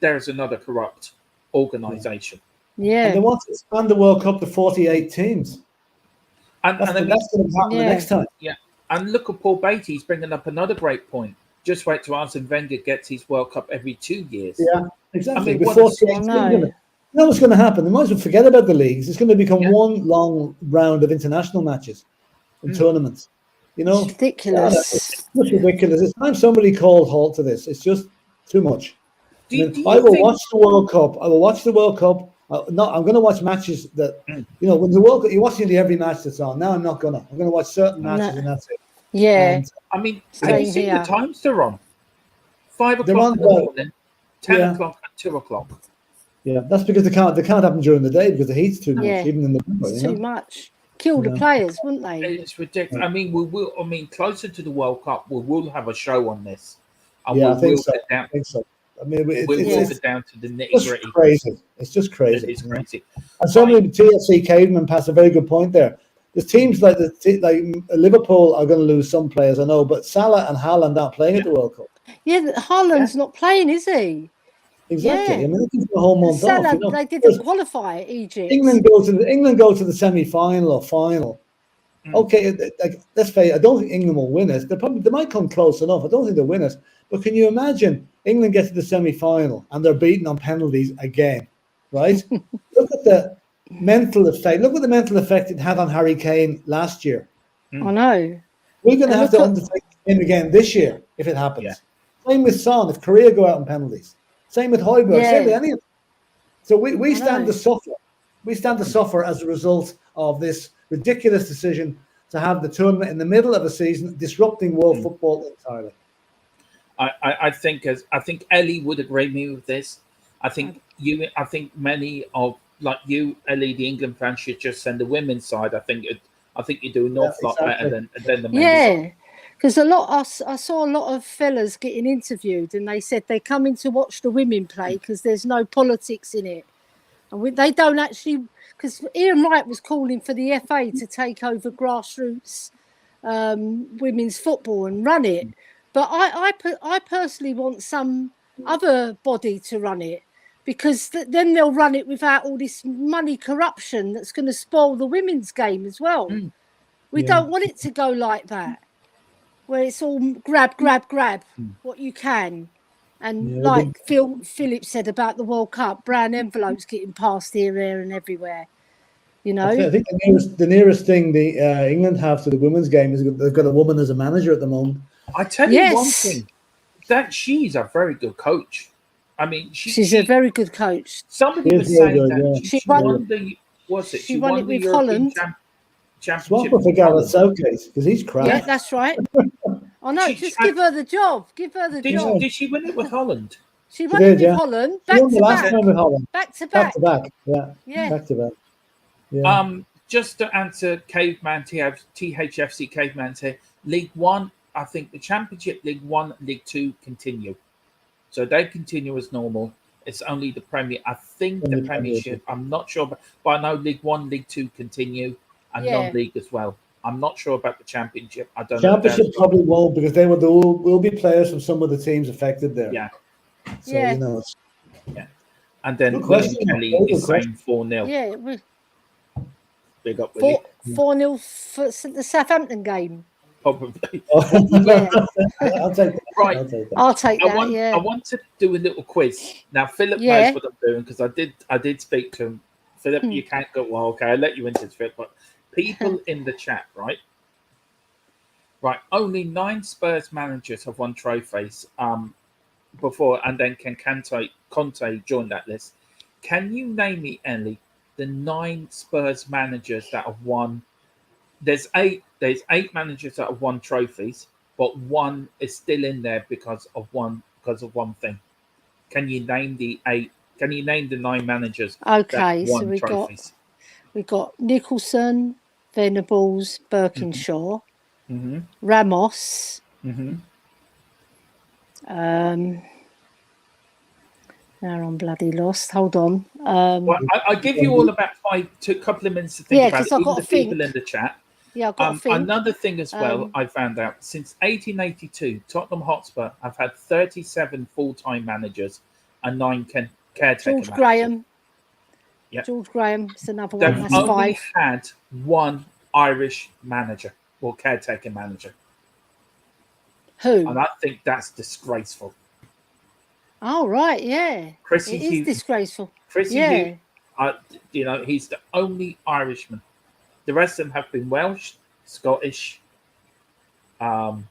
A: there's another corrupt organisation.
C: Yeah.
B: And they want to expand the World Cup to 48 teams.
A: And
B: that's going to happen the next time.
A: Yeah. And look at Paul Beatty, he's bringing up another great point. Just wait till Arsene Wenger gets his World Cup every 2 years.
B: Yeah, exactly. You know what's going to happen? They might as well forget about the leagues. It's going to become one long round of international matches and tournaments. You know,
C: it's ridiculous.
B: It's just ridiculous. It's time somebody called halt to this. It's just too much. I will watch the World Cup. I will watch the World Cup. I'm going to watch matches that when the World Cup, you watch nearly every match that's on. Now I'm not going to. I'm going to watch certain matches and that's it.
C: Yeah.
B: And,
A: have you seen the times they're on? 5 o'clock in the morning, 10 o'clock, and 2 o'clock.
B: Yeah, that's because they can't happen during the day because the heat's too much, even in the winter.
C: It's too much. Kill the players, wouldn't they?
A: It's ridiculous. I mean, we will. I mean, closer to the World Cup, we will have a show on this.
B: And I think so. I mean,
A: it's down to the nitty-gritty.
B: Crazy. It's just crazy.
A: It's crazy.
B: And somebody, TFC Caveman passed a very good point there. There's teams like Liverpool are going to lose some players, I know, but Salah and Haaland aren't playing at the World Cup.
C: Yeah, Haaland's not playing, is he?
B: Exactly. I mean, looking for a whole month
C: Salah,
B: off.
C: they didn't qualify Egypt.
B: England go to the semi-final or final. Okay, let's face it. I don't think England will win it. They might come close enough. I don't think they'll win it. But can you imagine England get to the semi-final and they're beaten on penalties again, right? Look at the mental effect. Look at the mental effect it had on Harry Kane last year.
C: I know.
B: We're going to have to undertake him again this year if it happens. Yeah. Same with Son if Korea go out on penalties. Same with Højbjerg. Same with any of them. So we stand to suffer. We stand to suffer as a result of this ridiculous decision to have the tournament in the middle of a season, disrupting world football entirely.
A: I think Elly would agree with me with this. I think I think many of like you, Elly, the England fans should just send the women's side. I think you do an awful lot better than the men's side.
C: Yeah, because I saw a lot of fellas getting interviewed, and they said they're coming to watch the women play because there's no politics in it, and they don't actually. Because Ian Wright was calling for the FA to take over grassroots women's football and run it, but I personally want some other body to run it, because then they'll run it without all this money corruption that's going to spoil the women's game as well. We don't want it to go like that, where it's all grab what you can. And like Phillip said about the World Cup, brown envelopes getting passed here, there and everywhere. You know,
B: I think the nearest thing the England have to the women's game is they've got a woman as a manager at the moment.
A: I tell you one thing, that she's a very good coach. I mean, she's
C: a very good coach.
A: Somebody was saying that she won the
C: She won it with Holland.
B: Swap her for Gareth Southgate because he's crap.
C: Yeah, that's right. I know. Just give her the job. Give her the job.
A: Did she win it with Holland?
C: She won it with Holland. Back to back. Back to back.
B: Yeah. Back to back. Yeah.
A: Just to answer Caveman THFC Caveman say League One, I think the Championship, League One, League Two continue. So they continue as normal. It's only the Premier. I think the Premiership, I'm not sure, but I know League One, League Two continue and non-league as well. I'm not sure about the Championship. I don't know.
B: Championship probably won't, because there will be players from some of the teams affected there.
A: Yeah.
B: So, you know.
A: Yeah. And then William Kelly is saying 4-0.
C: Yeah.
A: Big up, Willie.
C: 4-0 for the Southampton game.
A: Probably.
B: I'll take that.
A: Right.
C: I'll take that.
A: I want to do a little quiz. Now, Phillip knows what I'm doing, because I did speak to him. Phillip, you can't go. Well, okay, I'll let you into this bit, but people in the chat, right? Only 9 Spurs managers have won trophies before, and then can Conte join that list? Can you name me, Elly, the 9 Spurs managers that have won? There's 8 managers that have won trophies, but one is still in there because of one thing. Can you name the 8? Can you name the 9 managers?
C: Okay,
A: that won
C: so
A: trophies?
C: we got Nicholson, Venables, Birkinshaw, Ramos. Now I'm bloody lost. Hold on.
A: Well, I'll give you all about a couple of minutes to think about it.
C: I've got to think.
A: People in the chat.
C: Yeah, I've got to think.
A: Another thing as well, I found out since 1882, Tottenham Hotspur have had 37 full-time managers and 9 caretaker managers.
C: Graham.
A: Yeah.
C: George Graham is another one.
A: They've
C: That's
A: only
C: 5.
A: had 1 Irish manager or caretaker manager.
C: Who?
A: And I think that's disgraceful.
C: Oh, right, yeah.
A: Chrissy
C: it is
A: Hughes.
C: Disgraceful.
A: Chrissy Hughes, he's the only Irishman. The rest of them have been Welsh, Scottish. Well,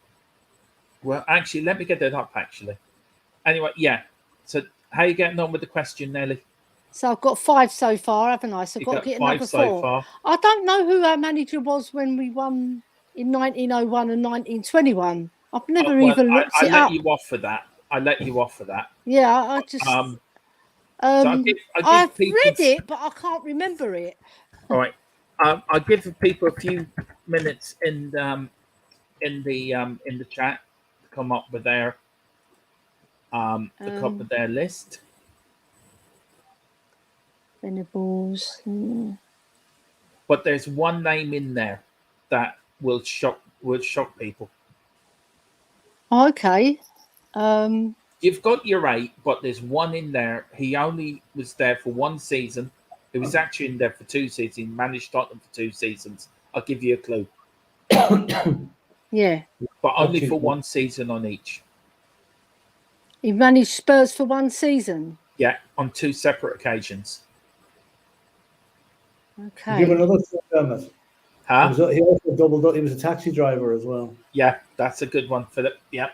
A: actually, let me get that up, actually. Anyway, yeah. So how are you getting on with the question, Elly?
C: So I've got 5 so far, haven't I? So I've got to get another 4.
A: So far.
C: I don't know who our manager was when we won in 1901 and 1921. I've never even looked it up.
A: I let you off for that.
C: Yeah, I just...
A: So
C: I've read it, but I can't remember it.
A: All right. I'll give the people a few minutes in the chat to come up with their list.
C: Venables.
A: But there's one name in there that will shock people.
C: Okay.
A: You've got your 8, but there's one in there. He only was there for 1 season. He was actually in there for 2 seasons. He managed Tottenham for 2 seasons. I'll give you a clue.
C: Yeah.
A: But only for 1 season on each.
C: He managed Spurs for 1 season?
A: Yeah, on 2 separate occasions.
C: Okay.
B: Give another Dermot.
A: Huh?
B: He also doubled up. He was a taxi driver as well.
A: Yeah, that's a good one, Phillip. Yeah.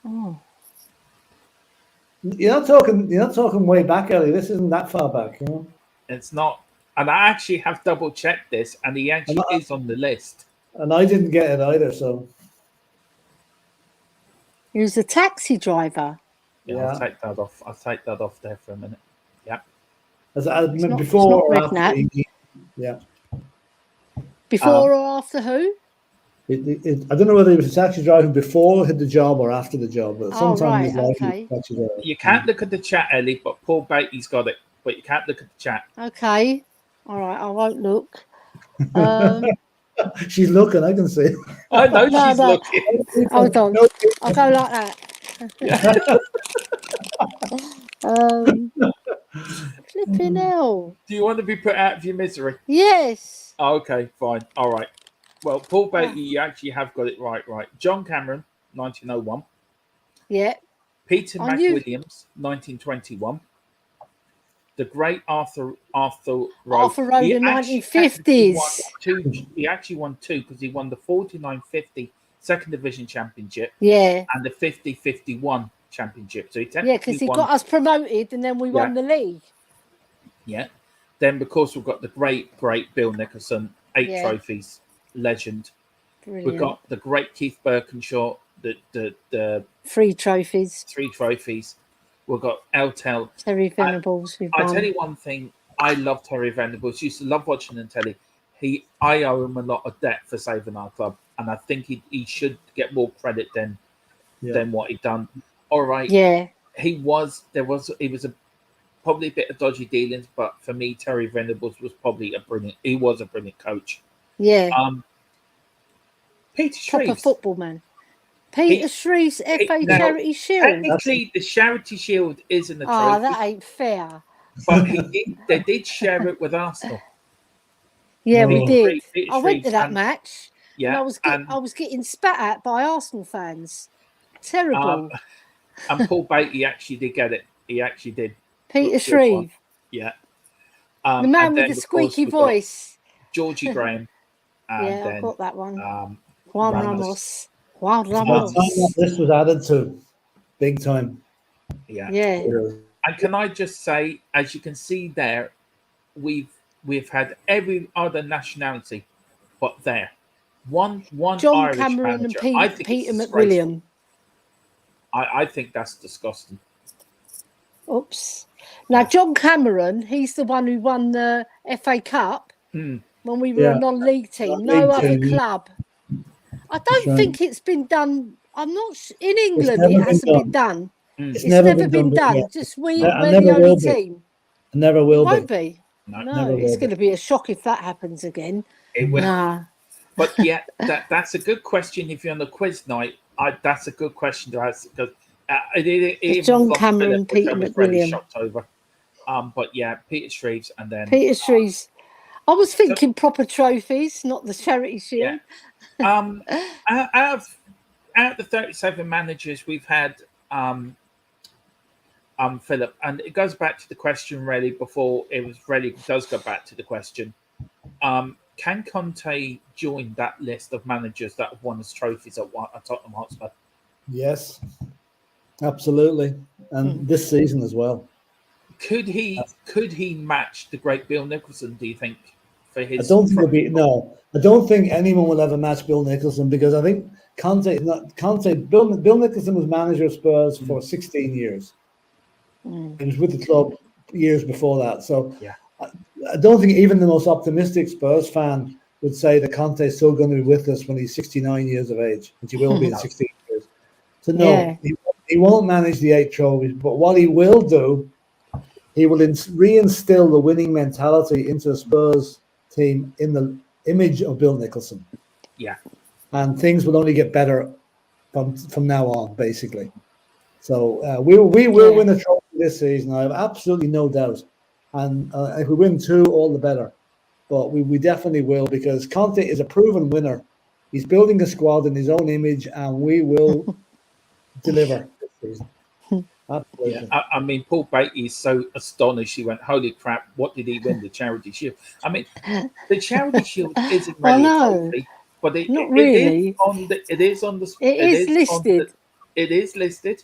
C: Oh.
B: You're not talking way back, Elly. This isn't that far back, you know.
A: It's not, and I actually have double checked this, and he actually is on the list.
B: And I didn't get it either, so.
C: He was a taxi driver.
A: Yeah, I'll take that off. I'll take that off there for a minute. Yeah.
B: Before or
C: not
B: after
C: Redknapp.
B: yeah.
C: Before or after who?
B: I don't know whether he was actually driving before he had the job or after the job, but sometime in his life he was actually driving.
A: You can't look at the chat, Ellie, but Paul Beatty's got it. But you can't look at the chat.
C: Okay. All right, I won't look.
B: She's looking, I can see.
A: I know
C: No,
A: she's
C: no.
A: looking.
C: Hold on. I'll go like that.
A: Yeah.
C: Flipping hell.
A: Do you want to be put out of your misery?
C: Yes.
A: Oh, okay, fine. All right. Well, Paul Beatty, you actually have got it right. John Cameron, 1901.
C: Yeah.
A: Peter McWilliams, 1921. The great Arthur Rowe.
C: Arthur Rowe in 1950s.
A: He actually won two because he won the 49-50 Second Division Championship.
C: Yeah.
A: And the 50-51 Championship. So
C: because he got us promoted and then we won the league.
A: Yeah. Then, because we've got the great Bill Nicholson, 8 trophies, legend.
C: Brilliant.
A: We've got the great Keith Birkinshaw, the
C: 3 trophies.
A: 3 trophies. We've got
C: Terry Venables.
A: I tell you one thing, I love Terry Venables. Used to love watching him telly. I owe him a lot of debt for saving our club, and I think he should get more credit than what he done. All right.
C: Yeah.
A: He was probably a bit of dodgy dealings, but for me, Terry Venables was probably a brilliant coach.
C: Yeah.
A: Peter Shreves.
C: Proper football man. Peter Shreves, FA Charity Shield.
A: Technically, the Charity Shield isn't a trophy.
C: Oh, that ain't fair.
A: But they did share it with Arsenal.
C: Yeah, we did.
A: Peter
C: I went to
A: Shreves
C: that match.
A: Yeah,
C: and I was getting spat at by Arsenal fans. Terrible.
A: And Paul Beatty actually did get it. He actually did.
C: Peter Shreves.
A: Yeah.
C: The man with the squeaky voice.
A: Georgie Graham.
C: Yeah, I've got that one.
A: Juan
C: Ramos.
B: This was added to big time.
A: Yeah.
B: And
A: can I just say, as you can see there, we've had every other nationality, but one
C: John
A: Irish
C: Cameron
A: manager.
C: and Peter McWilliam.
A: I think that's disgusting.
C: Oops. Now, John Cameron, he's the one who won the FA Cup when we were a non-league team. No other club. I don't think it's been done. I'm not in England. It hasn't been done. It's never been done. Just we're the only team.
B: It never will
C: be. Won't be. No, it's going to be a shock if that happens again.
A: It will.
C: Nah.
A: But yeah, that's a good question. If you're on the quiz night, that's a good question to ask because
C: it's John Cameron, Peter McWilliam.
A: Really shocked over. But yeah, Peter Shreves and then
C: Peter Shreves. I was thinking proper trophies, not the Charity Shield.
A: Yeah. Out of the 37 managers we've had, Philip, and it goes back to the question really before it was ready. It does go back to the question. Can Conte join that list of managers that have won us trophies at Tottenham Hotspur?
B: Yes, absolutely, and this season as well.
A: Could he match the great Bill Nicholson? Do you think for his?
B: I don't think anyone will ever match Bill Nicholson because I think Bill Nicholson was manager of Spurs for 16 years. He was with the club years before that, so I don't think even the most optimistic Spurs fan would say that Conte is still going to be with us when he's 69 years of age, which he will be in 16 years. So no, he won't manage the 8 trophies, but what he will do, he will reinstill the winning mentality into the Spurs team in the image of Bill Nicholson.
A: Yeah.
B: And things will only get better from now on, basically. So we will win a trophy this season. I have absolutely no doubt. And if we win 2, all the better. But we definitely will because Conte is a proven winner. He's building a squad in his own image, and we will deliver this season. Absolutely.
A: Yeah. I mean, Paul Beatty is so astonished. He went, "Holy crap! What did he win? The Charity Shield?" I mean, the Charity Shield isn't really a trophy, but it is listed.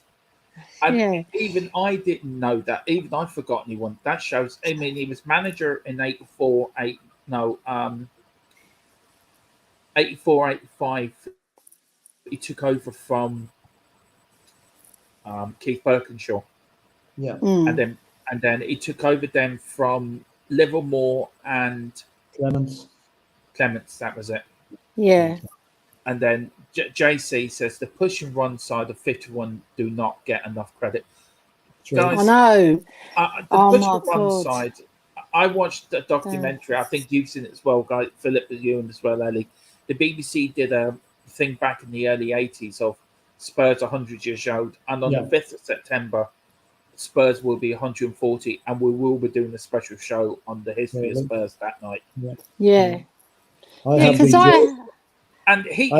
A: And even I didn't know that. Even I'd forgotten he won. That shows. I mean, he was manager in 84, 85. He took over from Keith Birkinshaw.
B: Yeah.
A: And And then he took over then from Livermore and
B: Clements.
A: That was it.
C: Yeah.
A: And then JC says the push and run side of 51 do not get enough credit.
B: True.
A: Guys,
C: I know.
A: the
C: Oh
A: push
C: my
A: and run
C: God.
A: side, I watched the documentary. I think you've seen it as well, guys. Phillip, you and as well, Elly. The BBC did a thing back in the early 80s of Spurs 100 years old. And on the 5th of September, Spurs will be 140. And we will be doing a special show on the history of Spurs that night.
C: Yeah.
B: I
C: Because
A: And his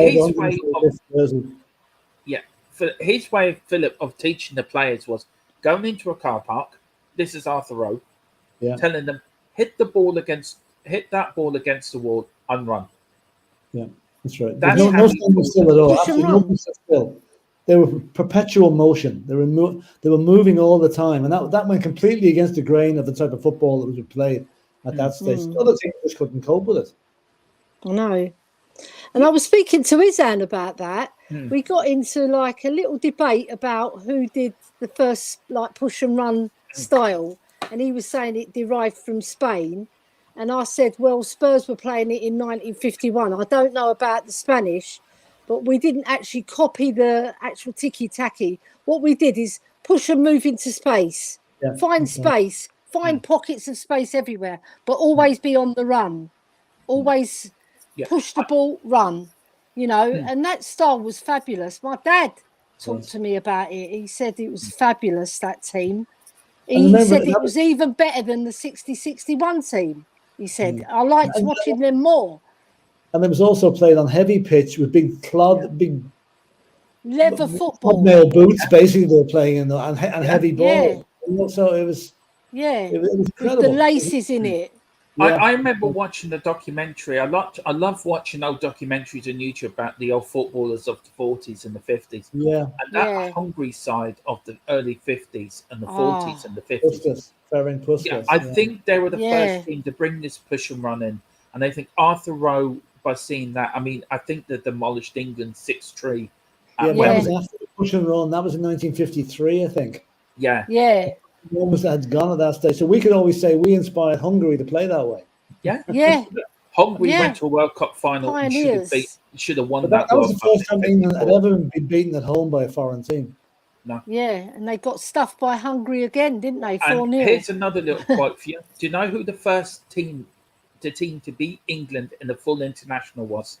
A: way, Phillip, of teaching the players was going into a car park. This is Arthur Road. Telling them hit that ball against the wall and run.
B: Yeah, that's right. There's no standing still at all. Absolutely no still. They were perpetual motion. They were moving all the time, and that went completely against the grain of the type of football that was played at that stage. Other teams just couldn't cope with it.
C: I know. And I was speaking to Izhan about that. We got into like a little debate about who did the first like push and run style, and he was saying it derived from Spain, and I said, well, Spurs were playing it in 1951. I don't know about the Spanish, but we didn't actually copy the actual tiki-taki. What we did is push and move into space, find space, find pockets of space everywhere, but always be on the run, always push the ball, run, and that style was fabulous. My dad talked to me about it. He said it was fabulous, that team. He said it was even better than the 60-61 team. He said, I liked watching them more.
B: And it was also played on heavy pitch with big
C: leather football.
B: Nail boots, basically, they were playing in and heavy ball. So it was it was incredible.
C: With the laces in it.
A: I remember watching the documentary. I love watching old documentaries on YouTube about the old footballers of the 40s and the 50s.
B: Yeah.
A: And that Hungary side of the early 50s and the 40s and the 50s. I think they were the first team to bring this push and run in. And I think Arthur Rowe, by seeing that, I think they demolished England 6-3.
B: That was after the push and run. That was in 1953, I think.
A: Yeah.
C: Yeah.
B: Almost had gone at that stage. So we could always say we inspired Hungary to play that way.
A: Yeah.
C: Yeah.
A: Hungary went to a World Cup final and should have won that.
B: That was the first time England had ever been beaten at home by a foreign team.
A: No.
C: Yeah, and they got stuffed by Hungary again, didn't they? 4-0.
A: Here's another little quote for you. Do you know who the first team to beat England in a full international was?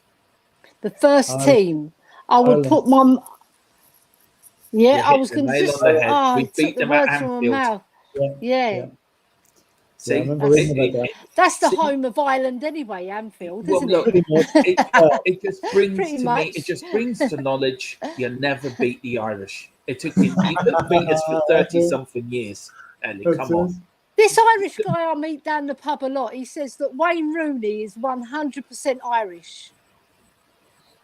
C: The first team. I would put my... I was going to just...
A: we beat them at Anfield.
C: Yeah.
A: See,
C: that's the home of Ireland anyway, Anfield, isn't
A: it? It just brings to knowledge you never beat the Irish. It took you couldn't beat us for 30-something years, Elly. Come on.
C: This Irish guy I meet down the pub a lot, he says that Wayne Rooney is 100% Irish.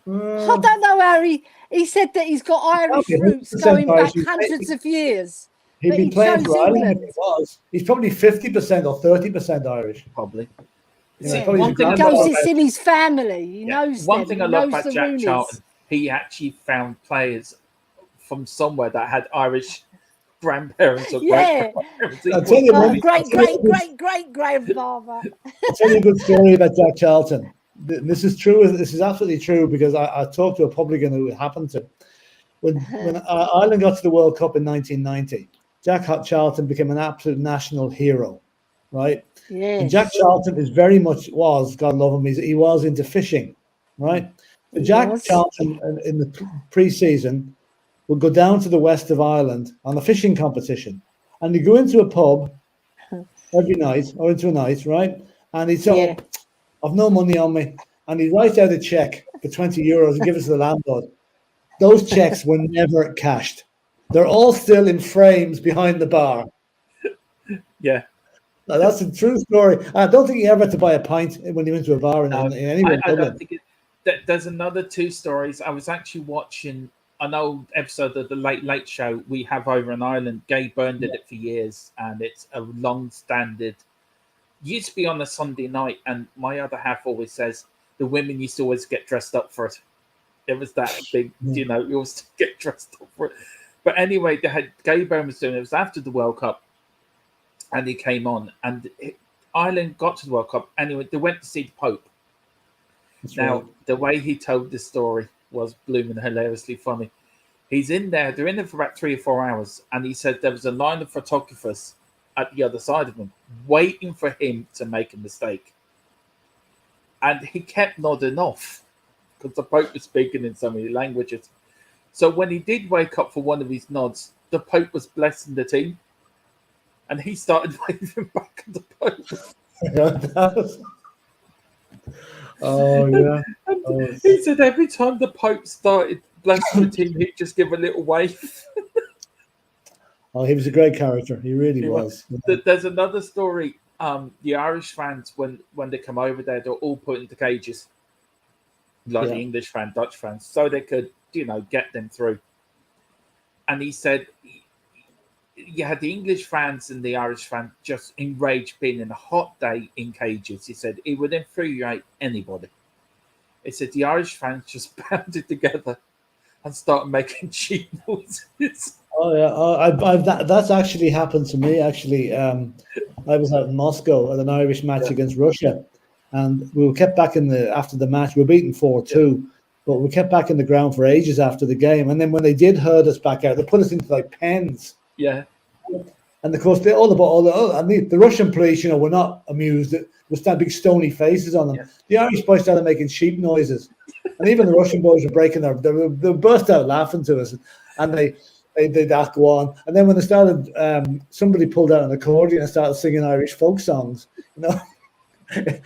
C: I don't know how he said that he's got Irish roots going back hundreds of years.
B: He'd been playing for Ireland if he was. He's probably 50% or 30% Irish.
A: Probably.
C: It's in his family. He knows
A: one
C: them.
A: thing I love about Jack Charlton, he actually found players from somewhere that had Irish grandparents or
C: great grandfather.
B: I'll tell you a good story about Jack Charlton. This is true. This is absolutely true because I talked to a publican who it happened to. When Ireland got to the World Cup in 1990, Jack Charlton became an absolute national hero, right?
C: Yes.
B: And Jack Charlton was, God love him, he was into fishing, right? So Jack Charlton in the pre-season would go down to the west of Ireland on a fishing competition, and he'd go into a pub every night or into a night, right? And he'd say, I've no money on me, and he'd write out a check for €20 and give it to the landlord. Those checks were never cashed. They're all still in frames behind the bar.
A: Yeah.
B: Now, that's a true story. I don't think he ever had to buy a pint when he went to a bar anywhere in
A: I
B: Dublin.
A: don't think there's another two stories. I was actually watching an old episode of the Late Show we have over in Ireland. Gay Byrne did it for years, and it's a long-standing. Used to be on a Sunday night, and my other half always says the women used to always get dressed up for it. It was that big, you always get dressed up for it. But anyway, they had Gay Byrne was doing it. It was after the World Cup, and he came on, and Ireland got to the World Cup. Anyway, they went to see the Pope.
B: That's
A: Now,
B: right.
A: the way he told this story was blooming hilariously funny. He's in there, they're in there for about 3 or 4 hours, and he said there was a line of photographers at the other side of him, waiting for him to make a mistake. And he kept nodding off because the Pope was speaking in so many languages. So when he did wake up for one of his nods, the Pope was blessing the team, and he started waving back at the Pope.
B: Oh yeah.
A: And
B: Oh,
A: he said every time the Pope started blessing the team, he'd just give a little wave.
B: oh, he was a great character. He really
A: He
B: was.
A: There's another story. The Irish fans, when they come over there, they're all put into cages, like the English fan, Dutch fans, so they could, get them through. And he said, you had the English fans and the Irish fans just enraged being in a hot day in cages. He said it would infuriate anybody. He said the Irish fans just banded together and started making cheap noises.
B: Oh yeah, that's actually happened to me. Actually, I was out in Moscow at an Irish match against Russia, and we were kept back after the match. We were beaten 4-2, but we kept back in the ground for ages after the game. And then when they did herd us back out, they put us into like pens.
A: Yeah.
B: And of course, the Russian police, were not amused. There was that big stony faces on them.
A: Yeah.
B: The Irish boys started making sheep noises, and even the Russian boys were breaking they burst out laughing to us, and they that go on. And then when they started, somebody pulled out an accordion and started singing Irish folk songs,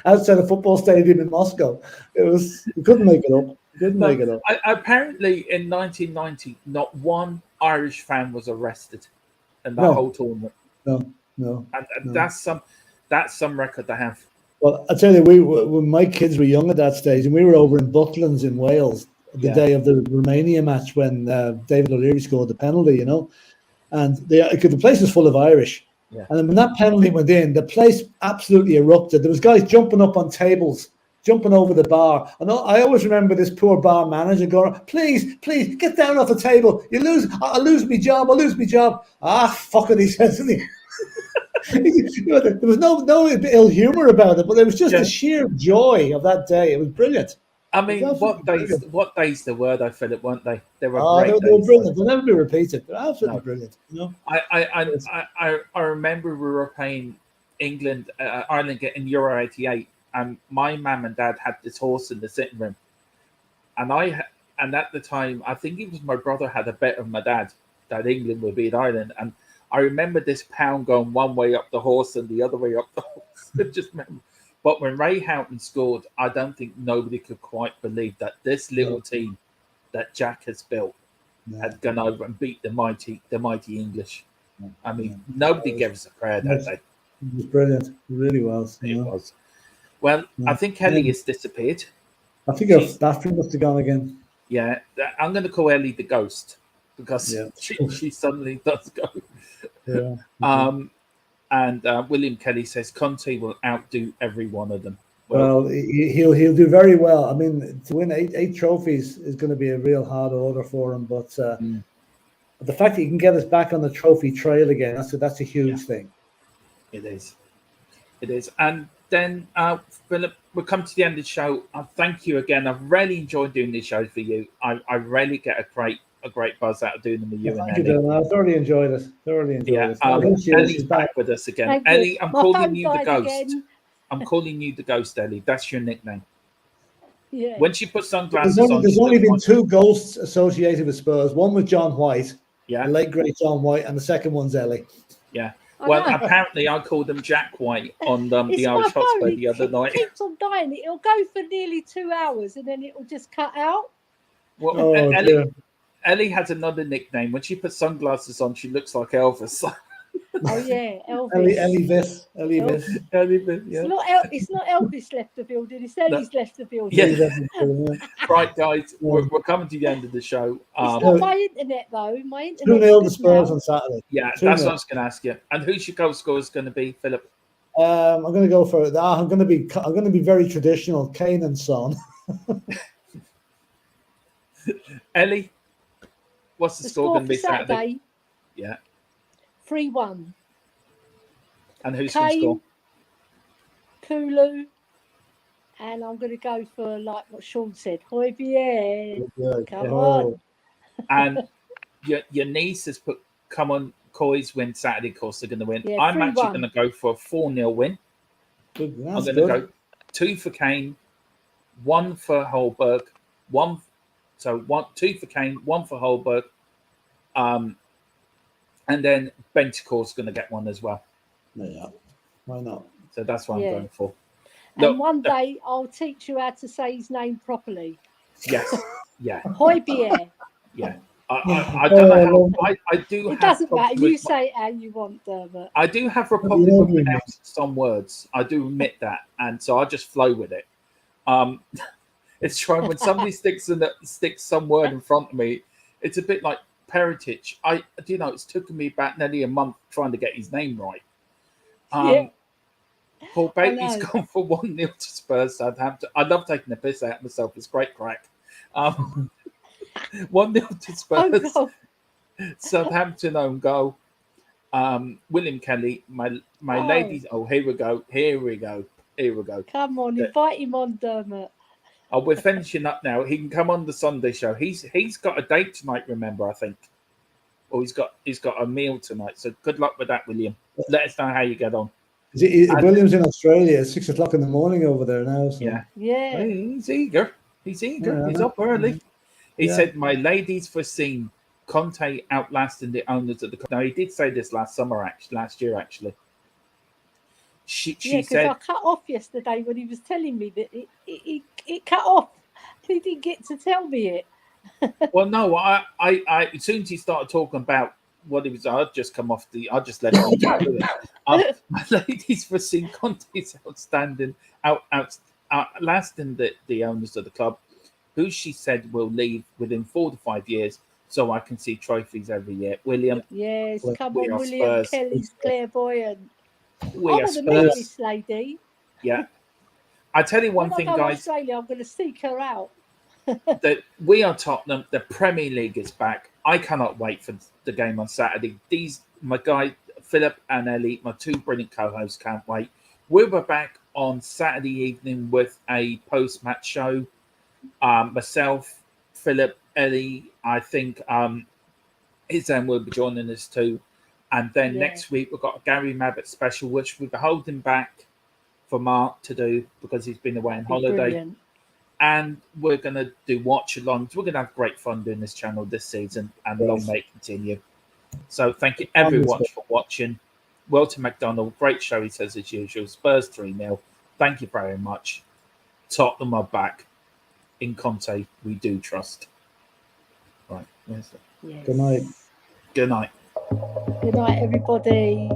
B: outside a football stadium in Moscow. We couldn't make it up. Make it up.
A: Apparently, in 1990, not one Irish fan was arrested in that whole tournament.
B: No.
A: And that's some record to have.
B: Well, I tell you, when my kids were young at that stage, and we were over in Bucklands in Wales the day of the Romania match when David O'Leary scored the penalty, and the place was full of Irish.
A: Yeah.
B: And then when that penalty went in, the place absolutely erupted. There was guys jumping up on tables, jumping over the bar. And I always remember this poor bar manager going, please, get down off the table. I'll lose my job. Ah, fuck it, he says, isn't he? There was no ill humor about it, but there was just the sheer joy of that day. It was brilliant.
A: I mean, what days there were, though, Philip, weren't they? They were
B: great
A: days.
B: They were brilliant. They'll never be repeated. They're absolutely brilliant.
A: I remember we were playing Ireland in Euro '88, and my mum and dad had this horse in the sitting room, and at the time, I think it was my brother had a bet of my dad that England would beat Ireland, and I remember this pound going one way up the horse and the other way up the horse. I just remember. But when Ray Houghton scored, I don't think nobody could quite believe that this little team that Jack has built had gone over and beat the mighty English. I mean, nobody gave us a prayer that day.
B: It was brilliant. It really was.
A: It was. Well, I think Elly has disappeared.
B: I think her battery must have gone again.
A: Yeah, I'm going to call Elly the ghost because she suddenly does go.
B: Yeah.
A: And William Kelly says Conte will outdo every one of them.
B: Well, he'll do very well. I mean, to win eight trophies is going to be a real hard order for him. But the fact that he can get us back on the trophy trail again, that's a huge thing.
A: It is. And then, Philip, we'll come to the end of the show. Thank you again. I've really enjoyed doing these shows for you. I really get a great buzz out of doing them with you.
B: Thank you, I thoroughly enjoyed it.
A: Elly's back with us again. Elly, I'm calling you the ghost.
C: Again.
A: I'm calling you the ghost, Elly. That's your nickname.
C: Yeah.
A: When she puts sunglasses on,
B: there's only been two ghosts associated with Spurs. One was John White, the late great John White, and the second one's Elly.
A: Yeah. Well, apparently I called him Jack White on the Irish Hotspur the other night.
C: It keeps on dying. It'll go for nearly 2 hours and then it'll just cut out.
A: Well, Elly has another nickname. When she puts sunglasses on, she looks like Elvis.
C: Oh yeah, Elvis.
B: Elly Viss.
A: Yeah.
C: It's not Elvis left the building. It's Elly's left the building.
A: Yeah. Right, guys, we're coming to the end of the show.
C: It's not my internet though. My internet.
B: 2-0 the Spurs on Saturday.
A: Yeah, that's what I was going to ask you. And who's your goal scorer is going to be, Philip?
B: I'm going to go for that. I'm going to be very traditional. Kane and Son.
A: Elly, what's the score going to be Saturday?
C: Saturday?
A: Yeah.
C: 3-1.
A: And who's going to score?
C: Kulu. And I'm going to go for, like what Sean said, Højbjerg. Come on.
A: And your niece has put, come on, Coys win Saturday, of course they're going to win.
C: Yeah,
A: I'm
C: 3-1.
A: actually going to go for a 4-0 win.
B: Good.
A: I'm going to go 2 for Kane, 1 for Holberg, 2 for Kane, 1 for Holberg. And then Bentancur's going to get one as well.
B: Yeah, why not?
A: So that's what I'm going for.
C: And one day I'll teach you how to say his name properly.
A: Yes. Yeah.
C: Højbjerg.
A: Yeah. I don't know how. I do.
C: It doesn't matter. You say it how you want, Dermot.
A: I do have a problem with pronouncing some words. I do admit that, and so I just flow with it. It's trying when somebody sticks some word in front of me. It's a bit like Peritage. It's taken me back nearly a month trying to get his name right. Paul Bailey's gone for 1-0 to Spurs Southampton. I love taking the piss out of myself. It's great crack. 1-0 to Spurs. Southampton own goal. William Kelly, my ladies. Oh, here we go.
C: Come on, invite him on, Dermot.
A: Oh, we're finishing up now. He can come on the Sunday show. He's got a date tonight, remember, I think. Or he's got a meal tonight. So good luck with that, William. Let us know how you get on.
B: William's in Australia. It's 6 o'clock in the morning over there now. So.
C: Yeah.
A: He's eager.
B: Yeah,
A: He's up early. He said, "My ladies foreseen Conte outlasting the owners of the." Now he did say this last year actually. She said,
C: I cut off yesterday when he was telling me that it cut off. He didn't get to tell me it.
A: Well, no, I as soon as he started talking about what it was, I'd just come off I just let him do it. My ladies foreseen Conte's outlasting the owners of the club, who she said will leave within 4 to 5 years, so I can see trophies every year. William.
C: Yes, come on, William.
A: Spurs.
C: Kelly's clairvoyant. I
A: We are
C: want to meet
A: Spurs.
C: this lady.
A: Yeah. I tell you one thing,
C: when I go
A: guys.
C: to Australia, I'm going to seek her out.
A: That we are Tottenham. The Premier League is back. I cannot wait for the game on Saturday. My guy Phillip and Elly, my two brilliant co-hosts, can't wait. We were back on Saturday evening with a post-match show. Myself, Phillip, Elly, I think Izhan will be joining us too. And then next week we've got a Gary Mabbott special, which we're holding back for Mark to do because he's been away on holiday.
C: Brilliant.
A: And we're going to do watch-alongs. We're going to have great fun doing this channel this season, and long may it continue. So thank you everyone for watching. Welton McDonald, great show, he says, as usual. Spurs 3-0. Thank you very much. Tottenham are back. In Conte, we do trust. Right. Where's it?
C: Yes.
B: Good night.
A: Good night.
C: Good night, everybody.